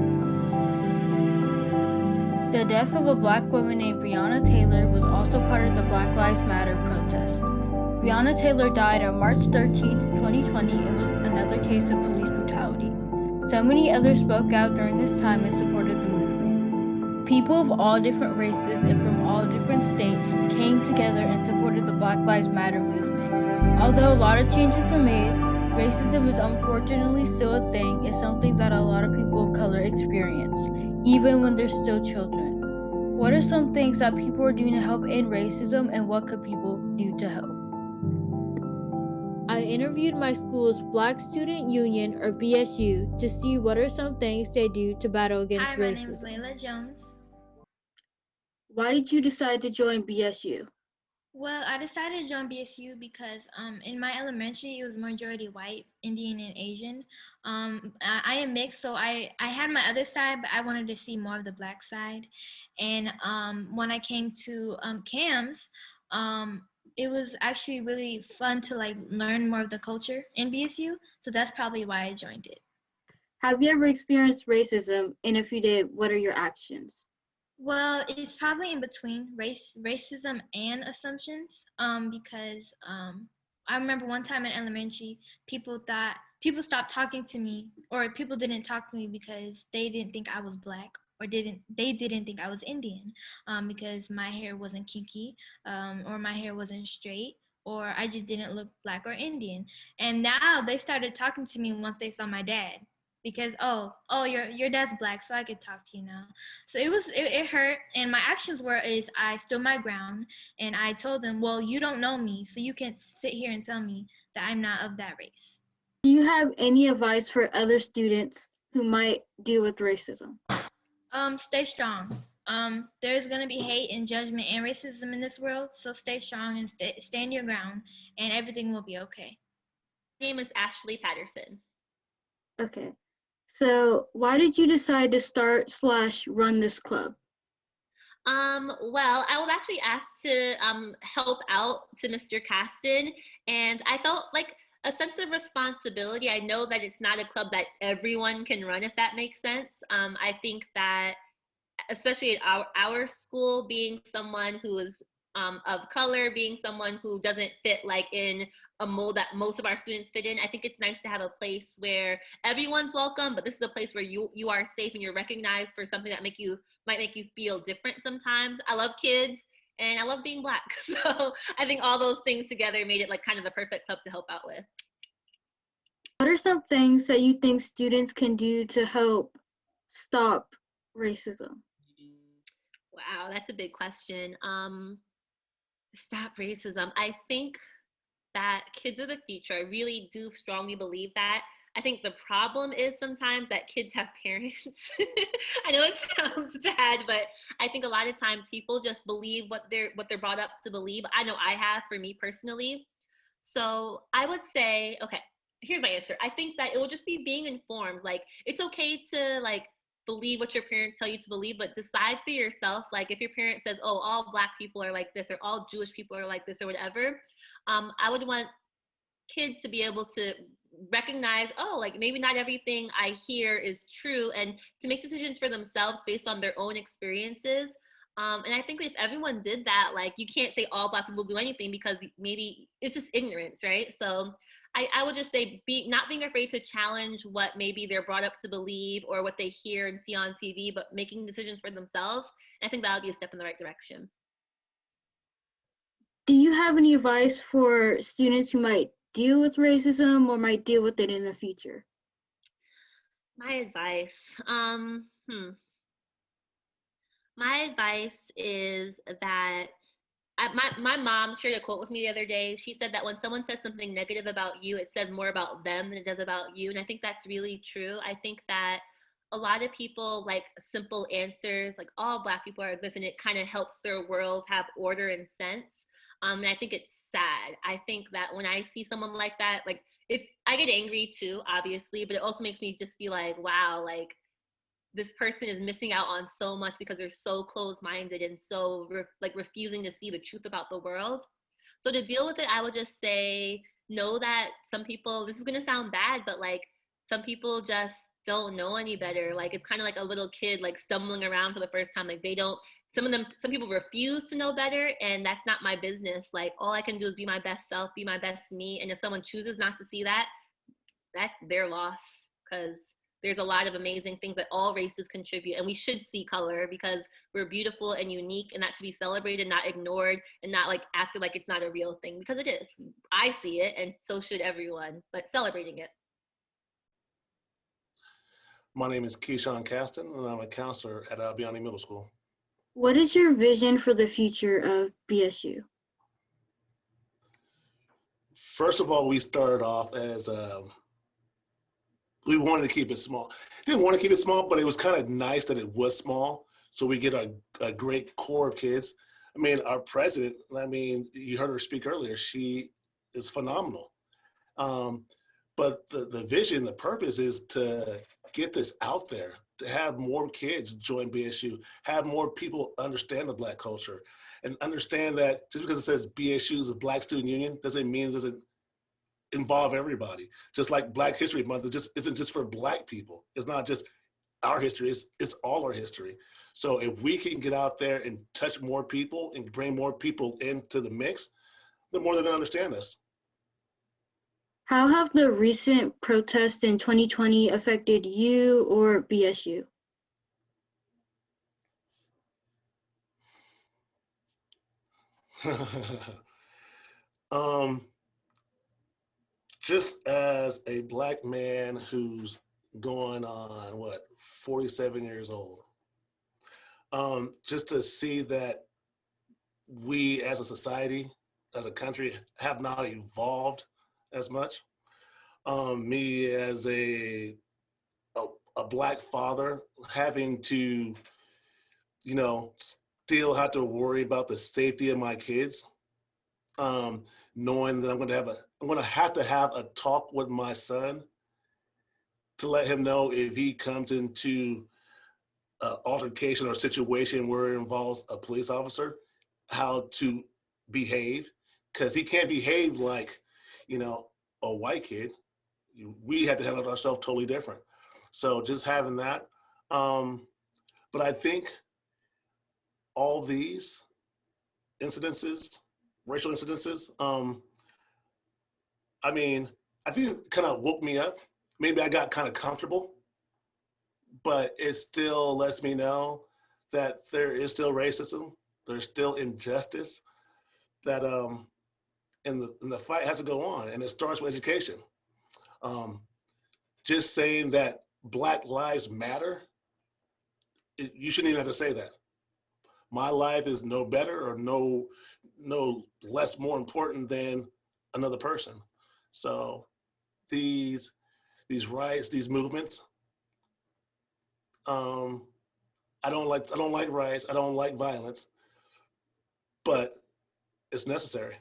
The death of a Black woman named Breonna Taylor was also part of the Black Lives Matter protest. Breonna Taylor died on March 13, 2020, and was another case of police brutality. So many others spoke out during this time and supported the movement. People of all different races and from all different states came together and supported the Black Lives Matter movement. Although a lot of changes were made, racism is unfortunately still a thing and something that a lot of people of color experience, even when they're still children. What are some things that people are doing to help end racism, and what could people do to help? I interviewed my school's Black Student Union, or BSU, to see what are some things they do to battle against Hi, my name is racism. Layla Jones. Why did you decide to join BSU? Well, I decided to join BSU because in my elementary, it was majority white, Indian, and Asian. I am mixed, so I had my other side, but I wanted to see more of the Black side. And when I came to CAMS, it was actually really fun to like learn more of the culture in BSU. So that's probably why I joined it. Have you ever experienced racism? And if you did, what are your actions? Well, it's probably in between racism and assumptions. Because I remember one time in elementary, people stopped talking to me, or people didn't talk to me because they didn't think I was Black, or they didn't think I was Indian, because my hair wasn't kinky, or my hair wasn't straight, or I just didn't look Black or Indian. And now they started talking to me once they saw my dad. Because your dad's Black, so I could talk to you now. So it hurt, and my actions were I stood my ground and I told them, well, you don't know me, so you can't sit here and tell me that I'm not of that race. Do you have any advice for other students who might deal with racism? Stay strong. There's gonna be hate and judgment and racism in this world, so stay strong and stand your ground, and everything will be okay. My name is Ashley Patterson. Okay. So why did you decide to start/run this club? Well, I was actually asked to help out to Mr. Caston, and I felt like a sense of responsibility. I know that it's not a club that everyone can run, if that makes sense. I think that, especially at our school, being someone who is of color, being someone who doesn't fit like in a mold that most of our students fit in, I think it's nice to have a place where everyone's welcome, but this is a place where you are safe and you're recognized for something that might make you feel different sometimes. I love kids and I love being Black. So I think all those things together made it like kind of the perfect club to help out with. What are some things that you think students can do to help stop racism? Wow, that's a big question. Stop racism. I think that kids are the future. I really do strongly believe that. I think the problem is sometimes that kids have parents. I know it sounds bad, but I think a lot of times people just believe what they're brought up to believe. I know I have, for me personally. So I would say, okay, here's my answer. I think that it will just be being informed. Like, it's okay to like believe what your parents tell you to believe, but decide for yourself. Like if your parent says, oh, all Black people are like this, or all Jewish people are like this, or whatever, I would want kids to be able to recognize, oh, like maybe not everything I hear is true, and to make decisions for themselves based on their own experiences. And I think if everyone did that, like you can't say all Black people do anything because maybe it's just ignorance, right? So I would just say not being afraid to challenge what maybe they're brought up to believe or what they hear and see on TV, but making decisions for themselves. And I think that would be a step in the right direction. Do you have any advice for students who might deal with racism or might deal with it in the future? My advice, my advice is that my mom shared a quote with me the other day. She said that when someone says something negative about you, it says more about them than it does about you. And I think that's really true. I think that a lot of people like simple answers, like all Black people are this, and it kind of helps their world have order and sense. And I think it's sad. I think that when I see someone like that, like I get angry too, obviously, but it also makes me just be like, wow, like this person is missing out on so much because they're so closed-minded and so refusing to see the truth about the world. So to deal with it, I would just say, know that some people, this is gonna sound bad, but like some people just don't know any better. Like it's kind of like a little kid like stumbling around for the first time. Like they don't, some people refuse to know better, and that's not my business. Like all I can do is be my best self, be my best me. And if someone chooses not to see that, that's their loss, because there's a lot of amazing things that all races contribute, and we should see color because we're beautiful and unique, and that should be celebrated, not ignored, and not like acted like it's not a real thing, because it is. I see it, and so should everyone, but celebrating it. My name is Keyshawn Caston, and I'm a counselor at Beyond Middle School. What is your vision for the future of BSU? First of all, we started off as we wanted to keep it small. Didn't want to keep it small, but it was kind of nice that it was small. So we get a great core of kids. I mean, our president, you heard her speak earlier, she is phenomenal. But the vision, the purpose is to get this out there, to have more kids join BSU, have more people understand the Black culture, and understand that just because it says BSU is a Black Student Union doesn't mean it doesn't involve everybody. Just like Black History Month, it just isn't just for Black people. It's not just our history, it's all our history. So if we can get out there and touch more people and bring more people into the mix, the more they're gonna understand us. How have the recent protests in 2020 affected you or BSU? Just as a Black man who's going on, 47 years old, just to see that we as a society, as a country, have not evolved as much. Me as a Black father having to, still have to worry about the safety of my kids, knowing that I'm going to have to have a talk with my son to let him know if he comes into an altercation or situation where it involves a police officer, how to behave, because he can't behave like, a white kid. We had to handle ourselves totally different. So just having that. But I think all these incidences, racial incidences, I think it kind of woke me up. Maybe I got kind of comfortable, but it still lets me know that there is still racism, there's still injustice, that and the fight has to go on, and it starts with education. Just saying that Black lives matter, you shouldn't even have to say that. My life is no better or no less more important than another person. So these riots, these movements, I don't like riots, I don't like violence, but it's necessary.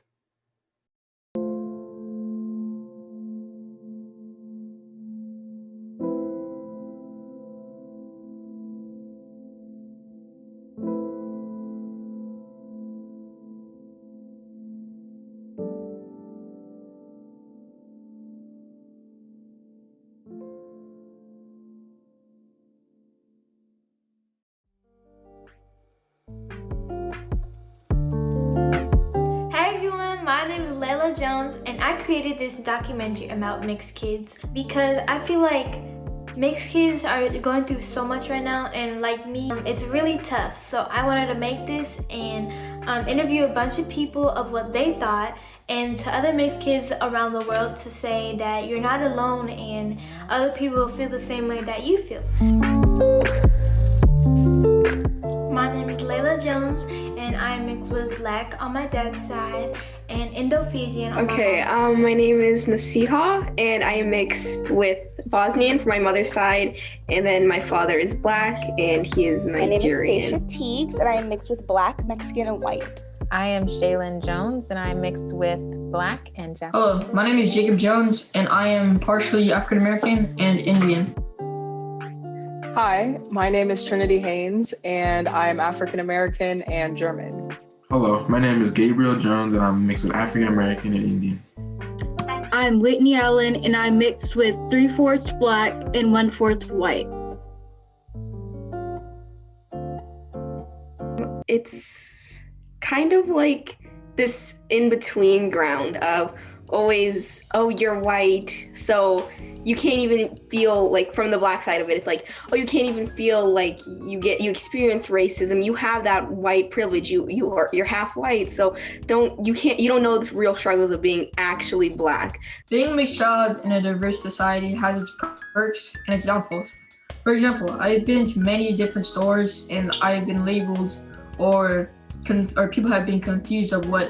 And I created this documentary about mixed kids because I feel like mixed kids are going through so much right now, and like me, it's really tough. So I wanted to make this and interview a bunch of people of what they thought, and to other mixed kids around the world to say that you're not alone and other people feel the same way that you feel. My name is Layla Jones, and I'm mixed with Black on my dad's side and Indo-Fijian on my mom's. My name is Nasiha, and I am mixed with Bosnian for my mother's side, and then my father is Black, and he is Nigerian. My name is Seisha Teagues, and I am mixed with Black, Mexican, and white. I am Shaylin Jones, and I am mixed with Black and Japanese. Hello, my name is Jacob Jones, and I am partially African American and Indian. Hi, my name is Trinity Haynes, and I'm African American and German. Hello, my name is Gabriel Jones, and I'm mixed with African American and Indian. I'm Whitney Allen, and I'm mixed with 3/4 Black and 1/4 white. It's kind of like this in-between ground of always, oh, you're white, so you can't even feel like, from the Black side of it, it's like, oh, you can't even feel like you experience racism. You have that white privilege. You're half white, so you don't know the real struggles of being actually Black. Being a mixed child in a diverse society has its perks and its downfalls. For example, I've been to many different stores and I've been labeled or people have been confused of what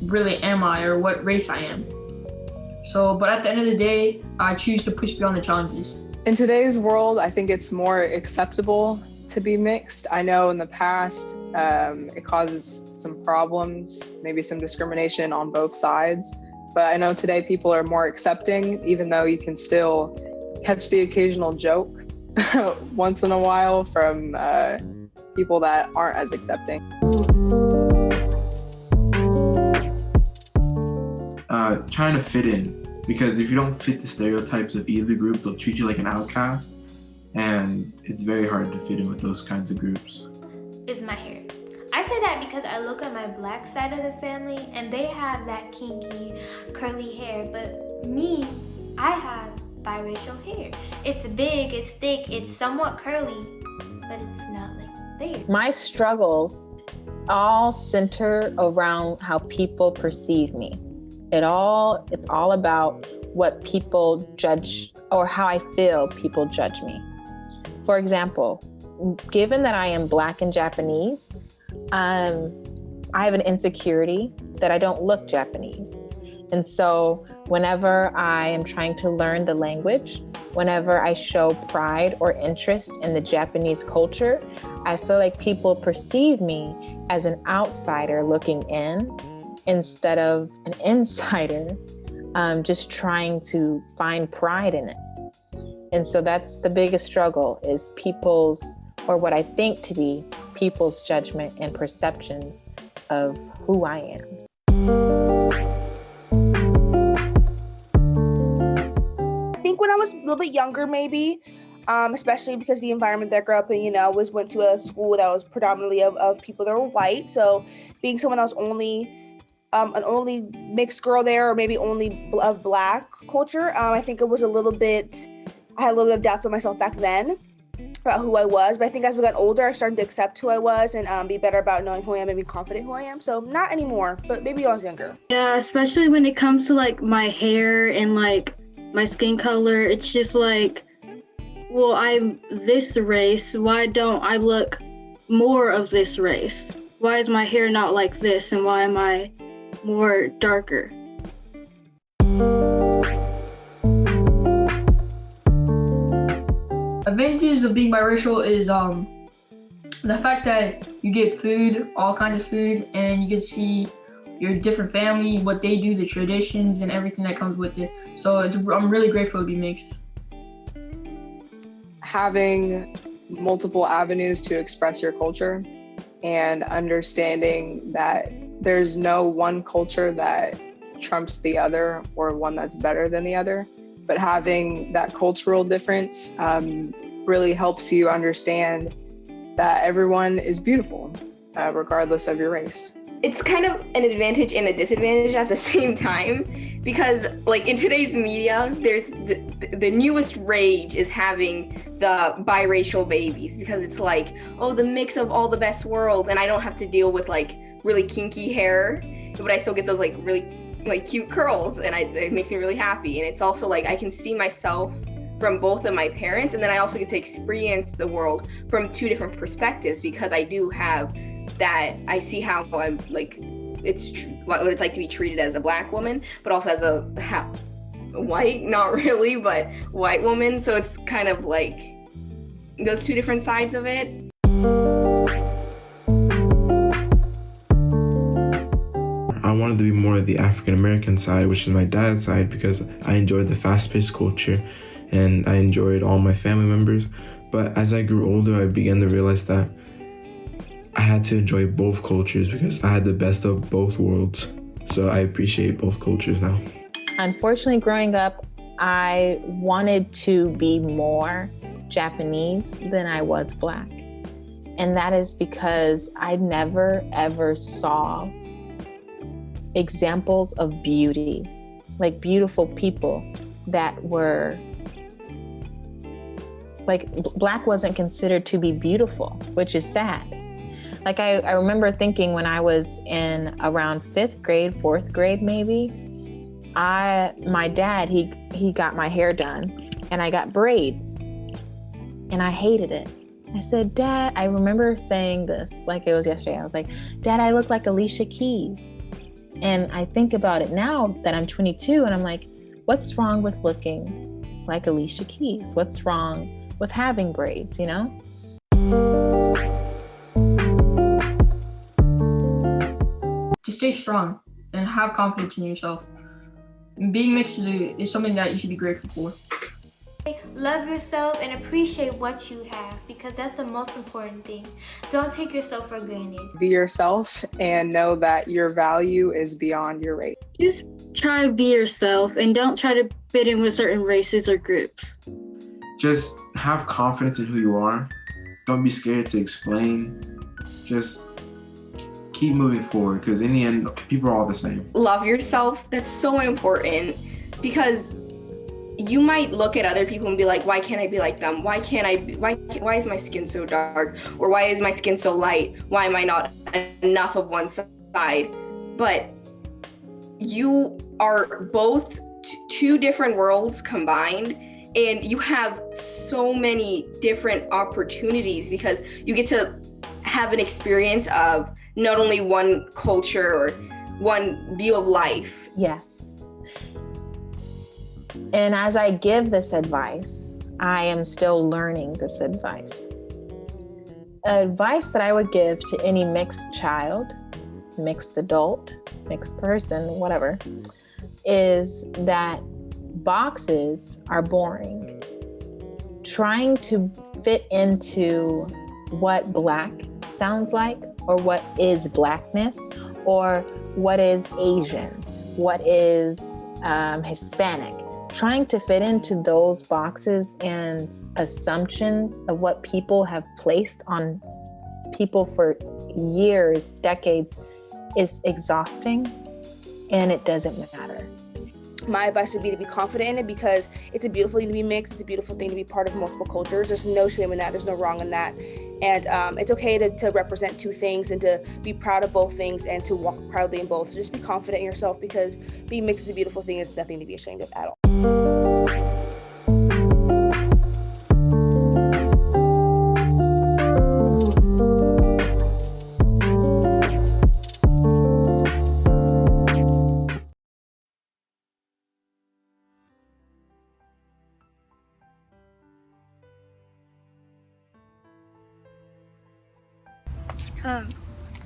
really am I or what race I am. But at the end of the day, I choose to push beyond the challenges. In today's world, I think it's more acceptable to be mixed. I know in the past, it causes some problems, maybe some discrimination on both sides. But I know today people are more accepting, even though you can still catch the occasional joke once in a while from people that aren't as accepting. Trying to fit in, because if you don't fit the stereotypes of either group, they'll treat you like an outcast, and it's very hard to fit in with those kinds of groups. Is my hair. I say that because I look at my Black side of the family and they have that kinky, curly hair, but me, I have biracial hair. It's big, it's thick, it's somewhat curly, but it's not like theirs. My struggles all center around how people perceive me. It's all about what people judge or how I feel people judge me. For example, given that I am Black and Japanese, I have an insecurity that I don't look Japanese. And so whenever I am trying to learn the language, whenever I show pride or interest in the Japanese culture, I feel like people perceive me as an outsider looking in instead of an insider, just trying to find pride in it. And so that's the biggest struggle, is people's, or what I think to be people's judgment and perceptions of who I am. I think when I was a little bit younger, maybe, especially because the environment that I grew up in, went to a school that was predominantly of people that were white. So being someone that was an only mixed girl there, or maybe only of Black culture, I think it was I had a little bit of doubts of myself back then about who I was. But I think as we got older, I started to accept who I was and be better about knowing who I am and be confident who I am. So not anymore, but maybe when I was younger. Yeah, especially when it comes to like my hair and like my skin color, it's just like, well, I'm this race, why don't I look more of this race? Why is my hair not like this, and why am I more darker? Advantages of being biracial is the fact that you get food, all kinds of food, and you get to see your different family, what they do, the traditions, and everything that comes with it. So I'm really grateful to be mixed. Having multiple avenues to express your culture and understanding that there's no one culture that trumps the other or one that's better than the other, but having that cultural difference really helps you understand that everyone is beautiful, regardless of your race. It's kind of an advantage and a disadvantage at the same time, because like in today's media, there's the newest rage is having the biracial babies, because it's like, oh, the mix of all the best worlds, and I don't have to deal with like really kinky hair, but I still get those like really like cute curls, and it makes me really happy. And it's also like I can see myself from both of my parents, and then I also get to experience the world from two different perspectives, because I do have that. I see how I'm like, what it's like to be treated as a Black woman, but also as a white, not really, but white woman. So it's kind of like those two different sides of it. I wanted to be more of the African American side, which is my dad's side, because I enjoyed the fast-paced culture and I enjoyed all my family members. But as I grew older, I began to realize that I had to enjoy both cultures because I had the best of both worlds. So I appreciate both cultures now. Unfortunately, growing up, I wanted to be more Japanese than I was Black. And that is because I never ever saw examples of beauty, like beautiful people that were, like Black wasn't considered to be beautiful, which is sad. Like I remember thinking when I was in around 5th grade, 4th grade maybe, my dad, he got my hair done and I got braids and I hated it. I said, Dad, I remember saying this like it was yesterday. I was like, Dad, I look like Alicia Keys. And I think about it now that I'm 22 and I'm like, what's wrong with looking like Alicia Keys? What's wrong with having braids, you know? To stay strong and have confidence in yourself. Being mixed is something that you should be grateful for. Love yourself and appreciate what you have, because that's the most important thing. Don't take yourself for granted. Be yourself and know that your value is beyond your race. Just try to be yourself and don't try to fit in with certain races or groups. Just have confidence in who you are. Don't be scared to explain. Just keep moving forward, because in the end, people are all the same. Love yourself. That's so important, because you might look at other people and be like, why can't I be like them? Why is my skin so dark? Or why is my skin so light? Why am I not enough of one side? But you are both two different worlds combined, and you have so many different opportunities because you get to have an experience of not only one culture or one view of life. Yes. And as I give this advice, I am still learning this advice. Advice that I would give to any mixed child, mixed adult, mixed person, whatever, is that boxes are boring. Trying to fit into what Black sounds like, or what is Blackness, or what is Asian, what is Hispanic. Trying to fit into those boxes and assumptions of what people have placed on people for years, decades, is exhausting, and it doesn't matter. My advice would be to be confident in it, because it's a beautiful thing to be mixed. It's a beautiful thing to be part of multiple cultures. There's no shame in that. There's no wrong in that. And it's okay to represent two things and to be proud of both things and to walk proudly in both. So just be confident in yourself, because being mixed is a beautiful thing. It's nothing to be ashamed of at all.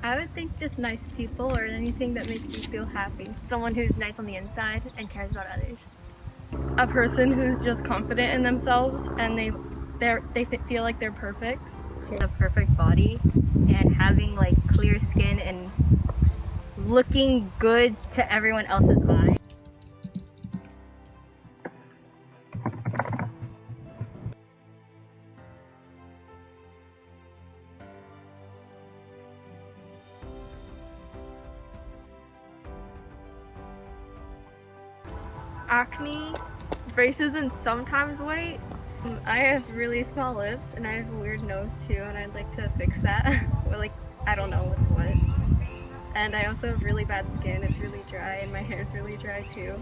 I would think just nice people, or anything that makes you feel happy. Someone who's nice on the inside and cares about others. A person who's just confident in themselves and they feel like they're perfect. A perfect body and having like clear skin and looking good to everyone else's eye. Acne, braces, and sometimes weight. I have really small lips and I have a weird nose too, and I'd like to fix that. Or like, I don't know with what. And I also have really bad skin. It's really dry and my hair's really dry too.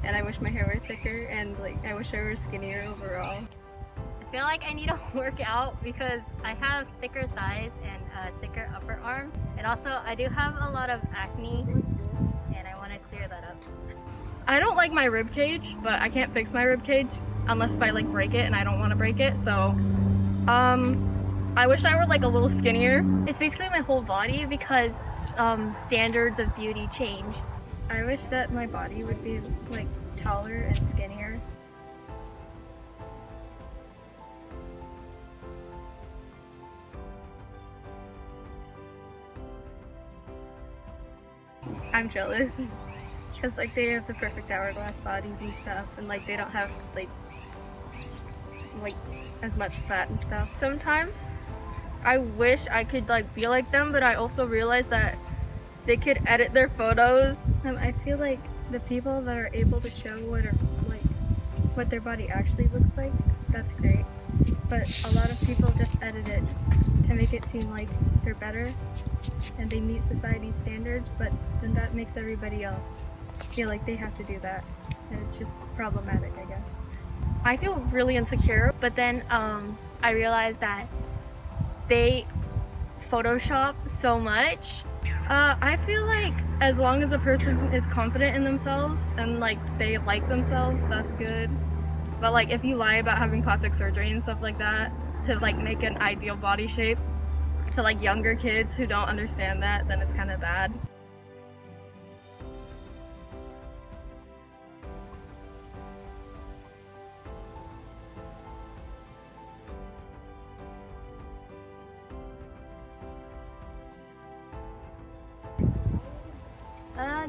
And I wish my hair were thicker, and like I wish I were skinnier overall. I feel like I need to work out because I have thicker thighs and a thicker upper arm. And also I do have a lot of acne and I want to clear that up. I don't like my rib cage, but I can't fix my rib cage unless if I like break it, and I don't want to break it. So I wish I were like a little skinnier. It's basically my whole body, because standards of beauty change. I wish that my body would be like taller and skinnier. I'm jealous because like they have the perfect hourglass bodies and stuff, and like they don't have like as much fat and stuff. Sometimes I wish I could like be like them, but I also realize that they could edit their photos. I feel like the people that are able to show what their body actually looks like, that's great. But a lot of people just edit it to make it seem like they're better and they meet society's standards, but then that makes everybody else feel like they have to do that. And it's just problematic, I guess. I feel really insecure, but then I realized that they Photoshop so much. I feel like as long as a person is confident in themselves and like they like themselves, that's good. But like if you lie about having plastic surgery and stuff like that to like make an ideal body shape to like younger kids who don't understand that, then it's kind of bad.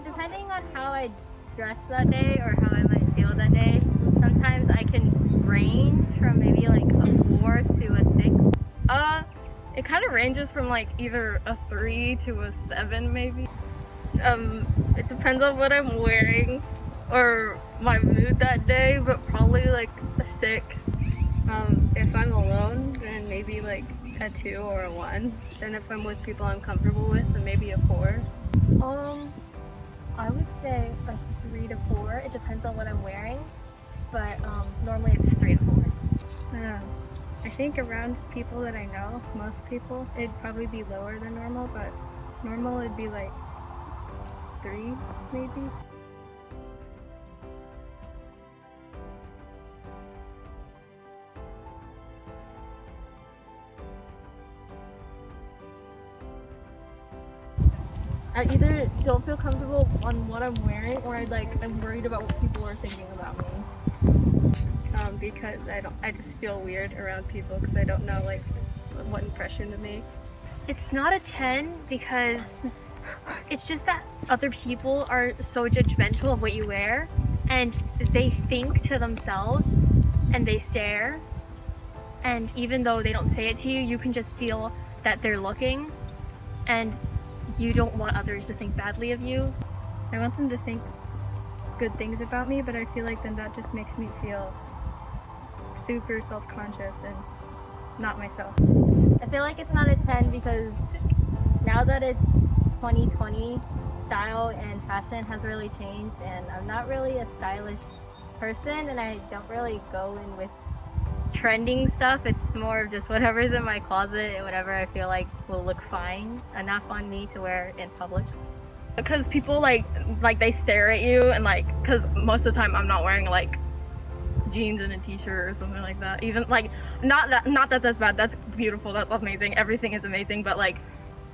Depending on how I dress that day or how I might feel that day, sometimes I can range from maybe like a 4 to a 6. It kind of ranges from like either a 3 to a 7 maybe. It depends on what I'm wearing or my mood that day, but probably like a 6. If I'm alone, then maybe like a 2 or a 1. Then if I'm with people I'm comfortable with, then maybe a 4. I would say like 3 to 4. It depends on what I'm wearing, but normally it's 3 to 4. I think around people that I know, most people, it'd probably be lower than normal, but normal it'd be like 3 maybe. I either don't feel comfortable on what I'm wearing, or I'm worried about what people are thinking about me. Because I just feel weird around people because I don't know like what impression to make. It's not a 10 because it's just that other people are so judgmental of what you wear, and they think to themselves and they stare, and even though they don't say it to you, you can just feel that they're looking, and you don't want others to think badly of you. I want them to think good things about me, but I feel like then that just makes me feel super self-conscious and not myself. I feel like it's not a 10 because now that it's 2020, style and fashion has really changed, and I'm not really a stylish person, and I don't really go in with trending stuff. It's more of just whatever's in my closet and whatever I feel like will look fine enough on me to wear in public. Because people like they stare at you, and like because most of the time I'm not wearing like jeans and a t-shirt or something like that. Even like not that that's bad, that's beautiful, that's amazing, everything is amazing, but like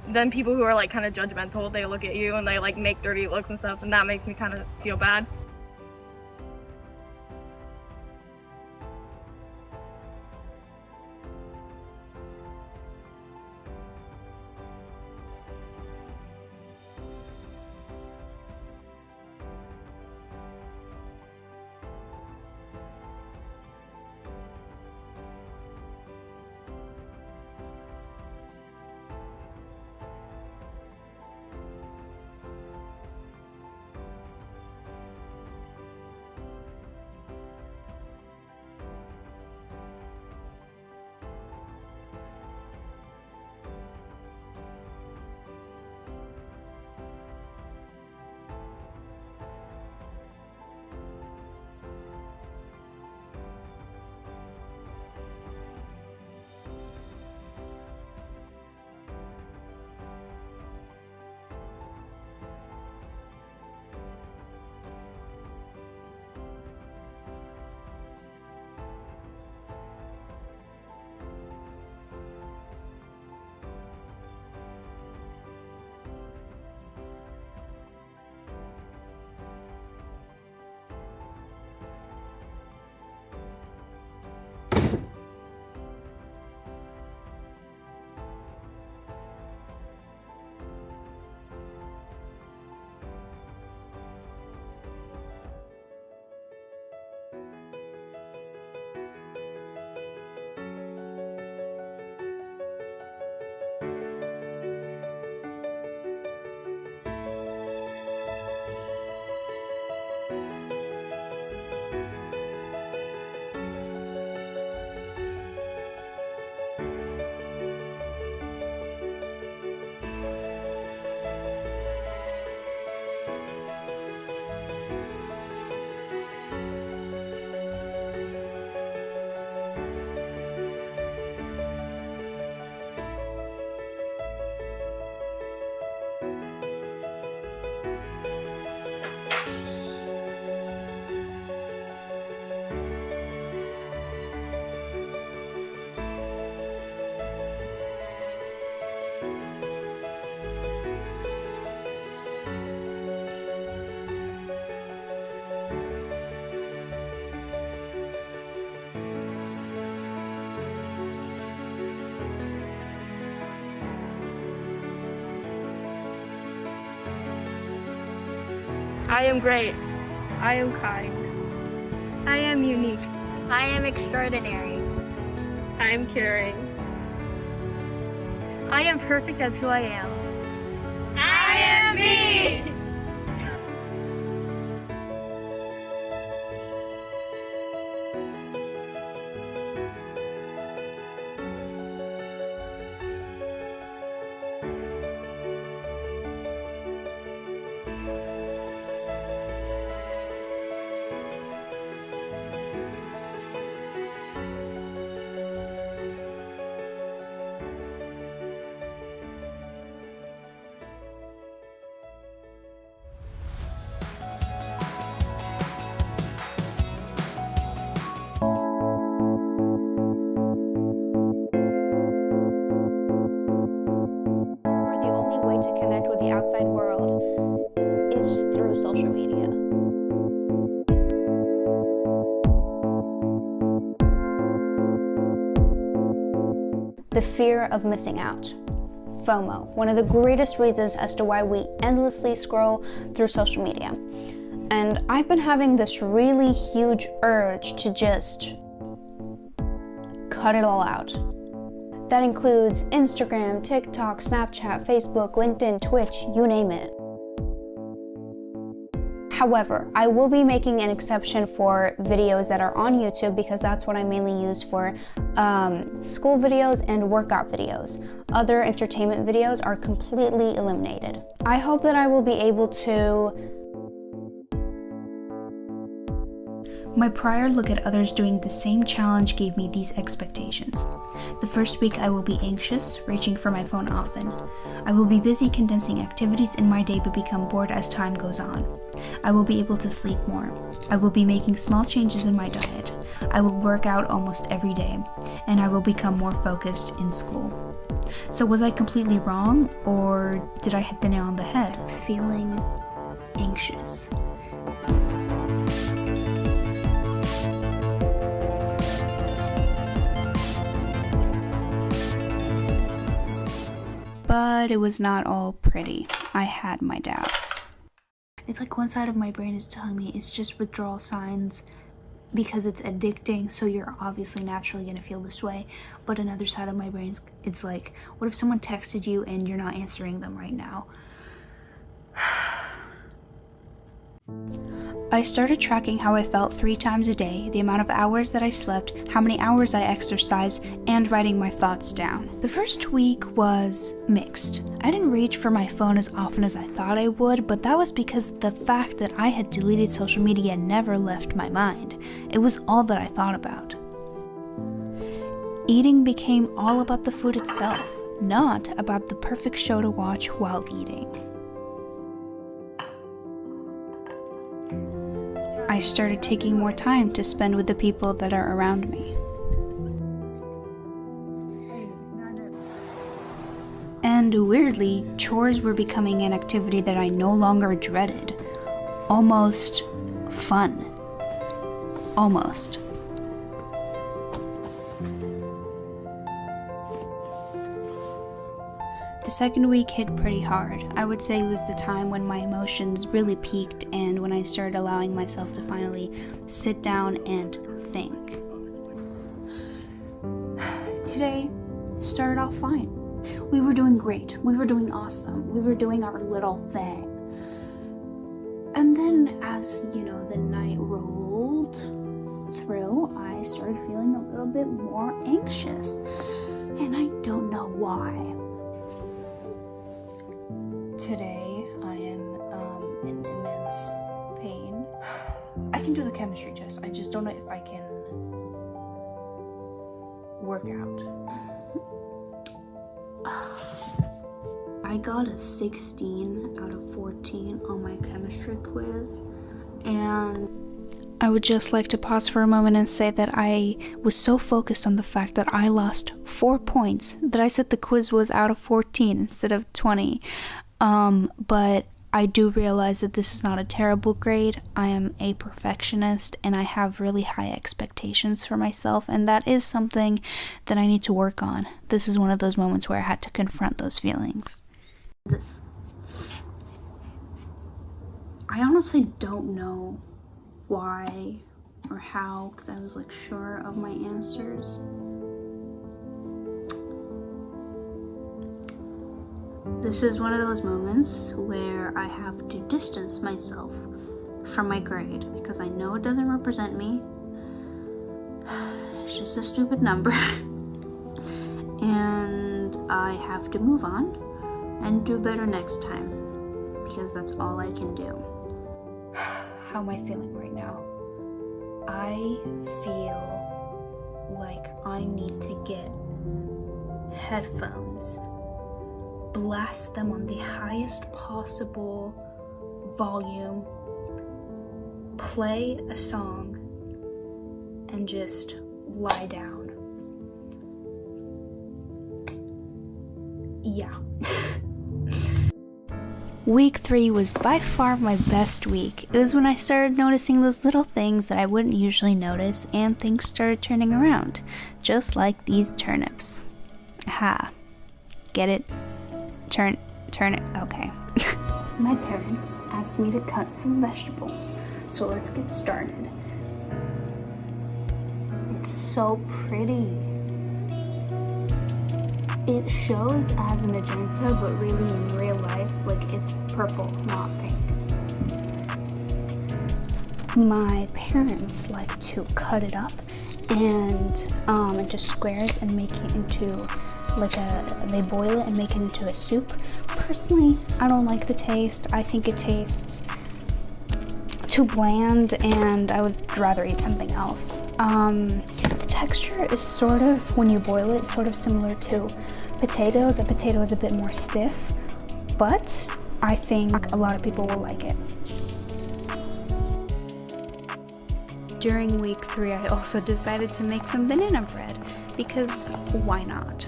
then people who are like kind of judgmental, they look at you and they like make dirty looks and stuff, and that makes me kind of feel bad. I am great. I am kind. I am unique. I am extraordinary. I am caring. I am perfect as who I am. I am me! The only way to connect with the outside world is through social media. The fear of missing out. FOMO, one of the greatest reasons as to why we endlessly scroll through social media. And I've been having this really huge urge to just cut it all out. That includes Instagram, TikTok, Snapchat, Facebook, LinkedIn, Twitch, you name it. However, I will be making an exception for videos that are on YouTube because that's what I mainly use for school videos and workout videos. Other entertainment videos are completely eliminated. I hope that I will be able to. My prior look at others doing the same challenge gave me these expectations. The first week I will be anxious, reaching for my phone often. I will be busy condensing activities in my day but become bored as time goes on. I will be able to sleep more. I will be making small changes in my diet. I will work out almost every day, and I will become more focused in school. So was I completely wrong, or did I hit the nail on the head? Feeling anxious. But it was not all pretty. I had my doubts. It's like one side of my brain is telling me it's just withdrawal signs because it's addicting, so you're obviously naturally gonna feel this way. But another side of my brain, it's like, what if someone texted you and you're not answering them right now? I started tracking how I felt 3 times a day, the amount of hours that I slept, how many hours I exercised, and writing my thoughts down. The first week was mixed. I didn't reach for my phone as often as I thought I would, but that was because the fact that I had deleted social media never left my mind. It was all that I thought about. Eating became all about the food itself, not about the perfect show to watch while eating. I started taking more time to spend with the people that are around me. And weirdly, chores were becoming an activity that I no longer dreaded. Almost fun. Almost. The second week hit pretty hard. I would say it was the time when my emotions really peaked and when I started allowing myself to finally sit down and think. Today started off fine. We were doing great. We were doing awesome. We were doing our little thing. And then as, the night rolled through, I started feeling a little bit more anxious. And I don't know why. Today, I am in immense pain. I can do the chemistry test. I just don't know if I can work out. I got a 16 out of 14 on my chemistry quiz, and I would just like to pause for a moment and say that I was so focused on the fact that I lost 4 points that I said the quiz was out of 14 instead of 20. But I do realize that this is not a terrible grade. I am a perfectionist and I have really high expectations for myself, and that is something that I need to work on. This is one of those moments where I had to confront those feelings. I honestly don't know why or how, because I was like sure of my answers. This is one of those moments where I have to distance myself from my grade because I know it doesn't represent me. It's just a stupid number. And I have to move on and do better next time because that's all I can do. How am I feeling right now? I feel like I need to get headphones, blast them on the highest possible volume, play a song, and just lie down. Yeah. Week 3 was by far my best week. It was when I started noticing those little things that I wouldn't usually notice, and things started turning around, just like these turnips. Aha. Get it? Turn it. Okay. My parents asked me to cut some vegetables, so let's get started. It's so pretty. It shows as magenta, but really in real life, like it's purple, not pink. My parents like to cut it up and into squares and make it into like they boil it and make it into a soup. Personally, I don't like the taste. I think it tastes too bland and I would rather eat something else. The texture is sort of, when you boil it, sort of similar to potatoes. A potato is a bit more stiff, but I think a lot of people will like it. During week 3, I also decided to make some banana bread because why not?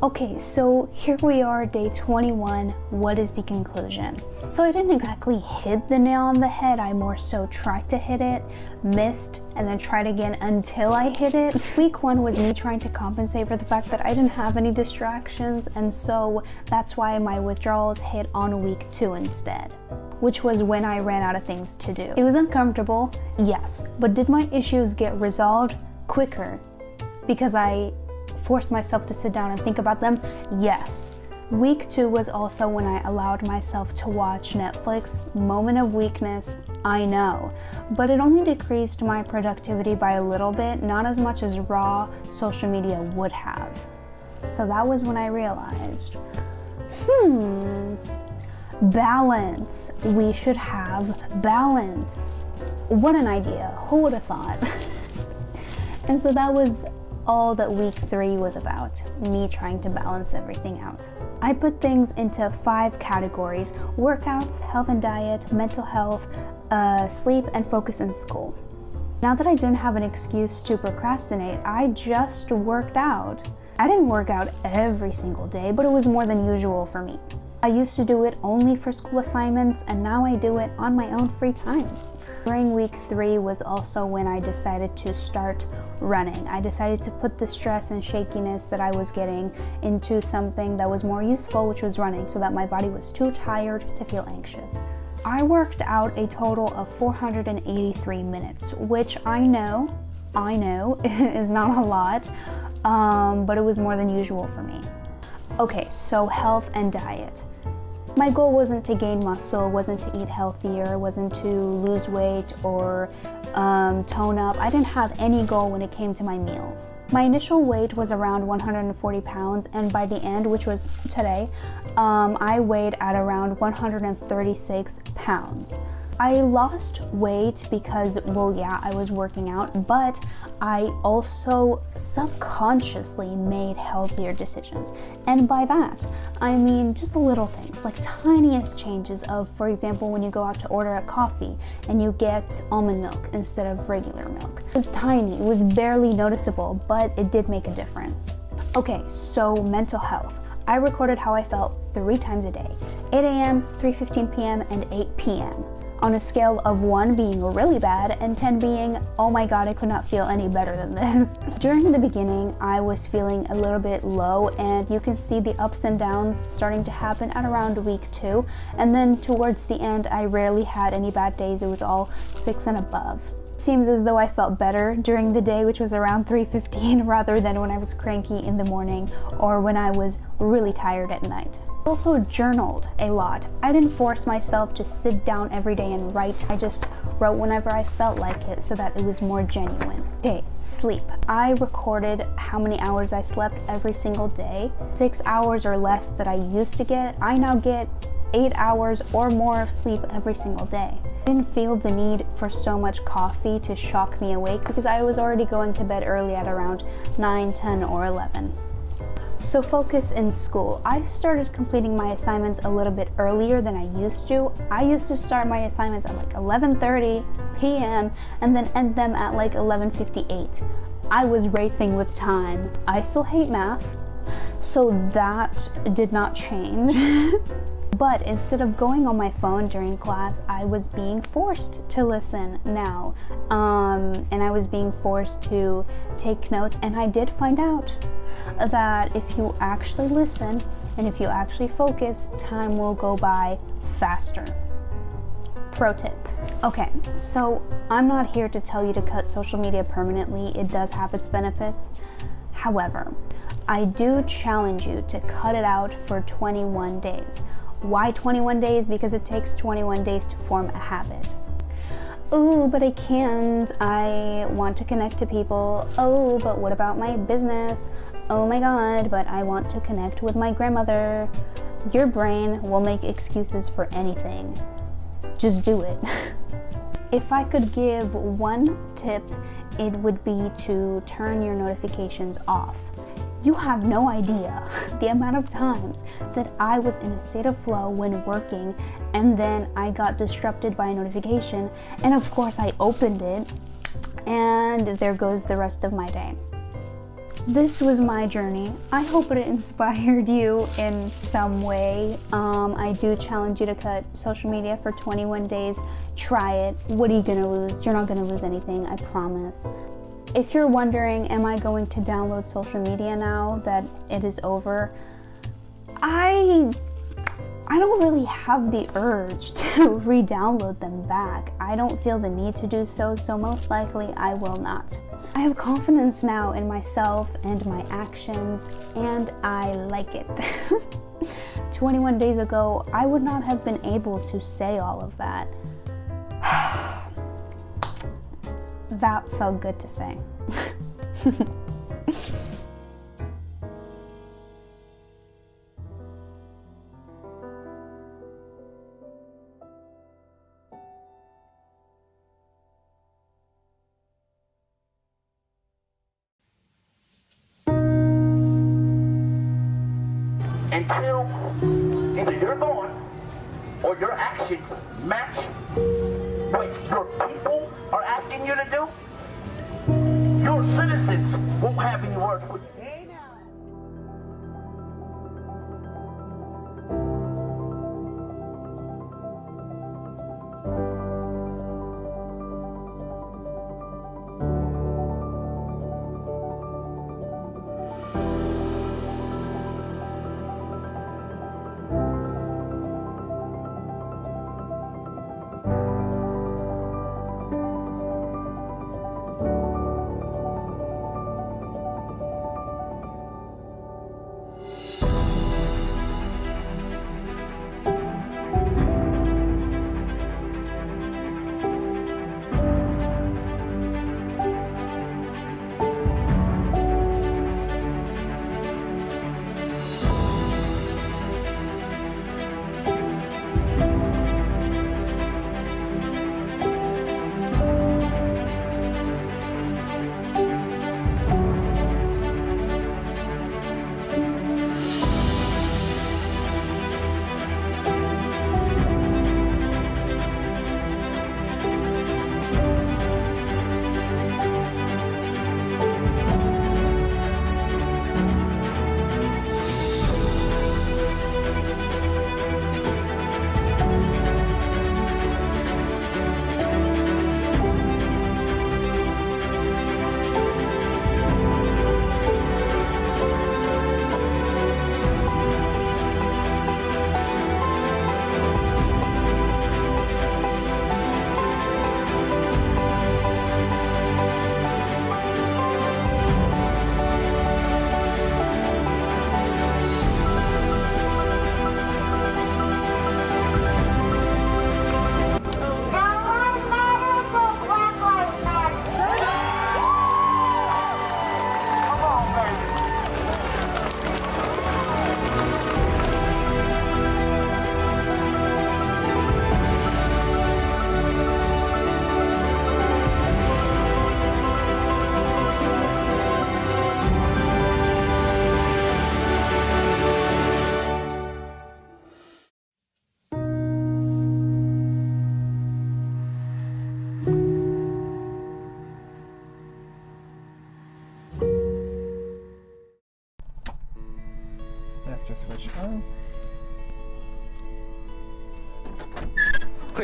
Okay, so here we are, day 21. What is the conclusion? So I didn't exactly hit the nail on the head. I more so tried to hit it, missed, and then tried again until I hit it. Week 1 was me trying to compensate for the fact that I didn't have any distractions, and so that's why my withdrawals hit on week 2 instead, which was when I ran out of things to do. It was uncomfortable, yes, but did my issues get resolved quicker because I forced myself to sit down and think about them? Yes. Week 2 was also when I allowed myself to watch Netflix. Moment of weakness, I know, but it only decreased my productivity by a little bit, not as much as raw social media would have. So that was when I realized, balance. We should have balance. What an idea. Who would have thought? And so that was all that week 3 was about, me trying to balance everything out. I put things into 5 categories: workouts, health and diet, mental health, sleep, and focus in school. Now that I didn't have an excuse to procrastinate, I just worked out. I didn't work out every single day, but it was more than usual for me. I used to do it only for school assignments, and now I do it on my own free time. During week 3 was also when I decided to start running. I decided to put the stress and shakiness that I was getting into something that was more useful, which was running, so that my body was too tired to feel anxious. I worked out a total of 483 minutes, which I know is not a lot, but it was more than usual for me. Okay, so health and diet. My goal wasn't to gain muscle, wasn't to eat healthier, wasn't to lose weight or tone up. I didn't have any goal when it came to my meals. My initial weight was around 140 pounds, and by the end, which was today, I weighed at around 136 pounds. I lost weight because, well, yeah, I was working out, but I also subconsciously made healthier decisions. And by that, I mean just the little things, like tiniest changes of, for example, when you go out to order a coffee and you get almond milk instead of regular milk. It was tiny, it was barely noticeable, but it did make a difference. Okay, so mental health. I recorded how I felt 3 times a day, 8 a.m., 3:15 p.m., and 8 p.m. on a scale of 1 being really bad and 10 being, oh my god, I could not feel any better than this. During the beginning, I was feeling a little bit low, and you can see the ups and downs starting to happen at around week 2. And then towards the end, I rarely had any bad days. It was all 6 and above. Seems as though I felt better during the day, which was around 3:15, rather than when I was cranky in the morning or when I was really tired at night. I also journaled a lot. I didn't force myself to sit down every day and write. I just wrote whenever I felt like it so that it was more genuine. Okay, sleep. I recorded how many hours I slept every single day. 6 hours or less that I used to get, I now get 8 hours or more of sleep every single day. I didn't feel the need for so much coffee to shock me awake because I was already going to bed early at around 9, 10, or 11. So focus in school. I started completing my assignments a little bit earlier than I used to. I used to start my assignments at like 11:30 p.m. and then end them at like 11:58. I was racing with time. I still hate math, so that did not change. But instead of going on my phone during class, I was being forced to listen now. And I was being forced to take notes, and I did find out that if you actually listen and if you actually focus, time will go by faster. Pro tip. Okay, so I'm not here to tell you to cut social media permanently. It does have its benefits. However, I do challenge you to cut it out for 21 days. Why 21 days? Because it takes 21 days to form a habit. Oh, but I can't. I want to connect to people. Oh, but what about my business? Oh my god, but I want to connect with my grandmother. Your brain will make excuses for anything. Just do it. If I could give one tip, it would be to turn your notifications off. You have no idea the amount of times that I was in a state of flow when working, and then I got disrupted by a notification, and of course I opened it, and there goes the rest of my day. This was my journey. I hope it inspired you in some way. I do challenge you to cut social media for 21 days. Try it. What are you gonna lose? You're not gonna lose anything, I promise. If you're wondering, am I going to download social media now that it is over? I don't really have the urge to re-download them back. I don't feel the need to do so, so most likely I will not. I have confidence now in myself and my actions, and I like it. 21 days ago, I would not have been able to say all of that. That felt good to say. Until either you're gone or your actions match what your people are asking you to do, your citizens won't have any words for you.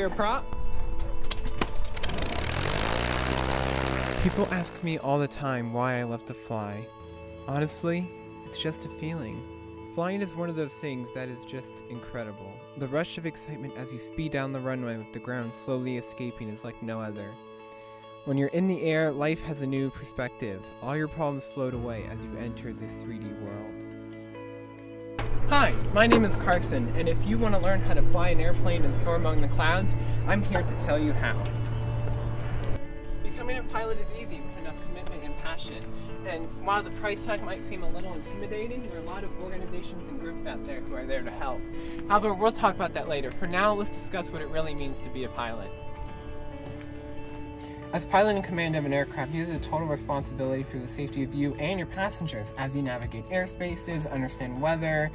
your prop? People ask me all the time why I love to fly. Honestly, it's just a feeling. Flying is one of those things that is just incredible. The rush of excitement as you speed down the runway with the ground slowly escaping is like no other. When you're in the air, life has a new perspective. All your problems float away as you enter this 3D world. Hi, my name is Carson, and if you want to learn how to fly an airplane and soar among the clouds, I'm here to tell you how. Becoming a pilot is easy with enough commitment and passion. And while the price tag might seem a little intimidating, there are a lot of organizations and groups out there who are there to help. However, we'll talk about that later. For now, let's discuss what it really means to be a pilot. As pilot in command of an aircraft, you have the total responsibility for the safety of you and your passengers as you navigate airspaces, understand weather,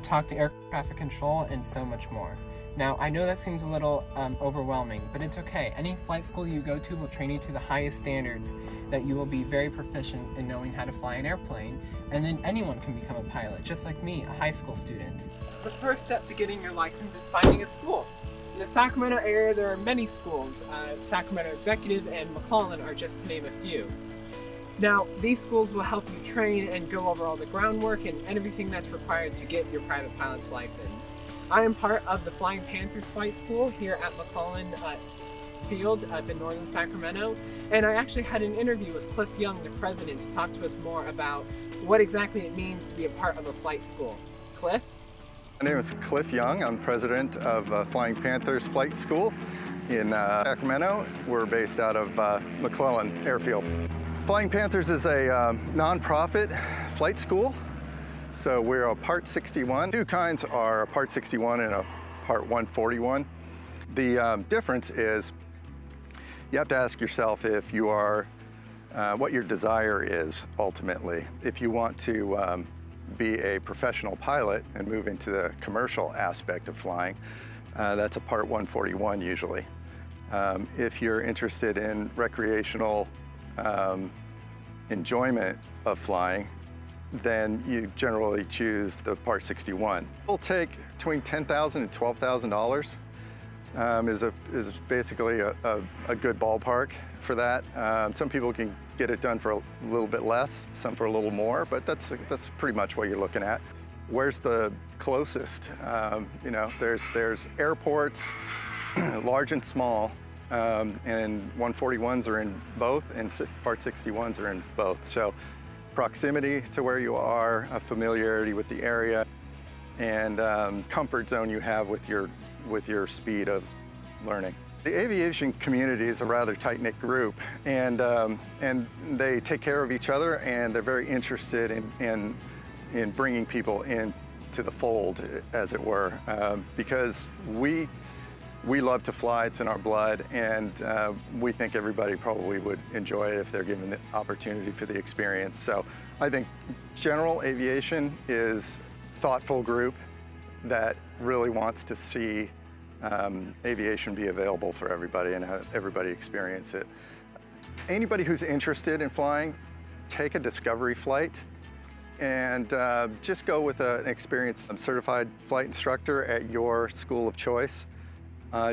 talk to air traffic control, and so much more. Now, I know that seems a little overwhelming, but it's okay. Any flight school you go to will train you to the highest standards that you will be very proficient in knowing how to fly an airplane, and then anyone can become a pilot, just like me, a high school student. The first step to getting your license is finding a school. In the Sacramento area, there are many schools. Sacramento Executive and McClellan are just to name a few. Now, these schools will help you train and go over all the groundwork and everything that's required to get your private pilot's license. I am part of the Flying Panthers Flight School here at McClellan Field up in northern Sacramento, and I actually had an interview with Cliff Young, the president, to talk to us more about what exactly it means to be a part of a flight school. Cliff? My name is Cliff Young. I'm president of Flying Panthers Flight School in Sacramento. We're based out of McClellan Airfield. Flying Panthers is a nonprofit flight school. So we're a Part 61. Two kinds are a Part 61 and a Part 141. The difference is you have to ask yourself if you are, what your desire is ultimately. If you want to be a professional pilot and move into the commercial aspect of flying, that's a Part 141 usually. If you're interested in recreational enjoyment of flying, then you generally choose the Part 61. It'll take between $10,000 and $12,000 is basically a good ballpark for that. Some people can get it done for a little bit less, some for a little more, but that's pretty much what you're looking at. Where's the closest? You know, there's airports, large and small, and 141s are in both, and Part 61s are in both. So proximity to where you are, a familiarity with the area, and comfort zone you have with your speed of learning. The aviation community is a rather tight-knit group, and they take care of each other, and they're very interested in bringing people into the fold, as it were, because we love to fly, it's in our blood, and we think everybody probably would enjoy it if they're given the opportunity for the experience. So I think general aviation is a thoughtful group that really wants to see aviation be available for everybody and have everybody experience it. Anybody who's interested in flying, take a discovery flight and just go with an experienced certified flight instructor at your school of choice.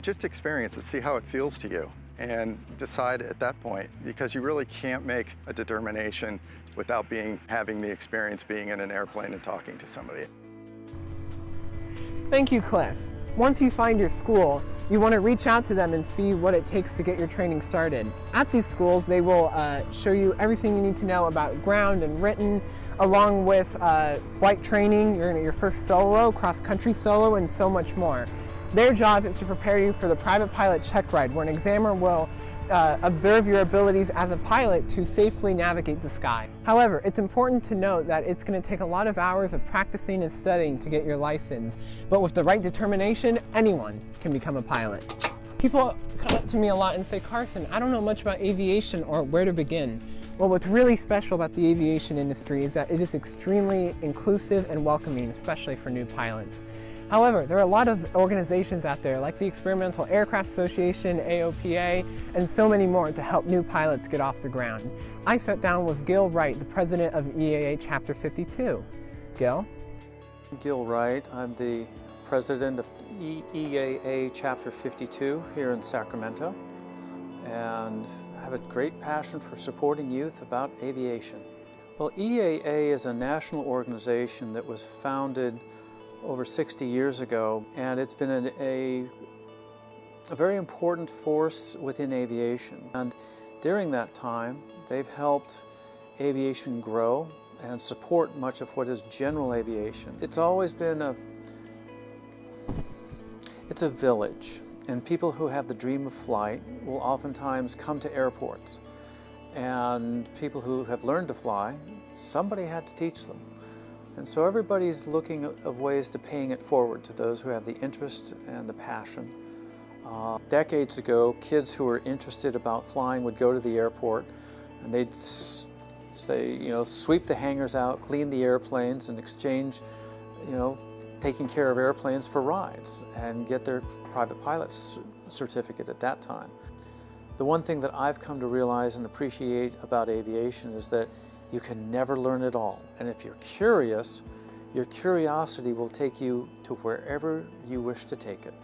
Just experience it, see how it feels to you, and decide at that point, because you really can't make a determination without having the experience being in an airplane and talking to somebody. Thank you, Cliff. Once you find your school, you want to reach out to them and see what it takes to get your training started. At these schools, they will show you everything you need to know about ground and written, along with flight training, your first solo, cross-country solo, and so much more. Their job is to prepare you for the private pilot check ride, where an examiner will observe your abilities as a pilot to safely navigate the sky. However, it's important to note that it's going to take a lot of hours of practicing and studying to get your license, but with the right determination, anyone can become a pilot. People come up to me a lot and say, Carson, I don't know much about aviation or where to begin. Well, what's really special about the aviation industry is that it is extremely inclusive and welcoming, especially for new pilots. However, there are a lot of organizations out there like the Experimental Aircraft Association, AOPA, and so many more to help new pilots get off the ground. I sat down with Gil Wright, the president of EAA Chapter 52. Gil? Gil Wright. I'm the president of EAA Chapter 52 here in Sacramento, and have a great passion for supporting youth about aviation. Well, EAA is a national organization that was founded over 60 years ago, and it's been a very important force within aviation. And during that time, they've helped aviation grow and support much of what is general aviation. It's always been it's a village, and people who have the dream of flight will oftentimes come to airports. And people who have learned to fly, somebody had to teach them. And so everybody's looking of ways to paying it forward to those who have the interest and the passion. Decades ago, kids who were interested about flying would go to the airport and they'd say, sweep the hangars out, clean the airplanes, and exchange, taking care of airplanes for rides and get their private pilot's certificate at that time. The one thing that I've come to realize and appreciate about aviation is that you can never learn it all. And if you're curious, your curiosity will take you to wherever you wish to take it.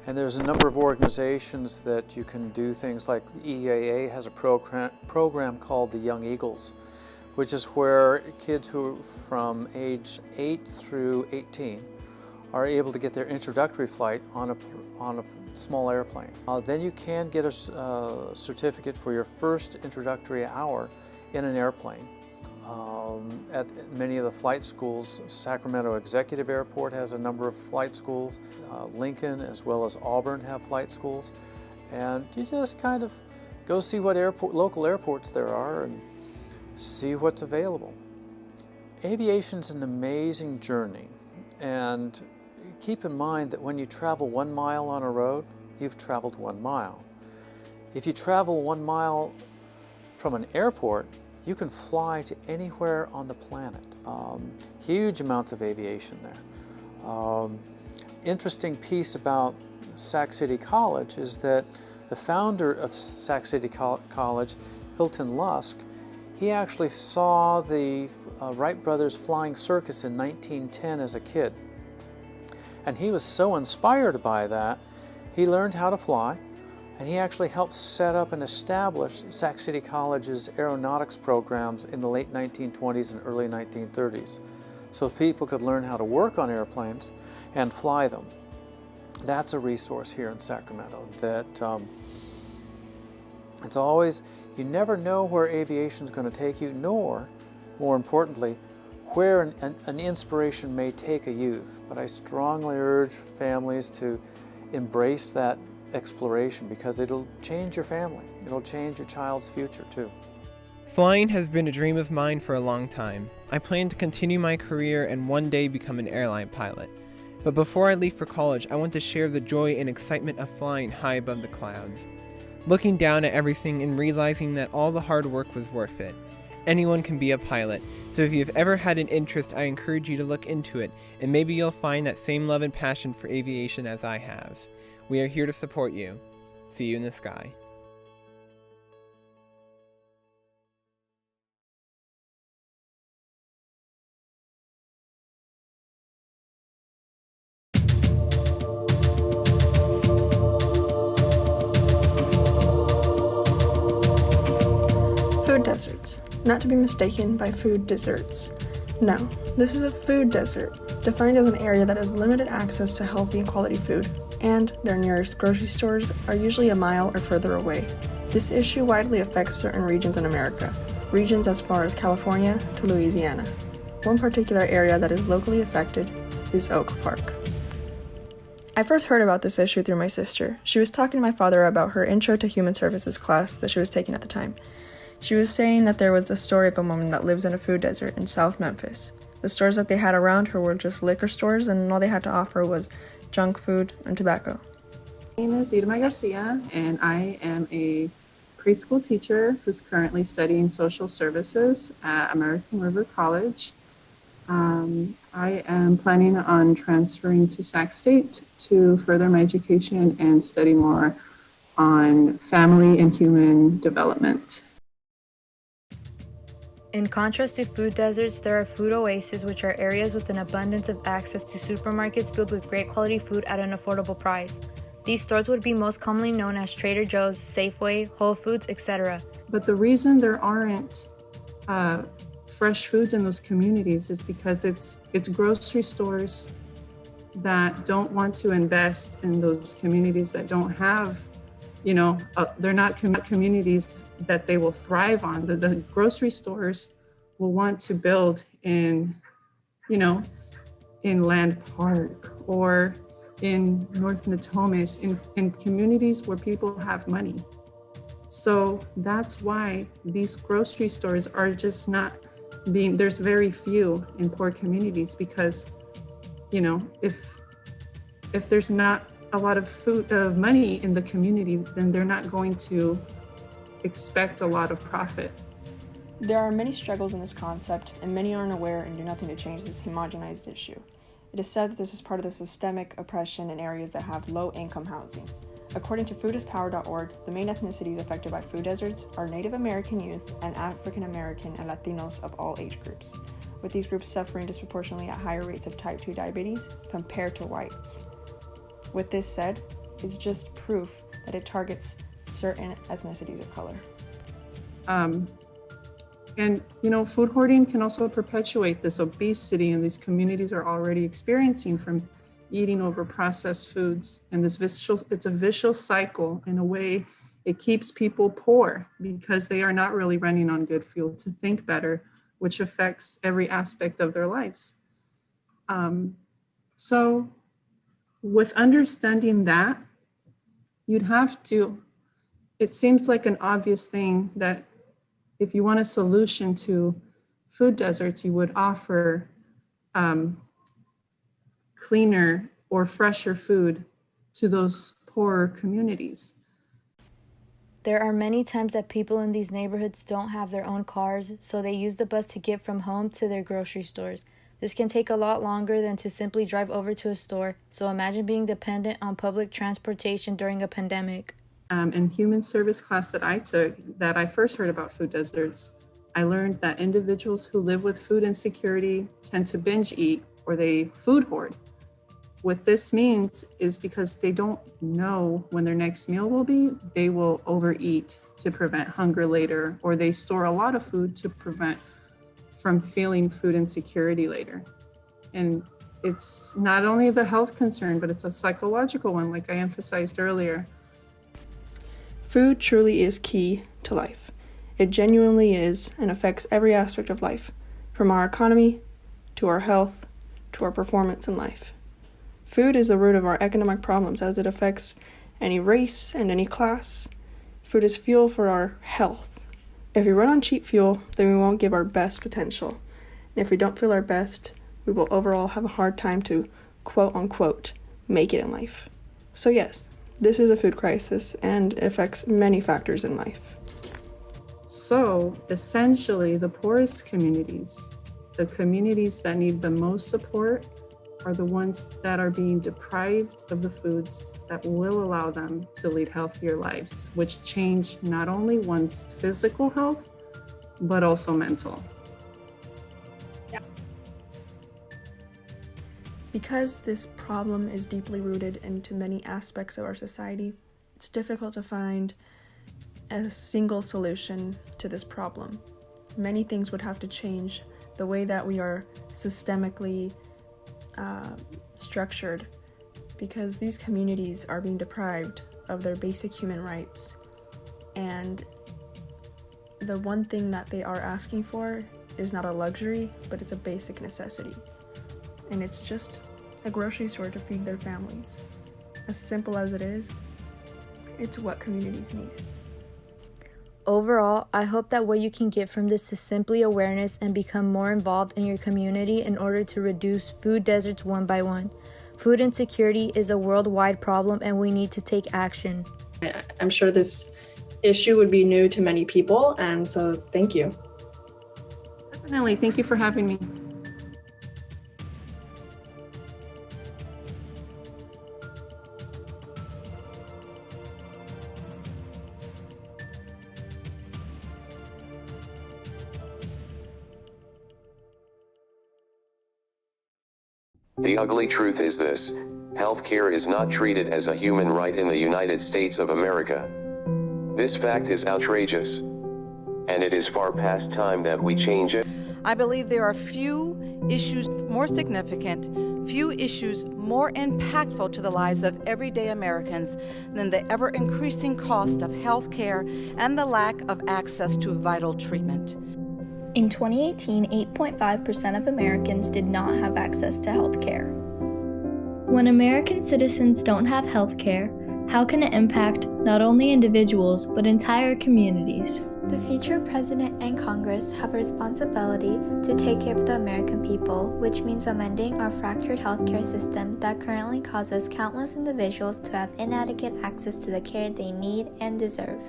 And there's a number of organizations that you can do things like EAA has a program called the Young Eagles, which is where kids who from age 8 through 18 are able to get their introductory flight on a small airplane. Then you can get a certificate for your first introductory hour in an airplane. At many of the flight schools, Sacramento Executive Airport has a number of flight schools. Lincoln as well as Auburn have flight schools. And you just kind of go see what local airports there are and see what's available. Aviation's an amazing journey, and keep in mind that when you travel 1 mile on a road, you've traveled 1 mile. If you travel 1 mile from an airport, you can fly to anywhere on the planet. Huge amounts of aviation there. Interesting piece about Sac City College is that the founder of Sac City College, Hilton Lusk, he actually saw the Wright brothers flying circus in 1910 as a kid. And he was so inspired by that, he learned how to fly, and he actually helped set up and establish Sac City College's aeronautics programs in the late 1920s and early 1930s, so people could learn how to work on airplanes and fly them. That's a resource here in Sacramento that it's always, you never know where aviation is going to take you, nor, more importantly, where an inspiration may take a youth. But I strongly urge families to embrace that exploration because it'll change your family. It'll change your child's future too. Flying has been a dream of mine for a long time. I plan to continue my career and one day become an airline pilot. But before I leave for college, I want to share the joy and excitement of flying high above the clouds. Looking down at everything and realizing that all the hard work was worth it. Anyone can be a pilot, so if you've ever had an interest, I encourage you to look into it, and maybe you'll find that same love and passion for aviation as I have. We are here to support you. See you in the sky. Food deserts, not to be mistaken by food desserts. No, this is a food desert, defined as an area that has limited access to healthy and quality food, and their nearest grocery stores are usually a mile or further away. This issue widely affects certain regions in America, regions as far as California to Louisiana. One particular area that is locally affected is Oak Park. I first heard about this issue through my sister. She was talking to my father about her Intro to Human Services class that she was taking at the time. She was saying that there was a story of a woman that lives in a food desert in South Memphis. The stores that they had around her were just liquor stores, and all they had to offer was junk food and tobacco. My name is Irma Garcia, and I am a preschool teacher who's currently studying social services at American River College. I am planning on transferring to Sac State to further my education and study more on family and human development. In contrast to food deserts, there are food oases, which are areas with an abundance of access to supermarkets filled with great quality food at an affordable price. These stores would be most commonly known as Trader Joe's, Safeway, Whole Foods, etc. But the reason there aren't fresh foods in those communities is because it's grocery stores that don't want to invest in those communities that don't have, they're not communities that they will thrive on. The grocery stores will want to build in Land Park or in North Natomas, in communities where people have money. So that's why these grocery stores are just not there's very few in poor communities, because if there's not a lot of money in the community, then they're not going to expect a lot of profit. There are many struggles in this concept, and many aren't aware and do nothing to change this homogenized issue. It is said that this is part of the systemic oppression in areas that have low-income housing. According to foodispower.org, the main ethnicities affected by food deserts are Native American youth and African American and Latinos of all age groups, with these groups suffering disproportionately at higher rates of type 2 diabetes compared to whites. With this said, it's just proof that it targets certain ethnicities of color. Food hoarding can also perpetuate this obesity in these communities are already experiencing from eating over processed foods. And it's a vicious cycle. In a way, it keeps people poor because they are not really running on good fuel to think better, which affects every aspect of their lives. So with understanding that, it seems like an obvious thing that if you want a solution to food deserts, you would offer cleaner or fresher food to those poorer communities. There are many times that people in these neighborhoods don't have their own cars, so they use the bus to get from home to their grocery stores. This can take a lot longer than to simply drive over to a store, so imagine being dependent on public transportation during a pandemic. In human service class that I took, that I first heard about food deserts, I learned that individuals who live with food insecurity tend to binge eat or they food hoard. What this means is because they don't know when their next meal will be, they will overeat to prevent hunger later, or they store a lot of food to prevent from feeling food insecurity later. And it's not only the health concern, but it's a psychological one, like I emphasized earlier. Food truly is key to life. It genuinely is and affects every aspect of life, from our economy to our health to our performance in life. Food is the root of our economic problems as it affects any race and any class. Food is fuel for our health. If we run on cheap fuel, then we won't give our best potential. And if we don't feel our best, we will overall have a hard time to, quote unquote, make it in life. So yes, this is a food crisis and it affects many factors in life. So essentially, the poorest communities, the communities that need the most support, are the ones that are being deprived of the foods that will allow them to lead healthier lives, which change not only one's physical health, but also mental. Yeah. Because this problem is deeply rooted into many aspects of our society, it's difficult to find a single solution to this problem. Many things would have to change the way that we are systemically structured, because these communities are being deprived of their basic human rights, and the one thing that they are asking for is not a luxury, but it's a basic necessity, and it's just a grocery store to feed their families. As simple as it is, it's what communities need. Overall, I hope that what you can get from this is simply awareness and become more involved in your community in order to reduce food deserts one by one. Food insecurity is a worldwide problem and we need to take action. I'm sure this issue would be new to many people, and so thank you. Definitely, thank you for having me. The ugly truth is this: healthcare is not treated as a human right in the United States of America. This fact is outrageous, and it is far past time that we change it. I believe there are few issues more significant, few issues more impactful to the lives of everyday Americans than the ever-increasing cost of health care and the lack of access to vital treatment. In 2018, 8.5% of Americans did not have access to health care. When American citizens don't have health care, how can it impact not only individuals, but entire communities? The future president and Congress have a responsibility to take care of the American people, which means amending our fractured healthcare system that currently causes countless individuals to have inadequate access to the care they need and deserve.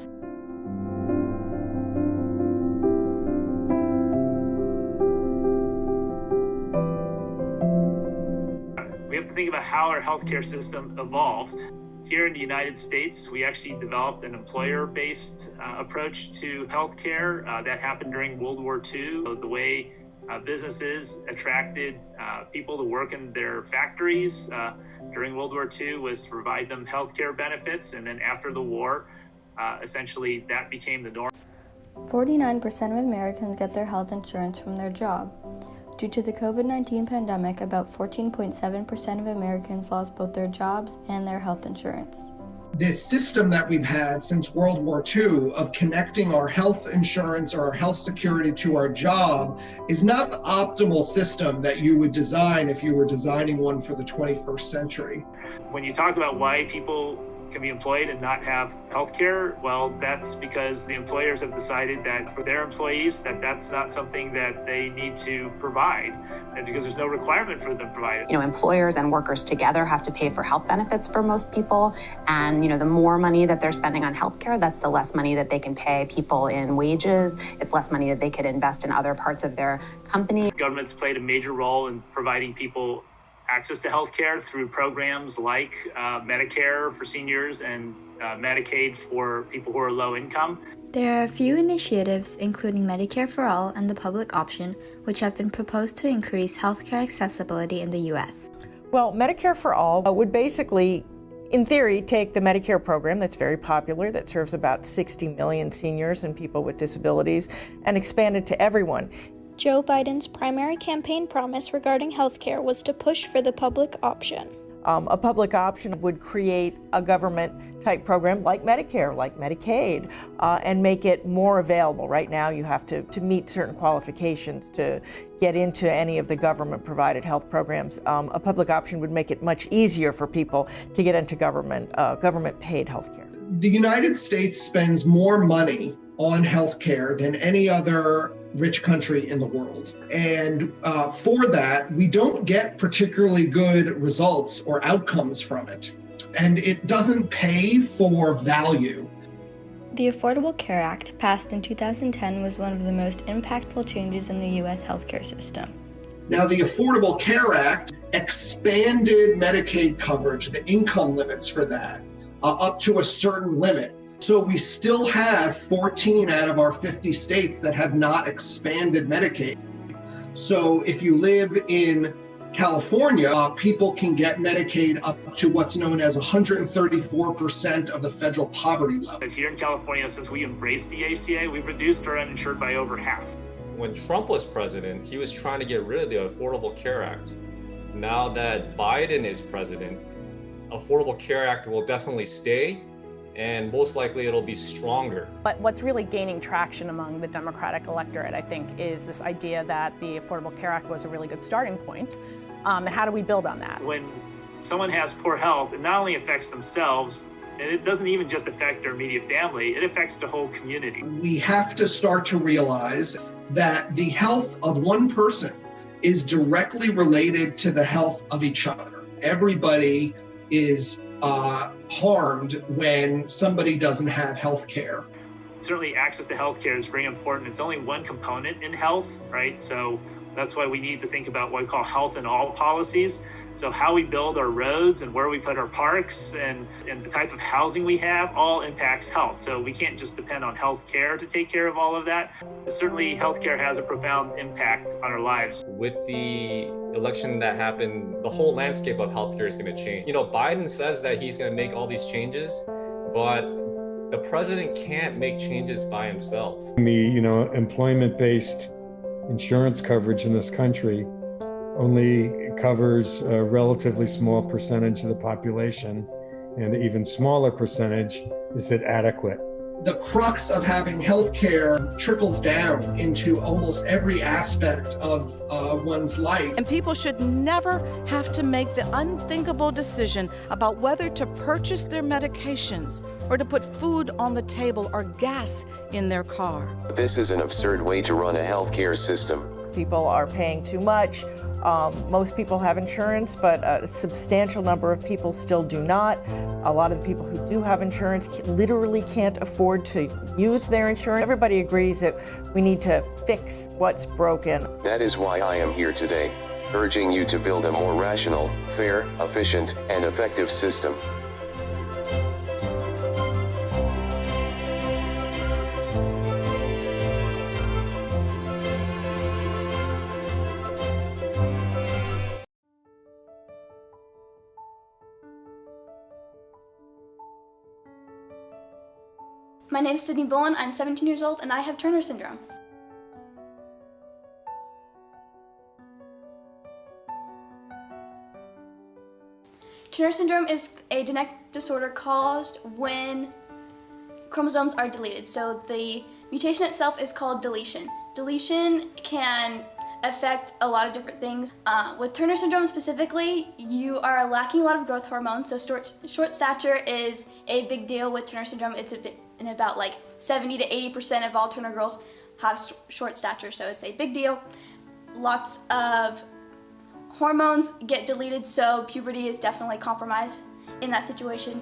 We have to think about how our healthcare system evolved. Here in the United States, we actually developed an employer-based approach to healthcare that happened during World War II. The way businesses attracted people to work in their factories during World War II was to provide them healthcare benefits, and then after the war, essentially that became the norm. 49% of Americans get their health insurance from their job. Due to the COVID-19 pandemic, about 14.7% of Americans lost both their jobs and their health insurance. This system that we've had since World War II of connecting our health insurance or our health security to our job is not the optimal system that you would design if you were designing one for the 21st century. When you talk about why people can be employed and not have health care, well, that's because the employers have decided that for their employees that's not something that they need to provide, and because there's no requirement for them to provide it. You know, employers and workers together have to pay for health benefits for most people, and the more money that they're spending on healthcare, that's the less money that they can pay people in wages. It's less money that they could invest in other parts of their company. Government's played a major role in providing people access to health care through programs like Medicare for seniors and Medicaid for people who are low income. There are a few initiatives, including Medicare for All and the public option, which have been proposed to increase healthcare accessibility in the U.S. Well, Medicare for All would basically, in theory, take the Medicare program that's very popular, that serves about 60 million seniors and people with disabilities, and expand it to everyone. Joe Biden's primary campaign promise regarding healthcare was to push for the public option. A public option would create a government-type program like Medicare, like Medicaid, and make it more available. Right now, you have to meet certain qualifications to get into any of the government-provided health programs. A public option would make it much easier for people to get into government-paid healthcare. The United States spends more money on healthcare than any other rich country in the world. And for that, we don't get particularly good results or outcomes from it. And it doesn't pay for value. The Affordable Care Act, passed in 2010, was one of the most impactful changes in the U.S. healthcare system. Now, the Affordable Care Act expanded Medicaid coverage, the income limits for that, up to a certain limit. So we still have 14 out of our 50 states that have not expanded Medicaid. So if you live in California, people can get Medicaid up to what's known as 134% of the federal poverty level. Here in California, since we embraced the ACA, we've reduced our uninsured by over half. When Trump was president, he was trying to get rid of the Affordable Care Act. Now that Biden is president, Affordable Care Act will definitely stay, and most likely it'll be stronger. But what's really gaining traction among the Democratic electorate, I think, is this idea that the Affordable Care Act was a really good starting point. And how do we build on that? When someone has poor health, it not only affects themselves, and it doesn't even just affect their immediate family, it affects the whole community. We have to start to realize that the health of one person is directly related to the health of each other. Everybody is harmed when somebody doesn't have health care. Certainly access to health care is very important. It's only one component in health, right? So That's why we need to think about what we call health in all policies. So how we build our roads and where we put our parks and the type of housing we have all impacts health. So we can't just depend on health care to take care of all of that. Certainly healthcare has a profound impact on our lives. With the election that happened, the whole landscape of healthcare is going to change. You know, Biden says that he's going to make all these changes, but the president can't make changes by himself. The, employment-based insurance coverage in this country only covers a relatively small percentage of the population, and an even smaller percentage is it adequate. The crux of having healthcare trickles down into almost every aspect of one's life. And people should never have to make the unthinkable decision about whether to purchase their medications or to put food on the table or gas in their car. This is an absurd way to run a healthcare system. People are paying too much. Most people have insurance, but a substantial number of people still do not. A lot of the people who do have insurance literally can't afford to use their insurance. Everybody agrees that we need to fix what's broken. That is why I am here today, urging you to build a more rational, fair, efficient, and effective system. My name is Sydney Bowen, I'm 17 years old, and I have Turner syndrome. Turner syndrome is a genetic disorder caused when chromosomes are deleted. So the mutation itself is called deletion. Deletion can affect a lot of different things. With Turner syndrome specifically, you are lacking a lot of growth hormones, so short stature is a big deal with Turner syndrome. It's in about like 70 to 80% of all Turner girls have short stature, so it's a big deal. Lots of hormones get deleted, so puberty is definitely compromised in that situation.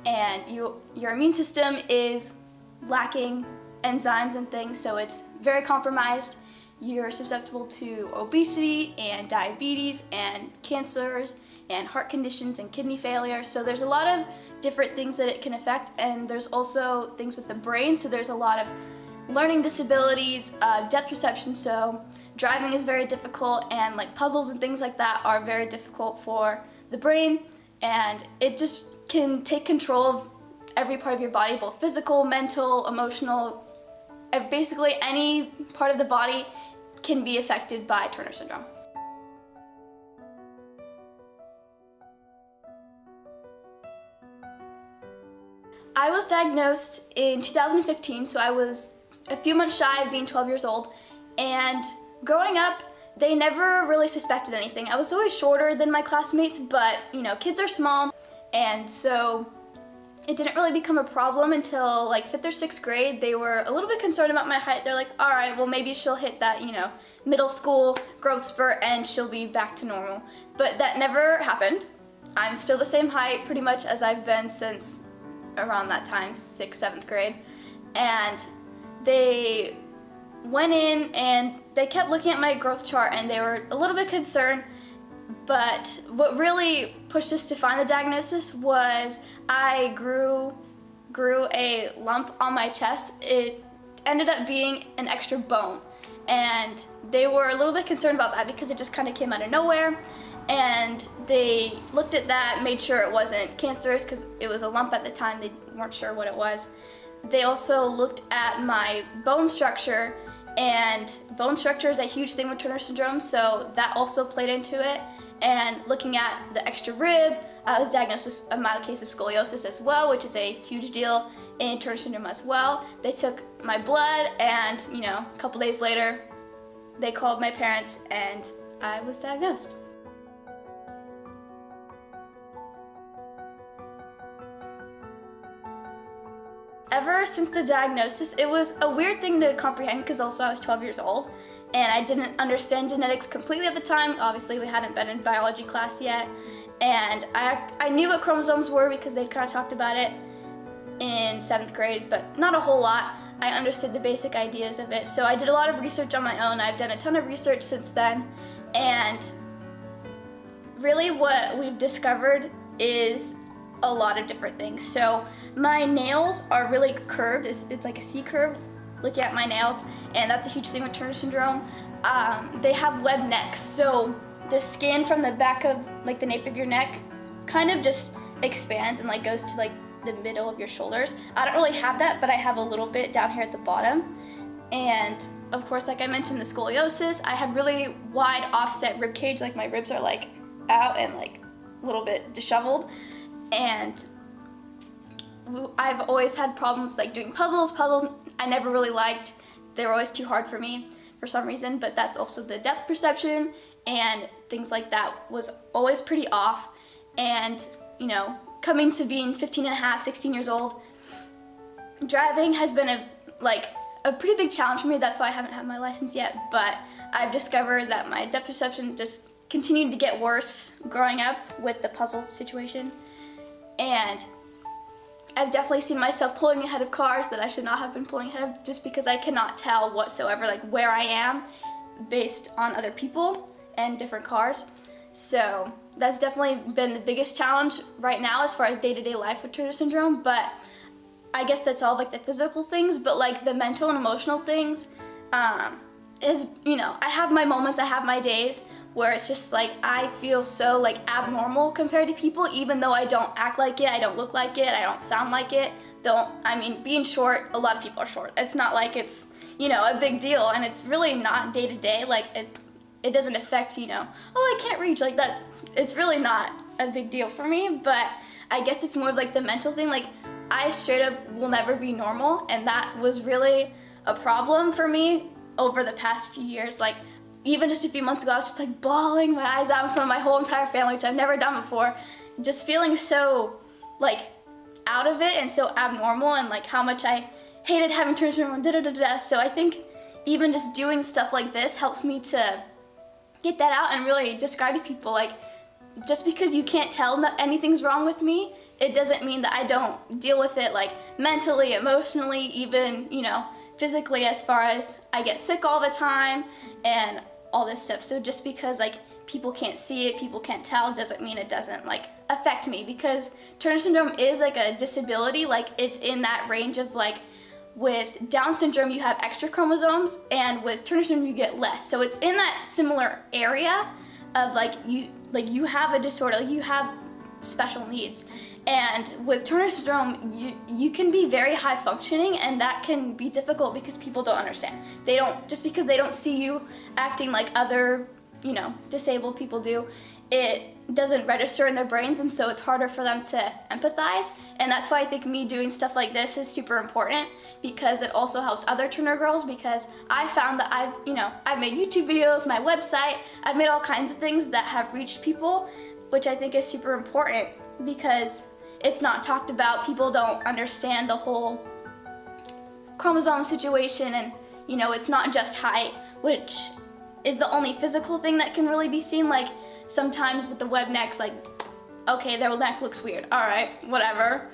And your immune system is lacking enzymes and things, so it's very compromised. You're susceptible to obesity and diabetes and cancers and heart conditions and kidney failure. So there's a lot of different things that it can affect, and there's also things with the brain. So there's a lot of learning disabilities, depth perception, so driving is very difficult, and like puzzles and things like that are very difficult for the brain, and it just can take control of every part of your body, both physical, mental, emotional. Basically any part of the body can be affected by Turner syndrome. I was diagnosed in 2015, so I was a few months shy of being 12 years old, and growing up, they never really suspected anything. I was always shorter than my classmates, but kids are small, and so it didn't really become a problem until like 5th or 6th grade. They were a little bit concerned about my height. They're like, all right, well maybe she'll hit that, middle school growth spurt and she'll be back to normal. But that never happened. I'm still the same height pretty much as I've been since around that time, 6th, 7th grade. And they went in and they kept looking at my growth chart and they were a little bit concerned. But what really pushed us to find the diagnosis was I grew a lump on my chest. It ended up being an extra bone, and they were a little bit concerned about that because it just kind of came out of nowhere, and they looked at that, made sure it wasn't cancerous because it was a lump at the time. They weren't sure what it was. They also looked at my bone structure, and bone structure is a huge thing with Turner syndrome, so that also played into it. And looking at the extra rib, I was diagnosed with a mild case of scoliosis as well, which is a huge deal in Turner syndrome as well. They took my blood, and a couple days later, they called my parents and I was diagnosed. Ever since the diagnosis, it was a weird thing to comprehend because also I was 12 years old. And I didn't understand genetics completely at the time. Obviously, we hadn't been in biology class yet. And I knew what chromosomes were because they kind of talked about it in 7th grade, but not a whole lot. I understood the basic ideas of it. So I did a lot of research on my own. I've done a ton of research since then, and really what we've discovered is a lot of different things. So my nails are really curved. It's like a C curve, looking at my nails, and that's a huge thing with Turner syndrome. They have webbed necks, so the skin from the back of like the nape of your neck kind of just expands and like goes to like the middle of your shoulders. I don't really have that, but I have a little bit down here at the bottom. And of course, like I mentioned, the scoliosis, I have really wide offset rib cage, like my ribs are like out and like a little bit disheveled. And I've always had problems like doing puzzles I never really liked. They were always too hard for me for some reason, but that's also the depth perception and things like that was always pretty off. And you know, coming to being 15 and a half, 16 years old, driving has been a pretty big challenge for me. That's why I haven't had my license yet, but I've discovered that my depth perception just continued to get worse growing up with the puzzle situation. And I've definitely seen myself pulling ahead of cars that I should not have been pulling ahead of, just because I cannot tell whatsoever like where I am based on other people and different cars. So that's definitely been the biggest challenge right now as far as day-to-day life with Turner syndrome. But I guess that's all like the physical things, but like the mental and emotional things is, you know, I have my moments, I have my days where it's just like I feel so like abnormal compared to people, even though I don't act like it, I don't look like it, I don't sound like it. I mean, being short, a lot of people are short. It's not like it's, you know, a big deal, and it's really not day to day. Like it doesn't affect, you know, oh, I can't reach like that. It's really not a big deal for me, but I guess it's more of like the mental thing. Like I straight up will never be normal, and that was really a problem for me over the past few years. Like even just a few months ago, I was just like bawling my eyes out in front of my whole entire family, which I've never done before. Just feeling so like out of it and so abnormal, and like how much I hated having Turner syndrome, So I think even just doing stuff like this helps me to get that out and really describe to people, like, just because you can't tell that anything's wrong with me, it doesn't mean that I don't deal with it like mentally, emotionally, even, you know, physically, as far as I get sick all the time and all this stuff. So just because like people can't see it, people can't tell, doesn't mean it doesn't like affect me, because Turner syndrome is like a disability. Like it's in that range of like, with Down syndrome you have extra chromosomes, and with Turner syndrome you get less. So it's in that similar area of like you have a disorder, like you have special needs. And with Turner syndrome, you can be very high functioning, and that can be difficult because people don't understand. They don't, just because they don't see you acting like other, you know, disabled people do, it doesn't register in their brains, and so it's harder for them to empathize. And that's why I think me doing stuff like this is super important, because it also helps other Turner girls, because I found that I've made YouTube videos, my website, I've made all kinds of things that have reached people, which I think is super important because it's not talked about. People don't understand the whole chromosome situation, and you know, it's not just height, which is the only physical thing that can really be seen. Like sometimes with the web necks, like, okay, their neck looks weird, all right, whatever.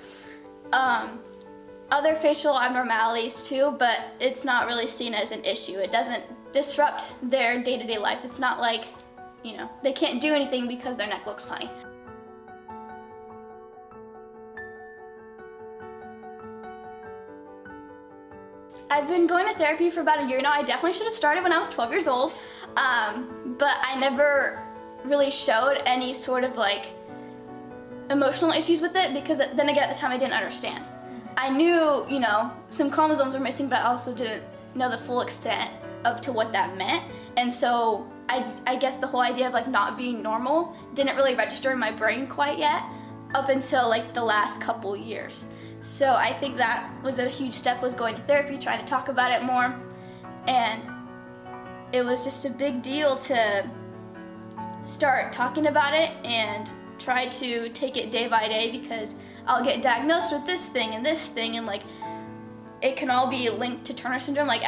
Other facial abnormalities too, but it's not really seen as an issue. It doesn't disrupt their day-to-day life. It's not like, you know, they can't do anything because their neck looks funny. I've been going to therapy for about a year now. I definitely should have started when I was 12 years old, but I never really showed any sort of like emotional issues with it, because then again, at the time I didn't understand. I knew, you know, some chromosomes were missing, but I also didn't know the full extent to what that meant. And so I guess the whole idea of like not being normal didn't really register in my brain quite yet, up until like the last couple years. So I think that was a huge step, was going to therapy, trying to talk about it more. And it was just a big deal to start talking about it and try to take it day by day, because I'll get diagnosed with this thing, and like it can all be linked to Turner syndrome. Like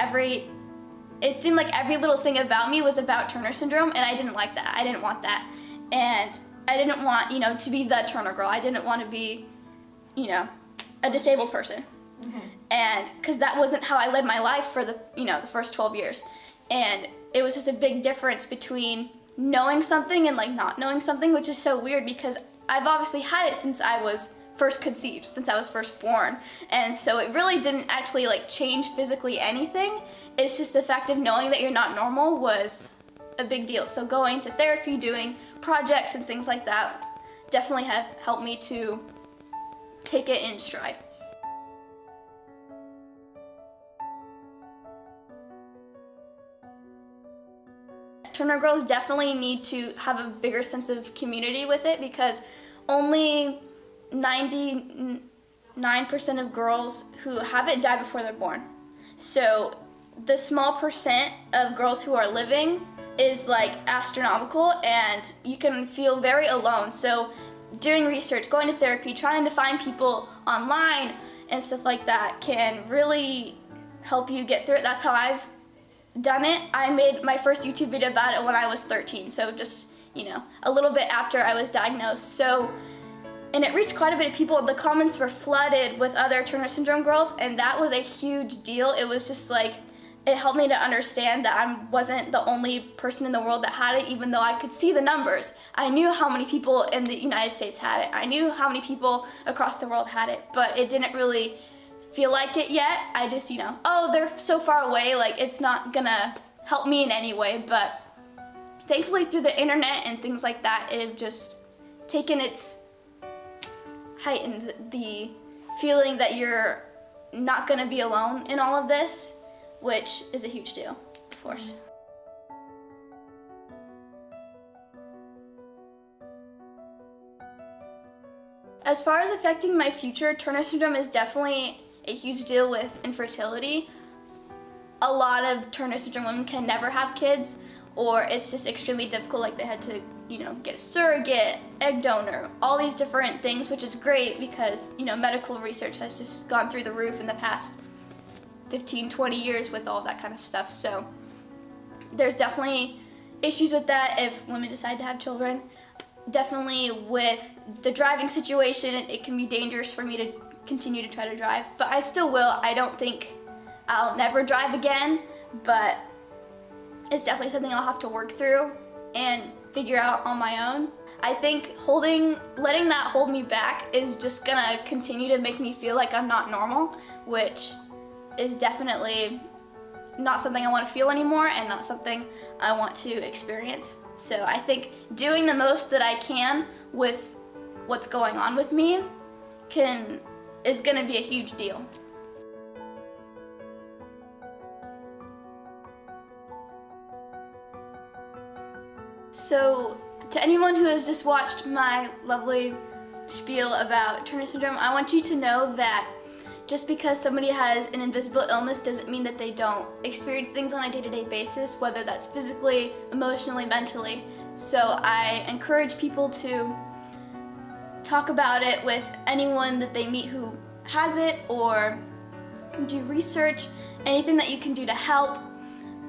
it seemed like every little thing about me was about Turner syndrome, and I didn't like that. I didn't want that. And I didn't want, you know, to be the Turner girl. I didn't want to be, you know, a disabled person. Mm-hmm. and because that wasn't how I led my life for the first 12 years. And it was just a big difference between knowing something and like not knowing something, which is so weird because I've obviously had it since I was first conceived, since I was first born. And so it really didn't actually like change physically anything. It's just the fact of knowing that you're not normal was a big deal. So going to therapy, doing projects and things like that definitely have helped me to take it in stride. Turner girls definitely need to have a bigger sense of community with it because only 99% of girls who have it die before they're born. So the small percent of girls who are living is like astronomical, and you can feel very alone. So doing research, going to therapy, trying to find people online and stuff like that can really help you get through it. That's how I've done it. I made my first YouTube video about it when I was 13, so just, a little bit after I was diagnosed. And it reached quite a bit of people. The comments were flooded with other Turner syndrome girls, and that was a huge deal. It was just like, it helped me to understand that I wasn't the only person in the world that had it, even though I could see the numbers. I knew how many people in the United States had it. I knew how many people across the world had it, but it didn't really feel like it yet. I just, oh, they're so far away, like it's not gonna help me in any way. But thankfully through the internet and things like that, it just heightened the feeling that you're not gonna be alone in all of this, which is a huge deal, of course. As far as affecting my future, Turner syndrome is definitely a huge deal with infertility. A lot of Turner syndrome women can never have kids, or it's just extremely difficult, like they had to, get a surrogate, egg donor, all these different things, which is great because, medical research has just gone through the roof in the past 15, 20 years with all that kind of stuff. So there's definitely issues with that if women decide to have children. Definitely with the driving situation, it can be dangerous for me to continue to try to drive, but I still will. I don't think I'll never drive again, but it's definitely something I'll have to work through and figure out on my own. I think letting that hold me back is just gonna continue to make me feel like I'm not normal, which is definitely not something I want to feel anymore and not something I want to experience. So I think doing the most that I can with what's going on with me is gonna be a huge deal. So to anyone who has just watched my lovely spiel about Turner syndrome, I want you to know that just because somebody has an invisible illness doesn't mean that they don't experience things on a day-to-day basis, whether that's physically, emotionally, mentally. So I encourage people to talk about it with anyone that they meet who has it, or do research. Anything that you can do to help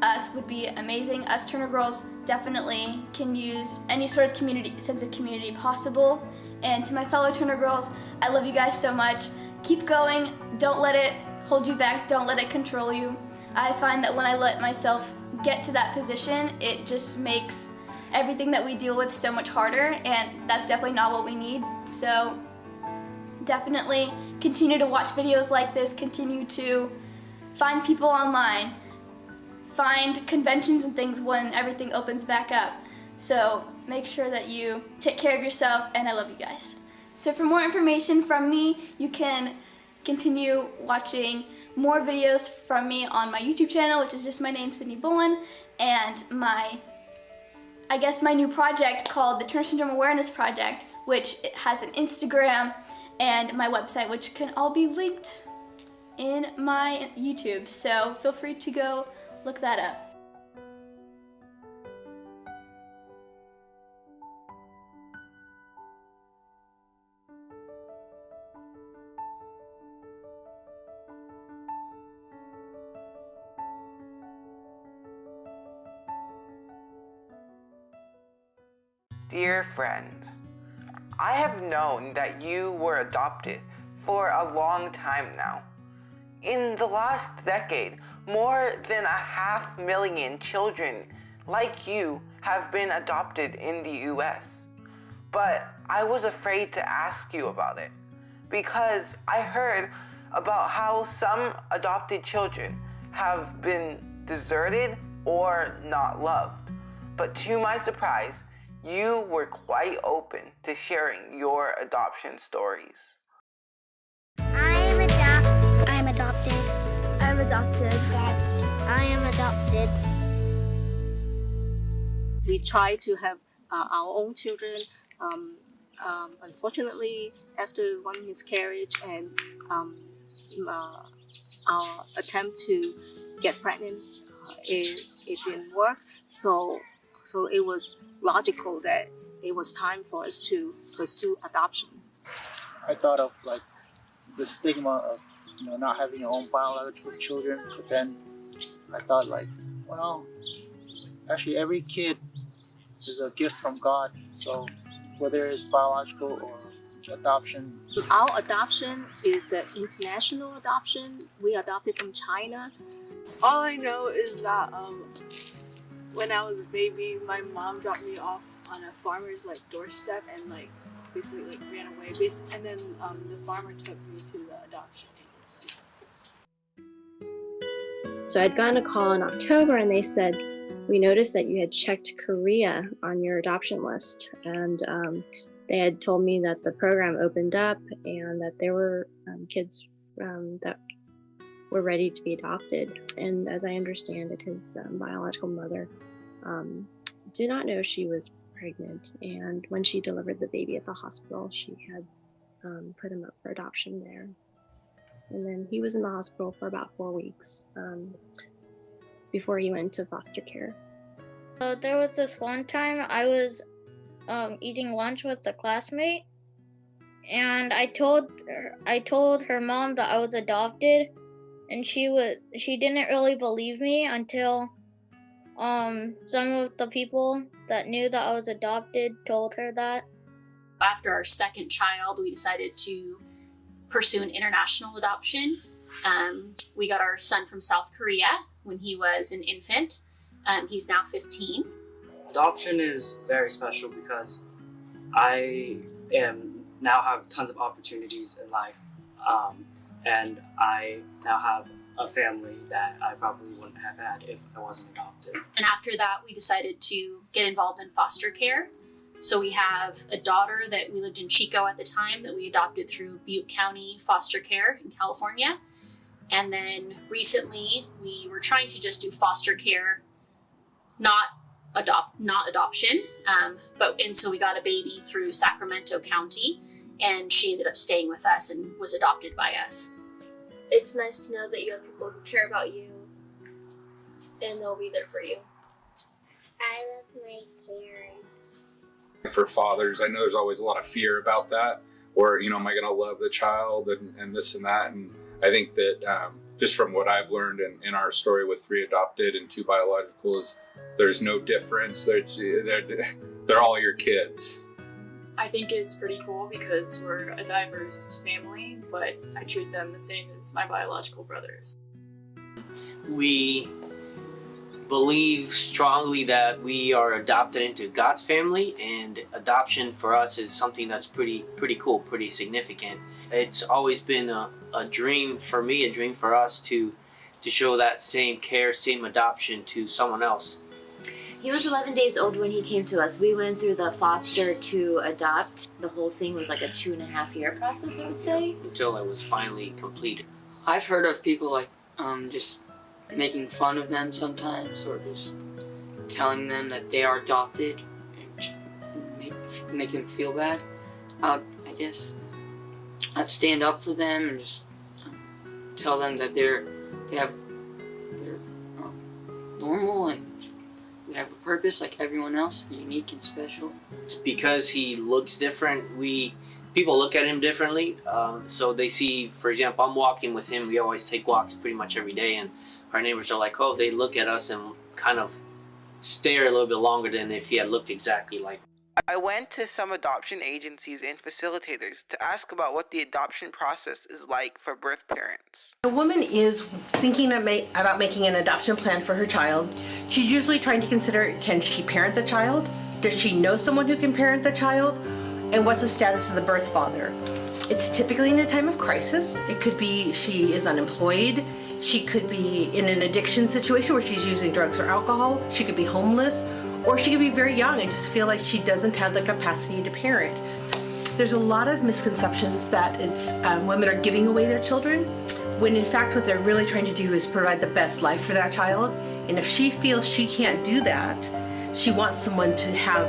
us would be amazing. Us Turner girls definitely can use any sort of sense of community possible. And to my fellow Turner girls, I love you guys so much. Keep going. Don't let it hold you back. Don't let it control you. I find that when I let myself get to that position, it just makes everything that we deal with so much harder, and that's definitely not what we need. So definitely continue to watch videos like this, continue to find people online, find conventions and things when everything opens back up. So make sure that you take care of yourself, and I love you guys. So for more information from me, you can continue watching more videos from me on my YouTube channel, which is just my name, Sydney Bowen, and my new project called the Turner Syndrome Awareness Project, which has an Instagram and my website, which can all be linked in my YouTube. So feel free to go look that up. Dear friends, I have known that you were adopted for a long time now. In the last decade, more than 500,000 children like you have been adopted in the US. But I was afraid to ask you about it because I heard about how some adopted children have been deserted or not loved. But to my surprise, you were quite open to sharing your adoption stories. I'm adopted. I'm adopted. I am adopted. We try to have our own children. Unfortunately, after one miscarriage and our attempt to get pregnant, it didn't work. So it was logical that it was time for us to pursue adoption. I thought of like the stigma of not having your own biological children, but then I thought like, well, actually every kid is a gift from God. So whether it's biological or adoption. Our adoption is the international adoption. We adopted from China. All I know is that when I was a baby, my mom dropped me off on a farmer's doorstep and basically ran away. And then the farmer took me to the adoption agency. So I'd gotten a call in October and they said, we noticed that you had checked Korea on your adoption list. And they had told me that the program opened up and that there were kids that were ready to be adopted. And as I understand it, his biological mother did not know she was pregnant. And when she delivered the baby at the hospital, she had put him up for adoption there. And then he was in the hospital for about 4 weeks before he went to foster care. There was this one time I was eating lunch with a classmate, and I told her mom that I was adopted, and she didn't really believe me until some of the people that knew that I was adopted told her that. After our second child, we decided to pursue an international adoption. We got our son from South Korea when he was an infant. He's now 15. Adoption is very special because I now have tons of opportunities in life, and I now have a family that I probably wouldn't have had if I wasn't adopted. And after that, we decided to get involved in foster care. So we have a daughter that we lived in Chico at the time that we adopted through Butte County Foster Care in California. And then recently we were trying to just do foster care, not adoption. And so we got a baby through Sacramento County, and she ended up staying with us and was adopted by us. It's nice to know that you have people who care about you and they'll be there for you. I love my parents. For fathers, I know there's always a lot of fear about that, or am I going to love the child and this and that. And I think that just from what I've learned in our story with 3 adopted and 2 biological is there's no difference. They're all your kids. I think it's pretty cool because we're a diverse family, but I treat them the same as my biological brothers. We believe strongly that we are adopted into God's family, and adoption for us is something that's pretty cool, pretty significant. It's always been a dream for me, a dream for us to show that same care, same adoption to someone else. He was 11 days old when he came to us. We went through the foster to adopt. The whole thing was like a 2.5-year process, I would say. Until it was finally completed. I've heard of people just making fun of them sometimes, or just telling them that they are adopted and make them feel bad. I guess I'd stand up for them and just tell them that they're normal and they have a purpose like everyone else, unique and special. It's because he looks different. People look at him differently. So they see, for example, I'm walking with him. We always take walks pretty much every day, and our neighbors are like, oh, they look at us and kind of stare a little bit longer than if he had looked exactly like. I went to some adoption agencies and facilitators to ask about what the adoption process is like for birth parents. A woman is thinking about making an adoption plan for her child. She's usually trying to consider, can she parent the child? Does she know someone who can parent the child? And what's the status of the birth father? It's typically in a time of crisis. It could be she is unemployed. She could be in an addiction situation where she's using drugs or alcohol. She could be homeless. Or she could be very young and just feel like she doesn't have the capacity to parent. There's a lot of misconceptions that women are giving away their children, when in fact what they're really trying to do is provide the best life for that child. And if she feels she can't do that, she wants someone to have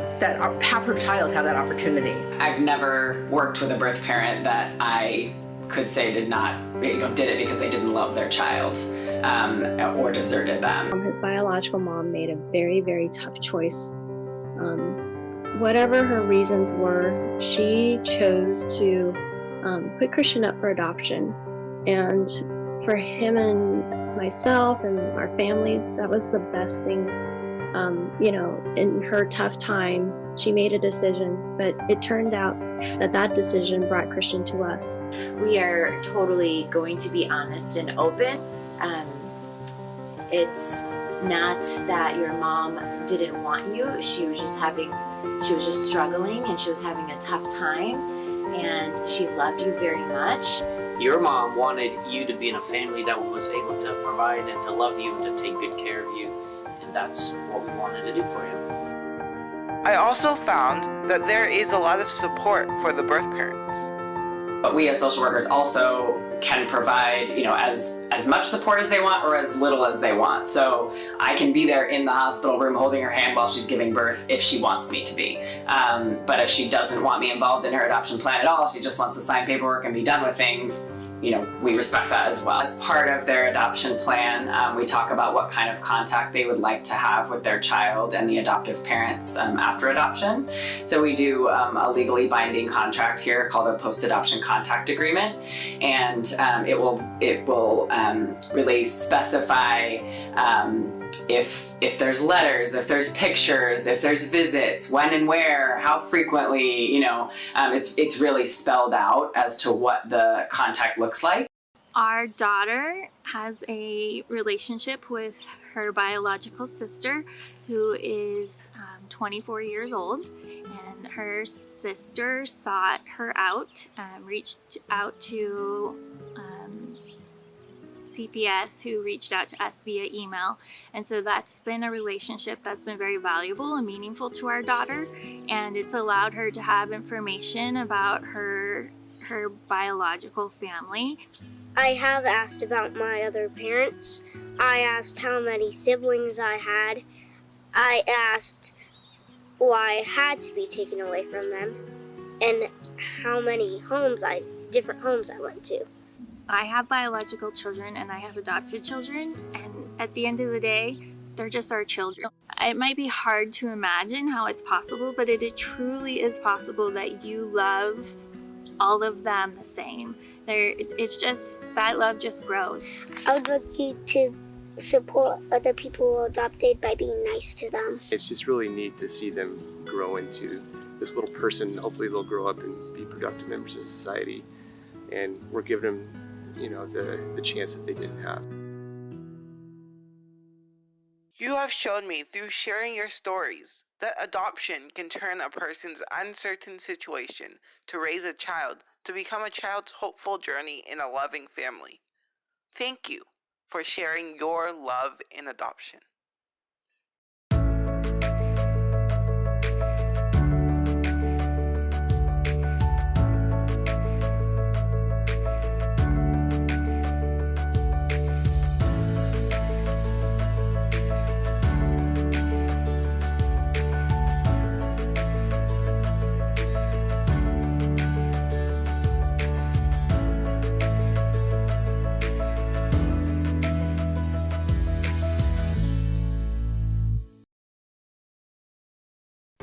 her child have that opportunity. I've never worked with a birth parent that I could say did it because they didn't love their child. Or deserted them. His biological mom made a very, very tough choice. Whatever her reasons were, she chose to put Christian up for adoption. And for him and myself and our families, that was the best thing. In her tough time, she made a decision, but it turned out that decision brought Christian to us. We are totally going to be honest and open. It's not that your mom didn't want you. She was just struggling and she was having a tough time, and she loved you very much. Your mom wanted you to be in a family that was able to provide and to love you and to take good care of you, and that's what we wanted to do for you. I also found that there is a lot of support for the birth parents. But we as social workers also can provide, as much support as they want or as little as they want. So I can be there in the hospital room holding her hand while she's giving birth if she wants me to be. But if she doesn't want me involved in her adoption plan at all, she just wants to sign paperwork and be done with things, we respect that as well. As part of their adoption plan, we talk about what kind of contact they would like to have with their child and the adoptive parents after adoption. So we do a legally binding contract here called a post-adoption contact agreement, and it will really specify if there's letters, if there's pictures, if there's visits, when and where, how frequently, it's really spelled out as to what the contact looks like. Our daughter has a relationship with her biological sister, who is 24 years old, and her sister sought her out, reached out to CPS, who reached out to us via email. And so that's been a relationship that's been very valuable and meaningful to our daughter, and it's allowed her to have information about her biological family. I have asked about my other parents. I asked how many siblings I had. I asked why I had to be taken away from them, and how many different homes I went to. I have biological children and I have adopted children, and at the end of the day, they're just our children. It might be hard to imagine how it's possible, but it truly is possible that you love all of them the same. It's just, that love just grows. I would like you to support other people who are adopted by being nice to them. It's just really neat to see them grow into this little person. Hopefully they'll grow up and be productive members of society, and we're giving them the chance that they didn't have. You have shown me through sharing your stories that adoption can turn a person's uncertain situation to raise a child to become a child's hopeful journey in a loving family. Thank you for sharing your love in adoption.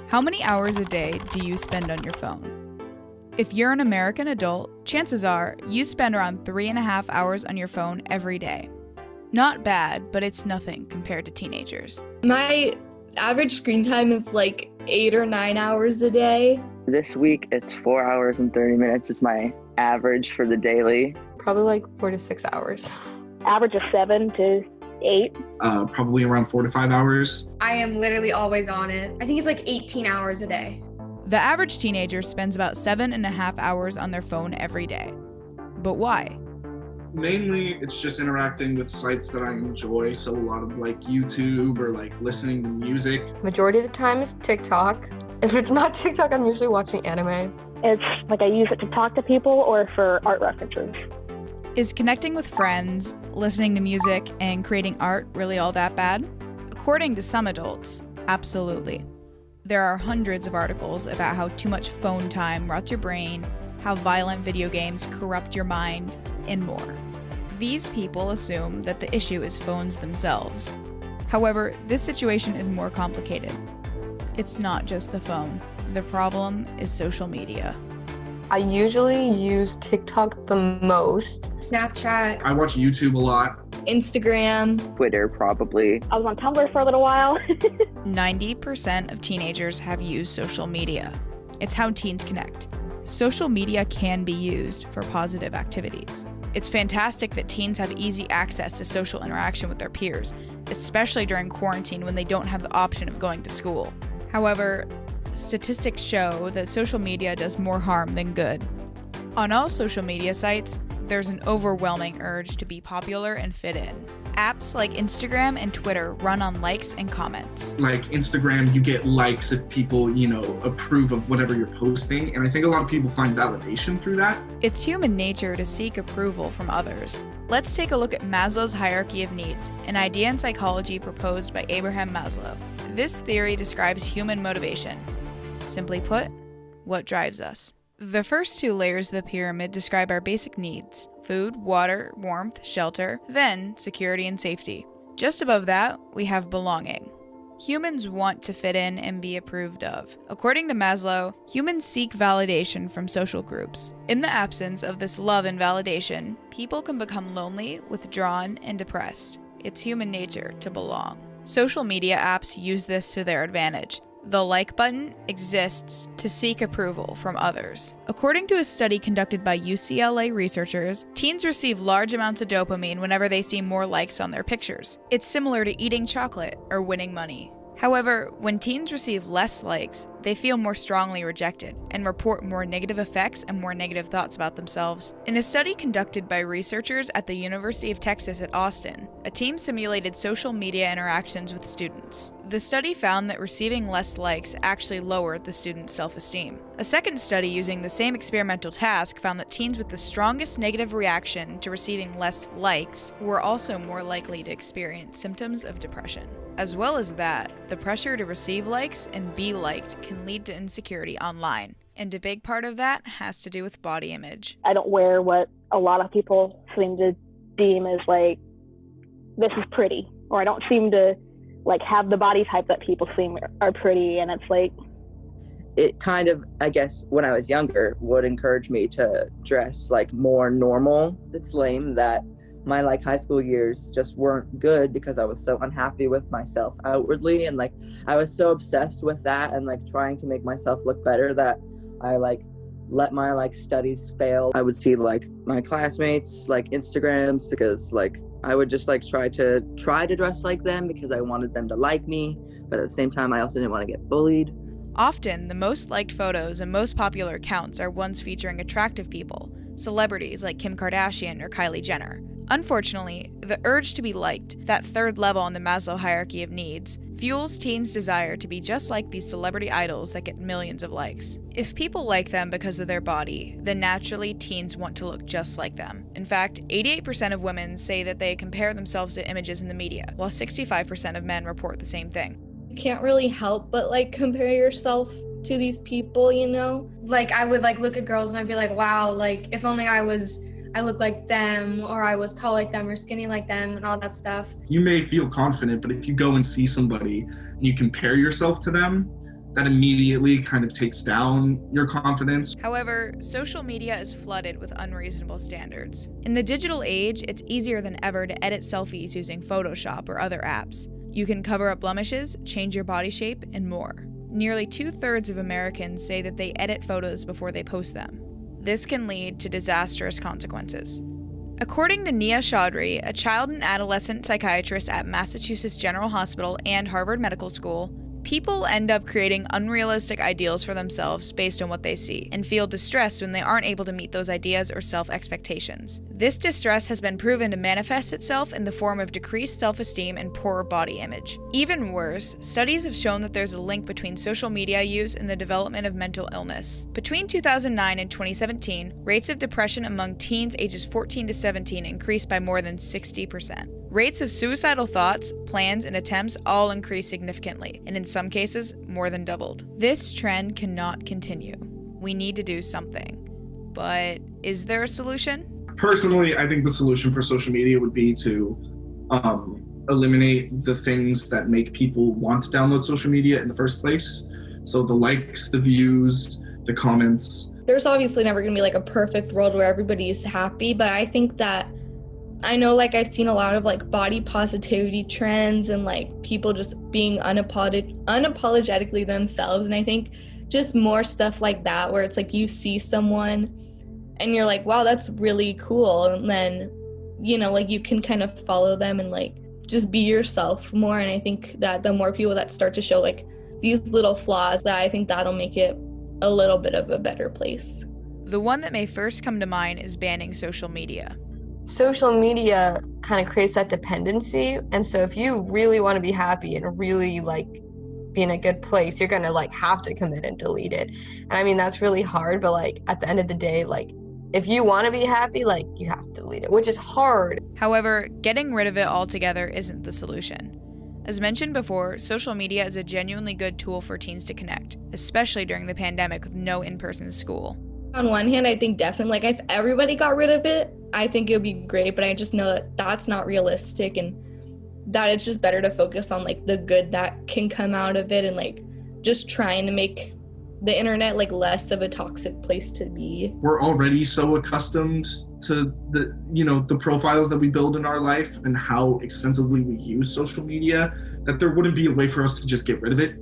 How many hours a day do you spend on your phone? If you're an American adult, chances are you spend around 3.5 hours on your phone every day. Not bad, but it's nothing compared to teenagers. My average screen time is like 8 or 9 hours a day. This week, it's 4 hours and 30 minutes is my average for the daily. Probably like 4 to 6 hours. Average of 7 to 8. Probably around 4 to 5 hours. I am literally always on it. I think it's like 18 hours a day. The average teenager spends about 7.5 hours on their phone every day. But why? Mainly, it's just interacting with sites that I enjoy. So a lot of like YouTube or like listening to music. Majority of the time is TikTok. If it's not TikTok, I'm usually watching anime. It's like I use it to talk to people or for art references. Is connecting with friends, listening to music, and creating art really all that bad? According to some adults, absolutely. There are hundreds of articles about how too much phone time rots your brain, how violent video games corrupt your mind, and more. These people assume that the issue is phones themselves. However, this situation is more complicated. It's not just the phone. The problem is social media. I usually use TikTok the most. Snapchat. I watch YouTube a lot. Instagram. Twitter, probably. I was on Tumblr for a little while. 90% of teenagers have used social media. It's how teens connect. Social media can be used for positive activities. It's fantastic that teens have easy access to social interaction with their peers, especially during quarantine when they don't have the option of going to school. However, statistics show that social media does more harm than good. On all social media sites, there's an overwhelming urge to be popular and fit in. Apps like Instagram and Twitter run on likes and comments. Like Instagram, you get likes if people, approve of whatever you're posting. And I think a lot of people find validation through that. It's human nature to seek approval from others. Let's take a look at Maslow's hierarchy of needs, an idea in psychology proposed by Abraham Maslow. This theory describes human motivation. Simply put, what drives us. The first two layers of the pyramid describe our basic needs: food, water, warmth, shelter, then security and safety. Just above that, we have belonging. Humans want to fit in and be approved of. According to Maslow, humans seek validation from social groups. In the absence of this love and validation, people can become lonely, withdrawn, and depressed. It's human nature to belong. Social media apps use this to their advantage. The like button exists to seek approval from others. According to a study conducted by UCLA researchers, teens receive large amounts of dopamine whenever they see more likes on their pictures. It's similar to eating chocolate or winning money. However, when teens receive less likes, they feel more strongly rejected and report more negative effects and more negative thoughts about themselves. In a study conducted by researchers at the University of Texas at Austin, a team simulated social media interactions with students. The study found that receiving less likes actually lowered the students' self-esteem. A second study using the same experimental task found that teens with the strongest negative reaction to receiving less likes were also more likely to experience symptoms of depression. As well as that, the pressure to receive likes and be liked can lead to insecurity online. And a big part of that has to do with body image. I don't wear what a lot of people seem to deem as like, this is pretty. Or I don't seem to like have the body type that people seem are pretty. And it's like, it kind of, I guess, when I was younger, would encourage me to dress like more normal. It's lame that my like high school years just weren't good because I was so unhappy with myself outwardly, and like I was so obsessed with that and like trying to make myself look better that I like let my like studies fail. I would see like my classmates like Instagrams because like I would just like try to dress like them because I wanted them to like me, but at the same time I also didn't want to get bullied. Often, the most liked photos and most popular accounts are ones featuring attractive people, celebrities like Kim Kardashian or Kylie Jenner. Unfortunately, the urge to be liked, that third level on the Maslow hierarchy of needs, fuels teens' desire to be just like these celebrity idols that get millions of likes. If people like them because of their body, then naturally teens want to look just like them. In fact, 88% of women say that they compare themselves to images in the media, while 65% of men report the same thing. You can't really help but like compare yourself to these people, you know? Like I would like look at girls and I'd be like, wow, like if only I look like them, or I was tall like them, or skinny like them, and all that stuff. You may feel confident, but if you go and see somebody and you compare yourself to them, that immediately kind of takes down your confidence. However, social media is flooded with unreasonable standards. In the digital age, it's easier than ever to edit selfies using Photoshop or other apps. You can cover up blemishes, change your body shape, and more. Nearly 2/3 of Americans say that they edit photos before they post them. This can lead to disastrous consequences. According to Nia Chaudhry, a child and adolescent psychiatrist at Massachusetts General Hospital and Harvard Medical School, people end up creating unrealistic ideals for themselves based on what they see, and feel distressed when they aren't able to meet those ideas or self-expectations. This distress has been proven to manifest itself in the form of decreased self-esteem and poorer body image. Even worse, studies have shown that there's a link between social media use and the development of mental illness. Between 2009 and 2017, rates of depression among teens ages 14 to 17 increased by more than 60%. Rates of suicidal thoughts, plans, and attempts all increased significantly, and in some cases, more than doubled. This trend cannot continue. We need to do something. But is there a solution? Personally, I think the solution for social media would be to eliminate the things that make people want to download social media in the first place. So the likes, the views, the comments. There's obviously never going to be like a perfect world where everybody's happy, but I think that I know like I've seen a lot of like body positivity trends and like people just being unapologetically themselves, and I think just more stuff like that where it's like you see someone and you're like, wow, that's really cool, and then like you can kind of follow them and like just be yourself more. And I think that the more people that start to show like these little flaws, that I think that'll make it a little bit of a better place. The one that may first come to mind is banning social media. Social media kind of creates that dependency, and so if you really want to be happy and really like be in a good place, you're gonna like have to commit and delete it. And I mean, that's really hard, but like at the end of the day, like if you want to be happy, like you have to delete it, which is hard. However, getting rid of it altogether isn't the solution. As mentioned before, social media is a genuinely good tool for teens to connect, especially during the pandemic with no in-person school. On one hand, I think definitely like if everybody got rid of it, I think it would be great, but I just know that that's not realistic, and that it's just better to focus on like the good that can come out of it, and like just trying to make the internet like less of a toxic place to be. We're already so accustomed to the profiles that we build in our life and how extensively we use social media that there wouldn't be a way for us to just get rid of it,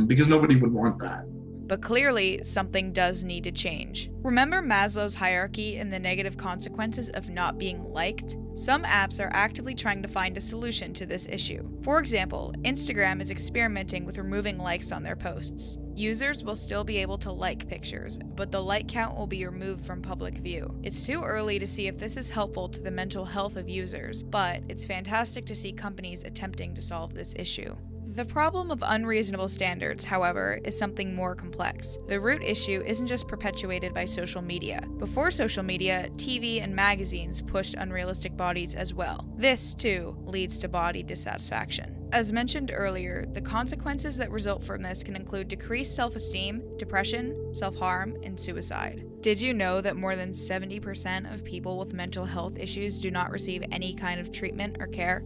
because nobody would want that. But clearly, something does need to change. Remember Maslow's hierarchy and the negative consequences of not being liked? Some apps are actively trying to find a solution to this issue. For example, Instagram is experimenting with removing likes on their posts. Users will still be able to like pictures, but the like count will be removed from public view. It's too early to see if this is helpful to the mental health of users, but it's fantastic to see companies attempting to solve this issue. The problem of unreasonable standards, however, is something more complex. The root issue isn't just perpetuated by social media. Before social media, TV and magazines pushed unrealistic bodies as well. This, too, leads to body dissatisfaction. As mentioned earlier, the consequences that result from this can include decreased self-esteem, depression, self-harm, and suicide. Did you know that more than 70% of people with mental health issues do not receive any kind of treatment or care?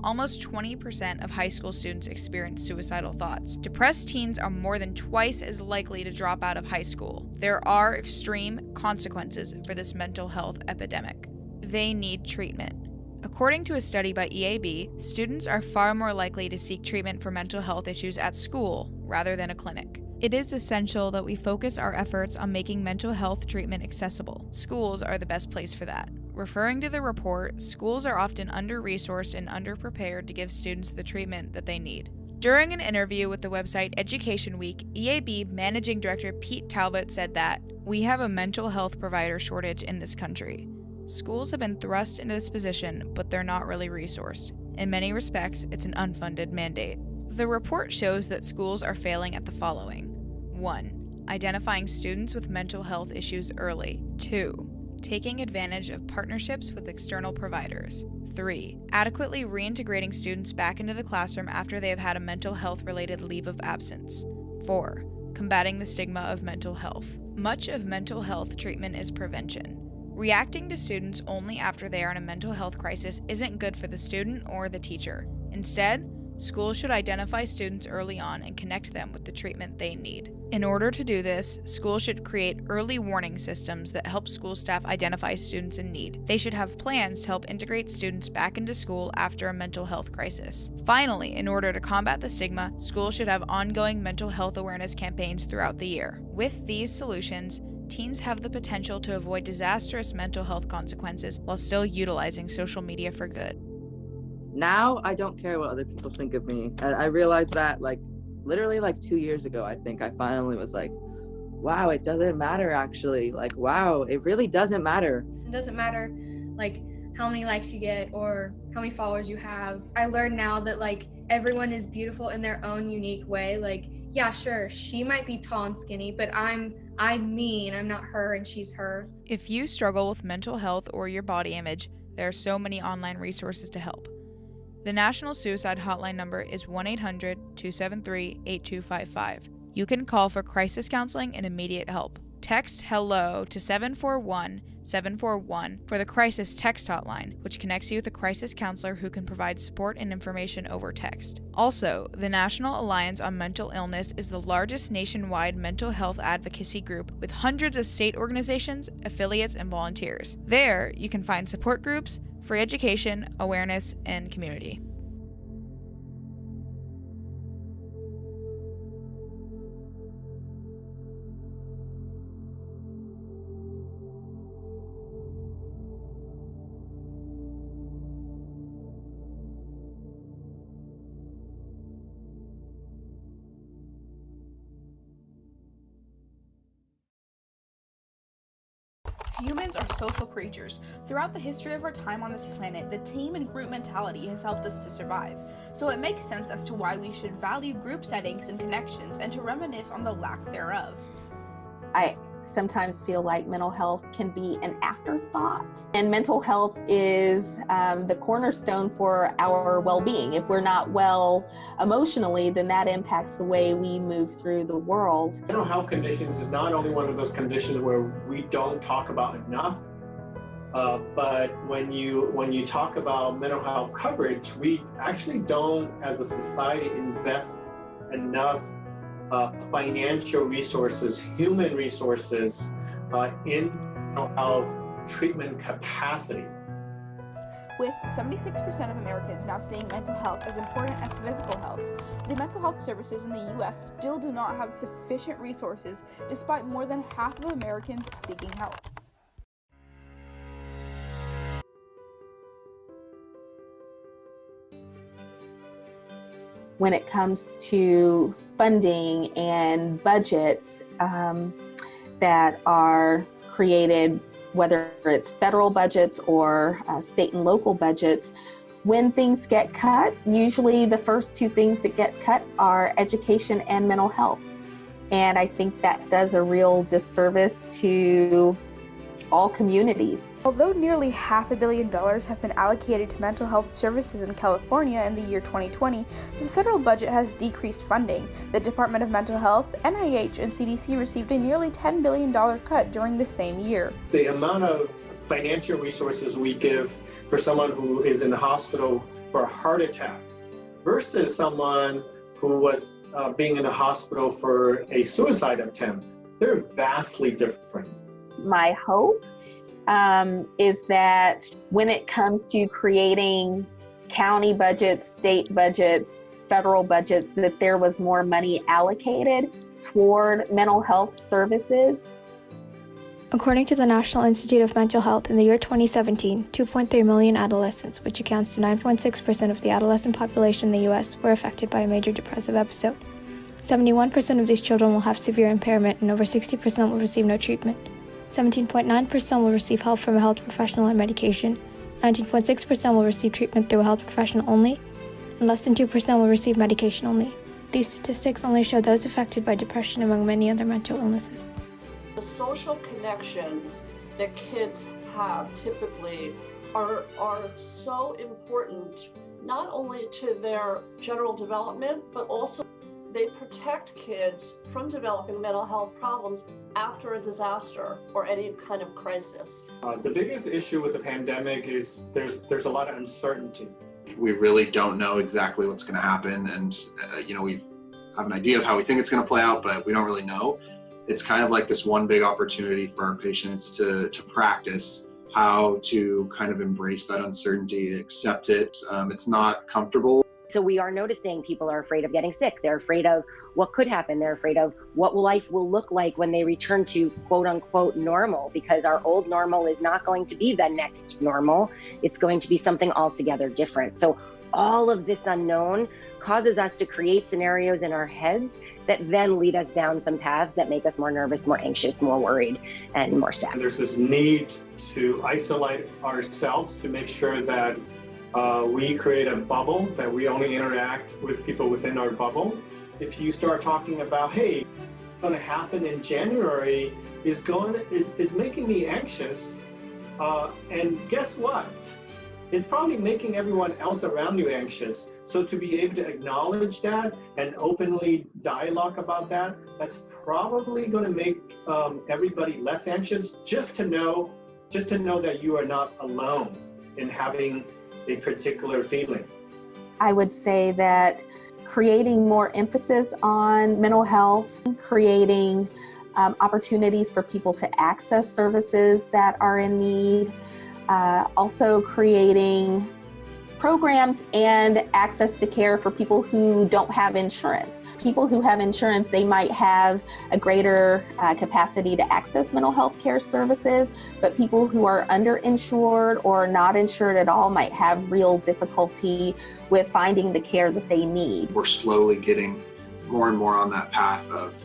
Almost 20% of high school students experience suicidal thoughts. Depressed teens are more than twice as likely to drop out of high school. There are extreme consequences for this mental health epidemic. They need treatment. According to a study by EAB, students are far more likely to seek treatment for mental health issues at school rather than a clinic. It is essential that we focus our efforts on making mental health treatment accessible. Schools are the best place for that. Referring to the report, schools are often under-resourced and underprepared to give students the treatment that they need. During an interview with the website Education Week, EAB Managing Director Pete Talbot said that, "We have a mental health provider shortage in this country. Schools have been thrust into this position, but they're not really resourced. In many respects, it's an unfunded mandate." The report shows that schools are failing at the following. 1. Identifying students with mental health issues early. 2. Taking advantage of partnerships with external providers. 3. Adequately reintegrating students back into the classroom after they have had a mental health-related leave of absence. 4. Combating the stigma of mental health. Much of mental health treatment is prevention. Reacting to students only after they are in a mental health crisis isn't good for the student or the teacher. Instead, schools should identify students early on and connect them with the treatment they need. In order to do this, schools should create early warning systems that help school staff identify students in need. They should have plans to help integrate students back into school after a mental health crisis. Finally, in order to combat the stigma, schools should have ongoing mental health awareness campaigns throughout the year. With these solutions, teens have the potential to avoid disastrous mental health consequences while still utilizing social media for good. Now I don't care what other people think of me. I realized that literally 2 years ago, I think I finally was like, wow, it doesn't matter actually. Wow, it really doesn't matter. It doesn't matter how many likes you get or how many followers you have. I learned now that everyone is beautiful in their own unique way. Yeah, sure, she might be tall and skinny, but I'm me and I'm not her and she's her. If you struggle with mental health or your body image, there are so many online resources to help. The National Suicide Hotline number is 1-800-273-8255. You can call for crisis counseling and immediate help. Text HELLO to 741-741 for the Crisis Text Hotline, which connects you with a crisis counselor who can provide support and information over text. Also, the National Alliance on Mental Illness is the largest nationwide mental health advocacy group with hundreds of state organizations, affiliates, and volunteers. There, you can find support groups, free education, awareness, and community. Humans are social creatures. Throughout the history of our time on this planet, the team and group mentality has helped us to survive. So it makes sense as to why we should value group settings and connections and to reminisce on the lack thereof. I sometimes feel like mental health can be an afterthought. And mental health is the cornerstone for our well-being. If we're not well emotionally, then that impacts the way we move through the world. Mental health conditions is not only one of those conditions where we don't talk about enough, but when you talk about mental health coverage, we actually don't, as a society, invest enough financial resources, human resources in mental health treatment capacity. With 76% of Americans now seeing mental health as important as physical health, the mental health services in the U.S. still do not have sufficient resources despite more than half of Americans seeking help. When it comes to funding and budgets that are created, whether it's federal budgets or state and local budgets, when things get cut, usually the first two things that get cut are education and mental health. And I think that does a real disservice to all communities. Although nearly $500 million have been allocated to mental health services in California in the year 2020, the federal budget has decreased funding. The Department of Mental Health, NIH, and CDC received a nearly $10 billion cut during the same year. The amount of financial resources we give for someone who is in the hospital for a heart attack versus someone who was being in the hospital for a suicide attempt, they're vastly different. My hope is that when it comes to creating county budgets, state budgets, federal budgets, that there was more money allocated toward mental health services. According to the National Institute of Mental Health, in the year 2017, 2.3 million adolescents, which accounts to 9.6% of the adolescent population in the U.S., were affected by a major depressive episode. 71% of these children will have severe impairment, and over 60% will receive no treatment. 17.9% will receive help from a health professional and medication, 19.6% will receive treatment through a health professional only, and less than 2% will receive medication only. These statistics only show those affected by depression among many other mental illnesses. The social connections that kids have typically are so important, not only to their general development, but also they protect kids from developing mental health problems after a disaster or any kind of crisis. The biggest issue with the pandemic is there's a lot of uncertainty. We really don't know exactly what's going to happen, and we've have an idea of how we think it's going to play out, but we don't really know. It's kind of like this one big opportunity for our patients to practice how to kind of embrace that uncertainty, accept it. It's not comfortable. So we are noticing people are afraid of getting sick. They're afraid of what could happen. They're afraid of what life will look like when they return to quote unquote normal, because our old normal is not going to be the next normal. It's going to be something altogether different. So all of this unknown causes us to create scenarios in our heads that then lead us down some paths that make us more nervous, more anxious, more worried, and more sad. There's this need to isolate ourselves to make sure that we create a bubble, that we only interact with people within our bubble. If you start talking about, hey, what's going to happen in January is making me anxious, and guess what? It's probably making everyone else around you anxious. So to be able to acknowledge that and openly dialogue about that, that's probably going to make everybody less anxious, just to know that you are not alone in having a particular feeling. I would say that creating more emphasis on mental health, creating opportunities for people to access services that are in need, also creating programs and access to care for people who don't have insurance. People who have insurance, they might have a greater capacity to access mental health care services, but people who are underinsured or not insured at all might have real difficulty with finding the care that they need. We're slowly getting more and more on that path of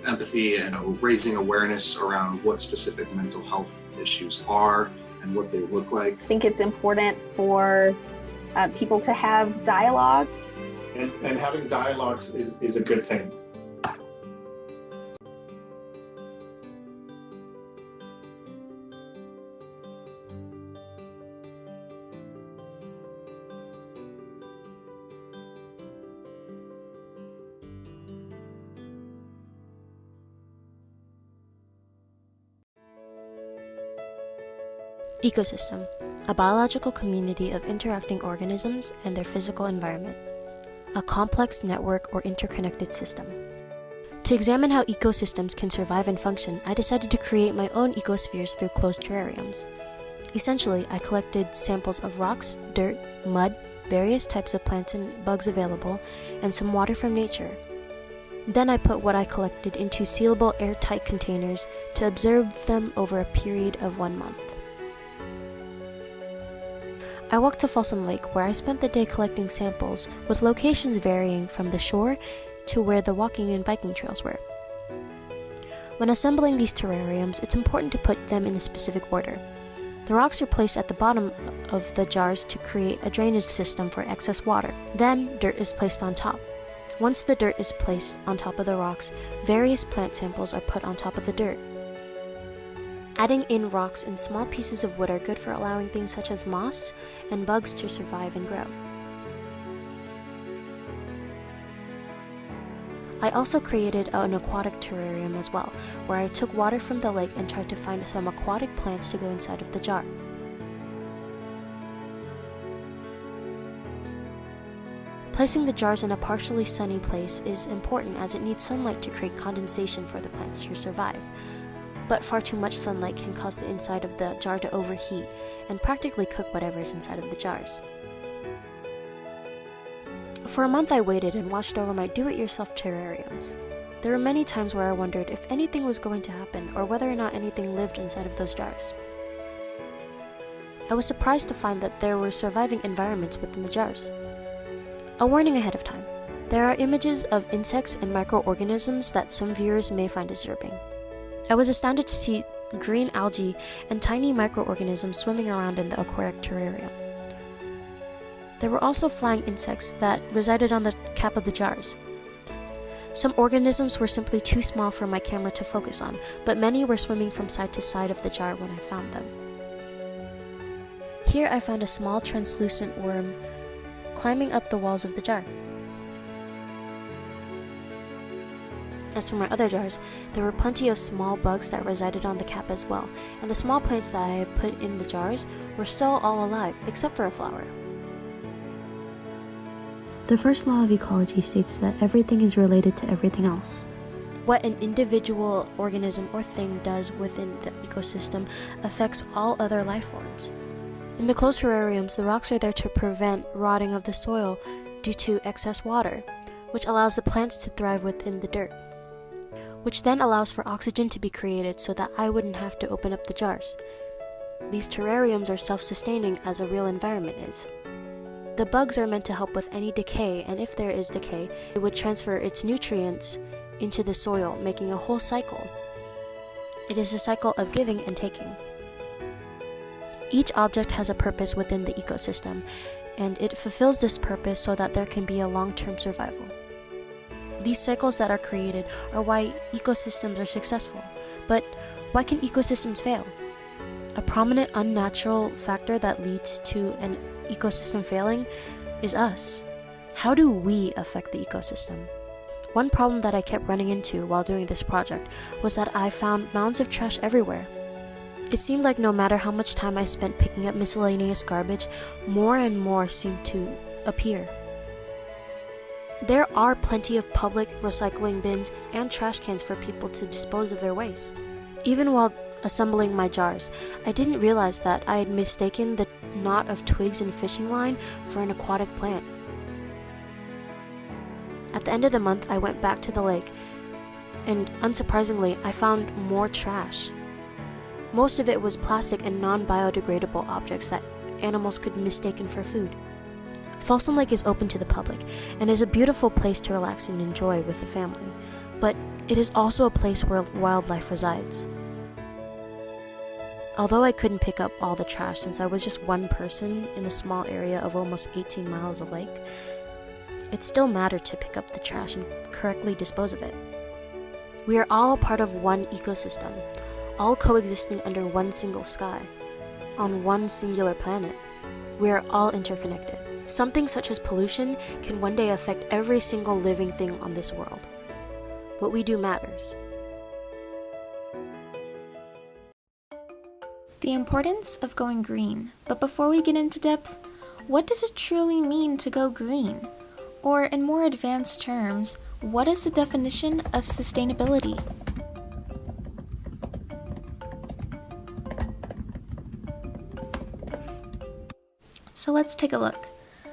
empathy and raising awareness around what specific mental health issues are and what they look like. I think it's important for people to have dialogue. And having dialogues is a good thing. Ecosystem, a biological community of interacting organisms and their physical environment. A complex network or interconnected system. To examine how ecosystems can survive and function, I decided to create my own ecospheres through closed terrariums. Essentially, I collected samples of rocks, dirt, mud, various types of plants and bugs available, and some water from nature. Then I put what I collected into sealable airtight containers to observe them over a period of 1 month. I walked to Folsom Lake, where I spent the day collecting samples, with locations varying from the shore to where the walking and biking trails were. When assembling these terrariums, it's important to put them in a specific order. The rocks are placed at the bottom of the jars to create a drainage system for excess water. Then, dirt is placed on top. Once the dirt is placed on top of the rocks, various plant samples are put on top of the dirt. Adding in rocks and small pieces of wood are good for allowing things such as moss and bugs to survive and grow. I also created an aquatic terrarium as well, where I took water from the lake and tried to find some aquatic plants to go inside of the jar. Placing the jars in a partially sunny place is important as it needs sunlight to create condensation for the plants to survive. But far too much sunlight can cause the inside of the jar to overheat and practically cook whatever is inside of the jars. For a month I waited and watched over my do-it-yourself terrariums. There were many times where I wondered if anything was going to happen or whether or not anything lived inside of those jars. I was surprised to find that there were surviving environments within the jars. A warning ahead of time. There are images of insects and microorganisms that some viewers may find disturbing. I was astounded to see green algae and tiny microorganisms swimming around in the aquatic terrarium. There were also flying insects that resided on the cap of the jars. Some organisms were simply too small for my camera to focus on, but many were swimming from side to side of the jar when I found them. Here I found a small translucent worm climbing up the walls of the jar. As for my other jars, there were plenty of small bugs that resided on the cap as well, and the small plants that I had put in the jars were still all alive, except for a flower. The first law of ecology states that everything is related to everything else. What an individual organism or thing does within the ecosystem affects all other life forms. In the closed terrariums, the rocks are there to prevent rotting of the soil due to excess water, which allows the plants to thrive within the dirt, which then allows for oxygen to be created so that I wouldn't have to open up the jars. These terrariums are self-sustaining as a real environment is. The bugs are meant to help with any decay, and if there is decay, it would transfer its nutrients into the soil, making a whole cycle. It is a cycle of giving and taking. Each object has a purpose within the ecosystem, and it fulfills this purpose so that there can be a long-term survival. These cycles that are created are why ecosystems are successful. But why can ecosystems fail? A prominent unnatural factor that leads to an ecosystem failing is us. How do we affect the ecosystem? One problem that I kept running into while doing this project was that I found mounds of trash everywhere. It seemed like no matter how much time I spent picking up miscellaneous garbage, more and more seemed to appear. There are plenty of public recycling bins and trash cans for people to dispose of their waste. Even while assembling my jars, I didn't realize that I had mistaken the knot of twigs and fishing line for an aquatic plant. At the end of the month, I went back to the lake, and unsurprisingly, I found more trash. Most of it was plastic and non-biodegradable objects that animals could be mistaken for food. Folsom Lake is open to the public and is a beautiful place to relax and enjoy with the family, but it is also a place where wildlife resides. Although I couldn't pick up all the trash since I was just one person in a small area of almost 18 miles of lake, it still mattered to pick up the trash and correctly dispose of it. We are all a part of one ecosystem, all coexisting under one single sky, on one singular planet. We are all interconnected. Something such as pollution can one day affect every single living thing on this world. What we do matters. The importance of going green. But before we get into depth, what does it truly mean to go green? Or in more advanced terms, what is the definition of sustainability? So let's take a look.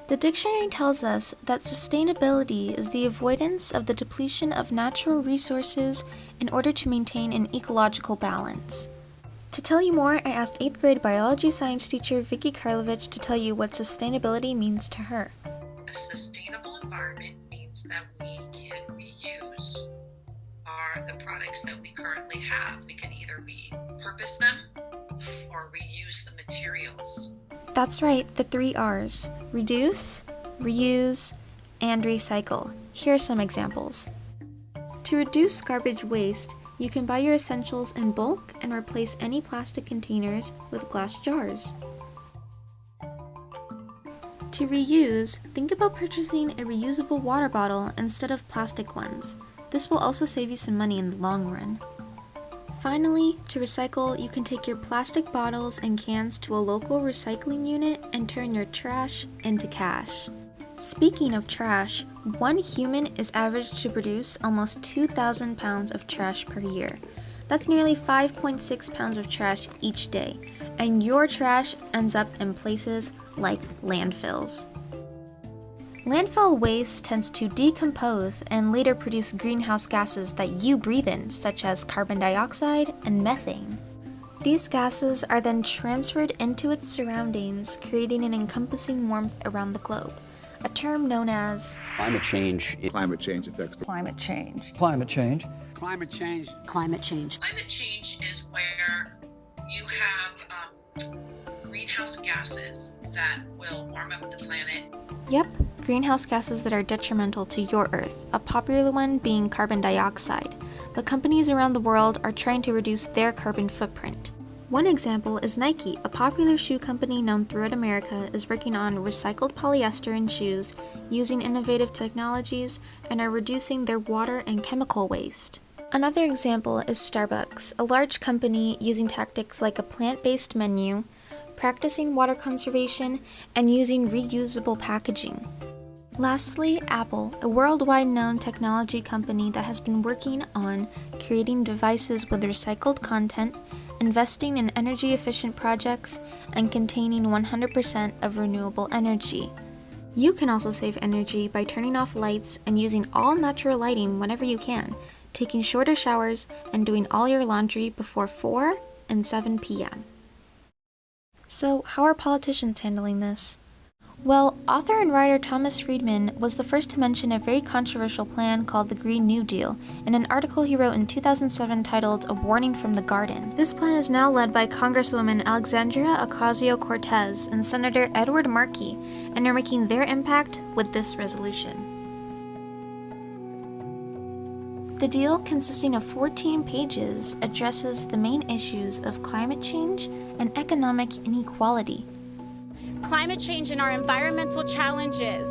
The dictionary tells us that sustainability is the avoidance of the depletion of natural resources in order to maintain an ecological balance. To tell you more, I asked 8th grade biology science teacher Vicky Karlovich to tell you what sustainability means to her. A sustainable environment means that we can reuse the products that we currently have. We can either repurpose them or reuse the materials. That's right, the 3 R's: reduce, reuse, and recycle. Here are some examples. To reduce garbage waste, you can buy your essentials in bulk and replace any plastic containers with glass jars. To reuse, think about purchasing a reusable water bottle instead of plastic ones. This will also save you some money in the long run. Finally, to recycle, you can take your plastic bottles and cans to a local recycling unit and turn your trash into cash. Speaking of trash, one human is averaged to produce almost 2,000 pounds of trash per year. That's nearly 5.6 pounds of trash each day, and your trash ends up in places like landfills. Landfill waste tends to decompose and later produce greenhouse gases that you breathe in, such as carbon dioxide and methane. These gases are then transferred into its surroundings, creating an encompassing warmth around the globe, a term known as climate change. Climate change affects climate change. Climate change. Climate change. Climate change. Climate change is where you have greenhouse gases that will warm up the planet. Yep, greenhouse gases that are detrimental to your Earth, a popular one being carbon dioxide. But companies around the world are trying to reduce their carbon footprint. One example is Nike, a popular shoe company known throughout America, is working on recycled polyester in shoes using innovative technologies and are reducing their water and chemical waste. Another example is Starbucks, a large company using tactics like a plant-based menu, practicing water conservation, and using reusable packaging. Lastly, Apple, a worldwide known technology company that has been working on creating devices with recycled content, investing in energy-efficient projects, and containing 100% of renewable energy. You can also save energy by turning off lights and using all natural lighting whenever you can, taking shorter showers, and doing all your laundry before 4 and 7 p.m. So, how are politicians handling this? Well, author and writer Thomas Friedman was the first to mention a very controversial plan called the Green New Deal in an article he wrote in 2007 titled A Warning from the Garden. This plan is now led by Congresswoman Alexandria Ocasio-Cortez and Senator Edward Markey, and are making their impact with this resolution. The deal, consisting of 14 pages, addresses the main issues of climate change and economic inequality. Climate change and our environmental challenges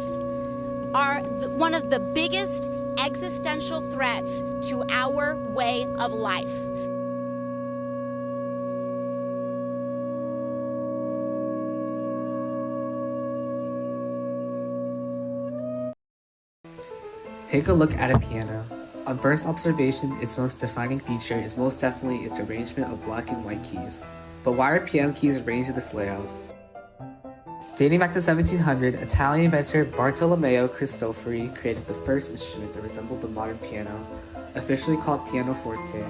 are one of the biggest existential threats to our way of life. Take a look at a piano. On first observation, its most defining feature is most definitely its arrangement of black and white keys. But why are piano keys arranged in this layout? Dating back to 1700, Italian inventor Bartolomeo Cristofori created the first instrument that resembled the modern piano, officially called pianoforte.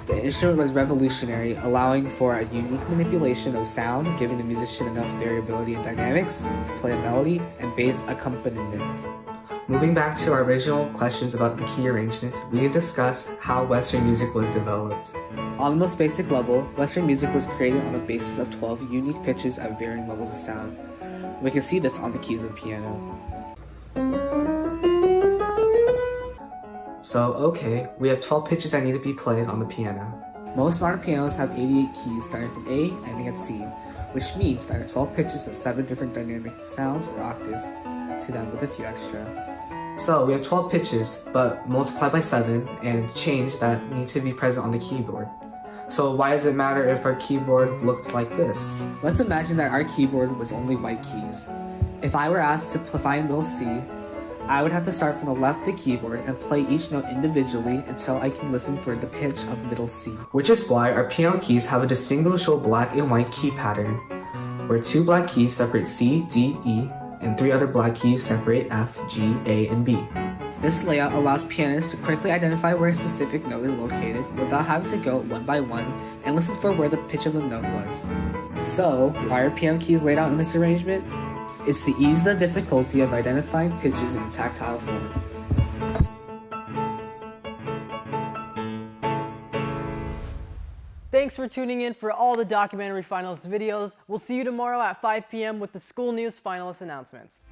The instrument was revolutionary, allowing for a unique manipulation of sound, giving the musician enough variability and dynamics to play a melody and bass accompaniment. Moving back to our original questions about the key arrangement, we need to discuss how Western music was developed. On the most basic level, Western music was created on a basis of 12 unique pitches at varying levels of sound. We can see this on the keys of the piano. So, okay, we have 12 pitches that need to be played on the piano. Most modern pianos have 88 keys starting from A and ending at C, which means there are 12 pitches of 7 different dynamic sounds or octaves to them with a few extra. So we have 12 pitches, but multiplied by 7 and change that need to be present on the keyboard. So why does it matter if our keyboard looked like this? Let's imagine that our keyboard was only white keys. If I were asked to find middle C, I would have to start from the left of the keyboard and play each note individually until I can listen for the pitch of middle C. Which is why our piano keys have a distinguishable black and white key pattern, where 2 black keys separate C, D, E, and 3 other black keys separate F, G, A, and B. This layout allows pianists to quickly identify where a specific note is located without having to go one by one and listen for where the pitch of the note was. So, why are piano keys laid out in this arrangement? It's to ease the difficulty of identifying pitches in tactile form. Thanks for tuning in for all the documentary finalist videos. We'll see you tomorrow at 5 p.m. with the school news finalist announcements.